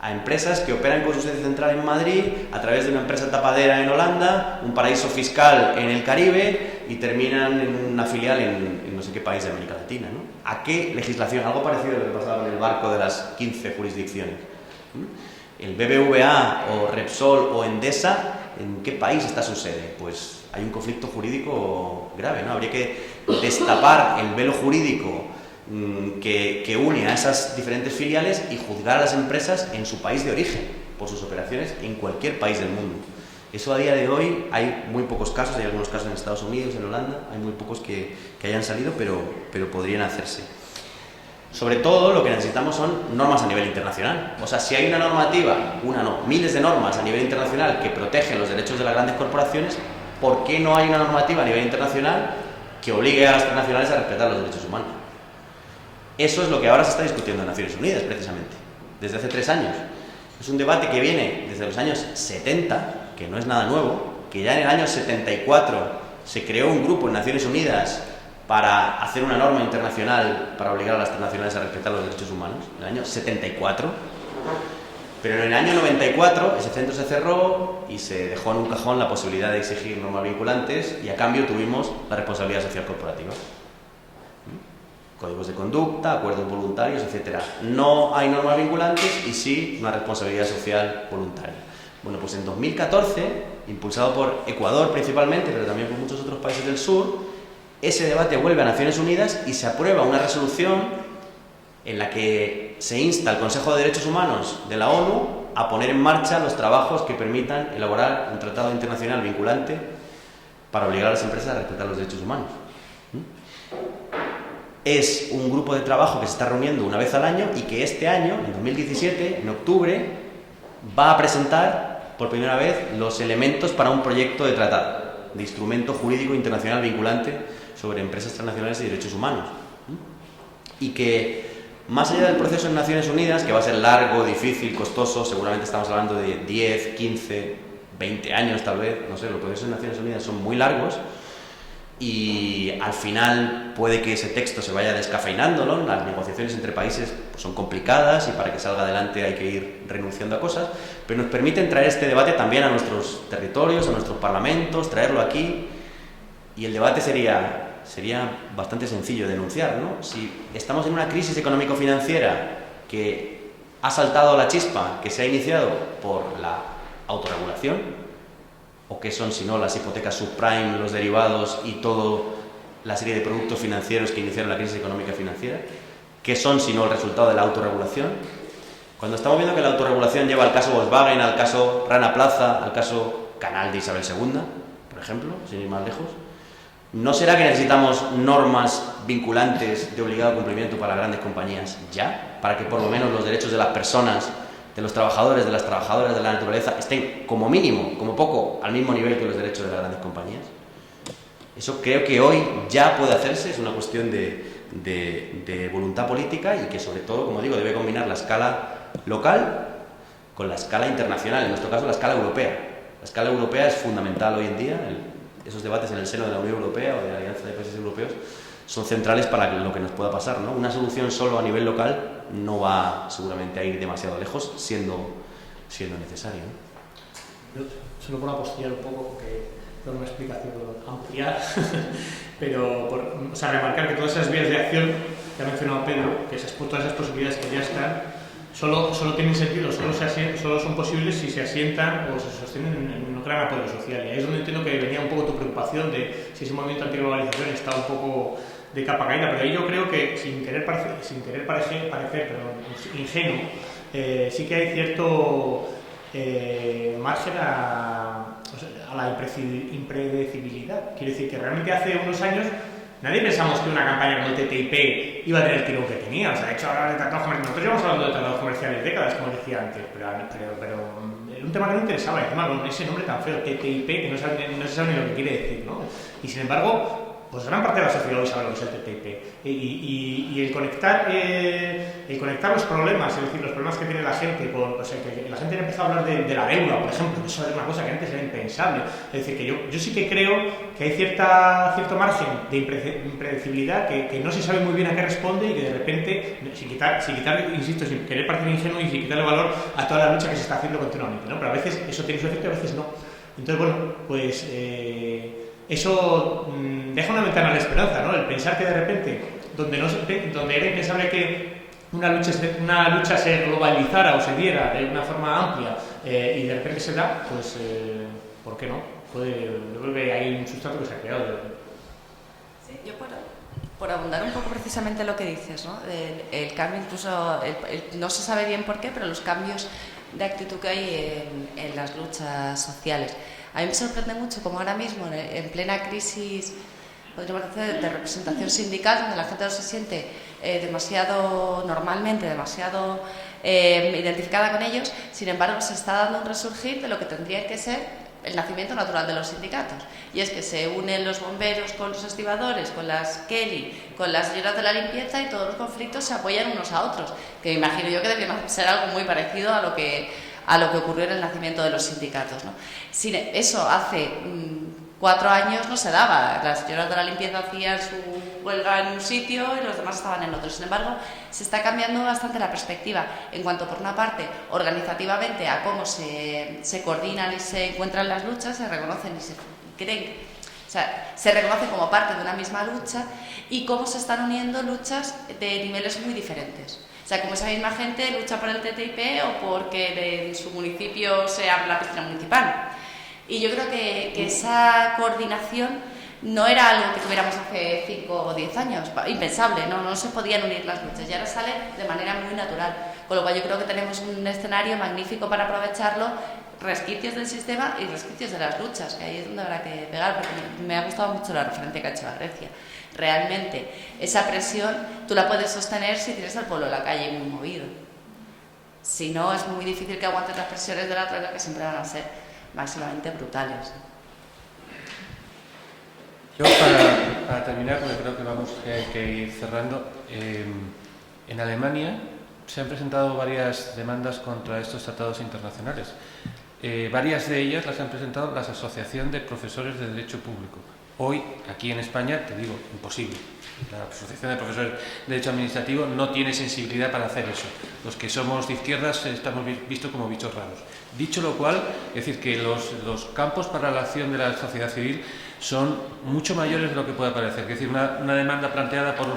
a empresas que operan con su sede central en Madrid, a través de una empresa tapadera en Holanda, un paraíso fiscal en el Caribe y terminan en una filial en no sé qué país de América Latina, ¿no? ¿A qué legislación? Algo parecido a lo que pasaba con el barco de las 15 jurisdicciones. El BBVA o Repsol o Endesa, ¿en qué país está su sede? Pues hay un conflicto jurídico grave, ¿no? Habría que destapar el velo jurídico que une a esas diferentes filiales y juzgar a las empresas en su país de origen por sus operaciones en cualquier país del mundo. Eso a día de hoy hay muy pocos casos, hay algunos casos en Estados Unidos, en Holanda, hay muy pocos que hayan salido, pero podrían hacerse. Sobre todo lo que necesitamos son normas a nivel internacional. O sea, si hay una normativa, miles de normas a nivel internacional que protegen los derechos de las grandes corporaciones, ¿por qué no hay una normativa a nivel internacional que obligue a las transnacionales a respetar los derechos humanos? Eso es lo que ahora se está discutiendo en Naciones Unidas, precisamente, desde hace 3 años. Es un debate que viene desde los años 70, que no es nada nuevo, que ya en el año 74 se creó un grupo en Naciones Unidas para hacer una norma internacional para obligar a las transnacionales a respetar los derechos humanos, en el año 74. Pero en el año 94 ese centro se cerró y se dejó en un cajón la posibilidad de exigir normas vinculantes y a cambio tuvimos la responsabilidad social corporativa. Códigos de conducta, acuerdos voluntarios, etc. No hay normas vinculantes y sí una responsabilidad social voluntaria. Bueno, pues en 2014, impulsado por Ecuador principalmente, pero también por muchos otros países del sur, ese debate vuelve a Naciones Unidas y se aprueba una resolución en la que se insta al Consejo de Derechos Humanos de la ONU a poner en marcha los trabajos que permitan elaborar un tratado internacional vinculante para obligar a las empresas a respetar los derechos humanos. Es un grupo de trabajo que se está reuniendo una vez al año y que este año, en 2017, en octubre, va a presentar por primera vez los elementos para un proyecto de tratado, de instrumento jurídico internacional vinculante sobre empresas transnacionales y derechos humanos. Y que, más allá del proceso en Naciones Unidas, que va a ser largo, difícil, costoso, seguramente estamos hablando de 10, 15, 20 años tal vez, no sé, los procesos en Naciones Unidas son muy largos, y al final puede que ese texto se vaya descafeinando, ¿no? Las negociaciones entre países pues, son complicadas y para que salga adelante hay que ir renunciando a cosas, pero nos permiten traer este debate también a nuestros territorios, a nuestros parlamentos, traerlo aquí, y el debate sería bastante sencillo de enunciar, ¿no? Si estamos en una crisis económico-financiera que ha saltado la chispa, que se ha iniciado por la autorregulación, o qué son si no las hipotecas subprime, los derivados y toda la serie de productos financieros que iniciaron la crisis económica financiera, qué son si no el resultado de la autorregulación. Cuando estamos viendo que la autorregulación lleva al caso Volkswagen, al caso Rana Plaza, al caso Canal de Isabel II, por ejemplo, sin ir más lejos, ¿no será que necesitamos normas vinculantes de obligado cumplimiento para las grandes compañías ya? Para que por lo menos los derechos de las personas de los trabajadores, de las trabajadoras de la naturaleza estén como mínimo, como poco, al mismo nivel que los derechos de las grandes compañías. Eso creo que hoy ya puede hacerse, es una cuestión de voluntad política y que sobre todo, como digo, debe combinar la escala local con la escala internacional, en nuestro caso la escala europea. La escala europea es fundamental hoy en día, esos debates en el seno de la Unión Europea o de la Alianza de Países Europeos son centrales para lo que nos pueda pasar, ¿no? Una solución solo a nivel local no va seguramente a ir demasiado lejos, siendo necesario, ¿no? Yo, solo por apostillar un poco, porque dar una explicación amplia, pero remarcar que todas esas vías de acción que ha mencionado Pedro, que todas esas posibilidades que ya están, solo tienen sentido, solo son posibles si se asientan o se sostienen en un gran apoyo social. Y ahí es donde entiendo que venía un poco tu preocupación de si ese movimiento antiglobalización está un poco de capa caída, pero ahí yo creo que sin querer parecer ingenuo, sí que hay cierto margen a la impredecibilidad. Quiero decir que realmente hace unos años nadie pensamos que una campaña como el TTIP iba a tener el tirón que tenía. O sea, de hecho, ahora de tratados comerciales, nosotros llevamos hablando de tratados comerciales décadas, como decía antes, pero era un tema que no interesaba, encima con ese nombre tan feo, TTIP, que no se sabe ni lo que quiere decir, ¿no? Y sin embargo, pues gran parte de la sociedad hoy sabe lo que es el TTIP. Y el conectar los problemas, es decir, los problemas que tiene la gente, que la gente ha empezado a hablar de la deuda, por ejemplo, que eso era una cosa que antes era impensable. Es decir, que yo sí que creo que hay cierto margen de impredecibilidad que no se sabe muy bien a qué responde y que de repente, sin quitar, insisto, sin querer parecer ingenuo y sin quitarle valor a toda la lucha que se está haciendo continuamente, ¿no? Pero a veces eso tiene su efecto y a veces no. Entonces, bueno, pues eso deja una ventana a la esperanza, ¿no? El pensar que de repente, donde era impensable que una lucha se globalizara o se diera de una forma amplia y de repente se da, pues ¿por qué no? Yo creo que hay un sustrato que se ha creado. Sí, yo por abundar un poco precisamente lo que dices, ¿no? El cambio incluso, no se sabe bien por qué, pero los cambios de actitud que hay en las luchas sociales. A mí me sorprende mucho como ahora mismo, en plena crisis, podríamos decir, de representación sindical, donde la gente no se siente demasiado identificada con ellos, sin embargo se está dando un resurgir de lo que tendría que ser el nacimiento natural de los sindicatos. Y es que se unen los bomberos con los estibadores, con las Kelly, con las señoras de la limpieza y todos los conflictos se apoyan unos a otros, que me imagino yo que debería ser algo muy parecido a lo que ocurrió en el nacimiento de los sindicatos, ¿no? Eso hace 4 años no se daba. Las señoras de la limpieza hacían su huelga en un sitio y los demás estaban en otro. Sin embargo, se está cambiando bastante la perspectiva en cuanto, por una parte, organizativamente a cómo se coordinan y se encuentran las luchas, se reconocen y se creen, o sea, se reconocen como parte de una misma lucha, y cómo se están uniendo luchas de niveles muy diferentes. O sea, como esa misma gente lucha por el TTIP o porque en su municipio se abre la piscina municipal. Y yo creo que esa coordinación no era algo que tuviéramos hace 5 o 10 años, impensable, no se podían unir las luchas, y ahora sale de manera muy natural. Con lo cual yo creo que tenemos un escenario magnífico para aprovecharlo, resquicios del sistema y resquicios de las luchas, que ahí es donde habrá que pegar, porque me ha gustado mucho la referencia que ha hecho a Grecia. Realmente, esa presión tú la puedes sostener si tienes al pueblo en la calle muy movido. Si no, es muy difícil que aguantes las presiones de la troika, que siempre van a ser máximamente brutales. Yo, para terminar, porque creo que vamos a ir cerrando, en Alemania se han presentado varias demandas contra estos tratados internacionales. Varias de ellas las han presentado las asociaciones de profesores de Derecho Público. Hoy, aquí en España, te digo, imposible. La Asociación de Profesores de Derecho Administrativo no tiene sensibilidad para hacer eso. Los que somos de izquierdas estamos vistos como bichos raros. Dicho lo cual, es decir, que los campos para la acción de la sociedad civil son mucho mayores de lo que pueda parecer. Es decir, una demanda planteada por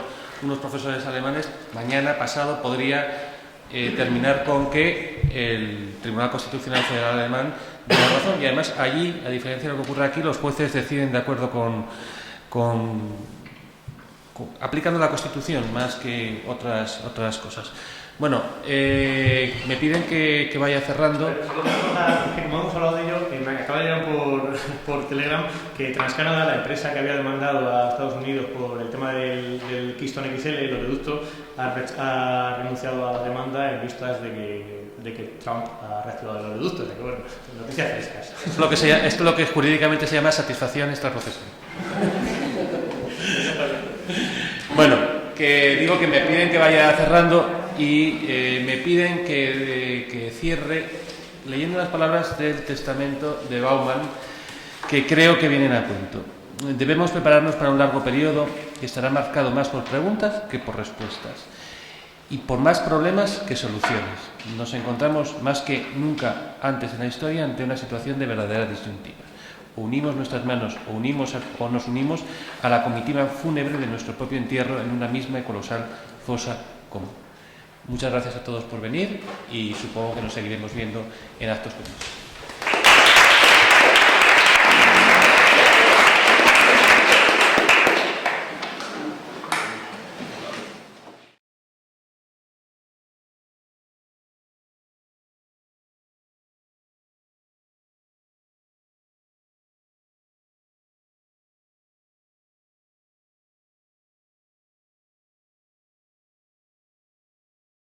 unos profesores alemanes, mañana, pasado, podría terminar con que el Tribunal Constitucional Federal Alemán dé la razón. Y además, allí, a diferencia de lo que ocurre aquí, los jueces deciden de acuerdo aplicando la Constitución más que otras cosas. Bueno, me piden que vaya cerrando. Como hemos hablado de ello, me acaba de llegar por Telegram que TransCanada, la empresa que había demandado a Estados Unidos por el tema del Keystone XL, el oleoducto, ha renunciado a la demanda en vistas de que de que Trump ha reactivado el oleoducto, de que, bueno, noticias frescas. Esto es lo que jurídicamente se llama satisfacción extraprocesal. Bueno, que digo que me piden que vaya cerrando y me piden que cierre leyendo las palabras del testamento de Bauman, que creo que vienen a cuento. Debemos prepararnos para un largo periodo que estará marcado más por preguntas que por respuestas y por más problemas que soluciones. Nos encontramos más que nunca antes en la historia ante una situación de verdadera disyuntiva. O unimos nuestras manos o nos unimos a la comitiva fúnebre de nuestro propio entierro en una misma y colosal fosa común. Muchas gracias a todos por venir y supongo que nos seguiremos viendo en actos como estos.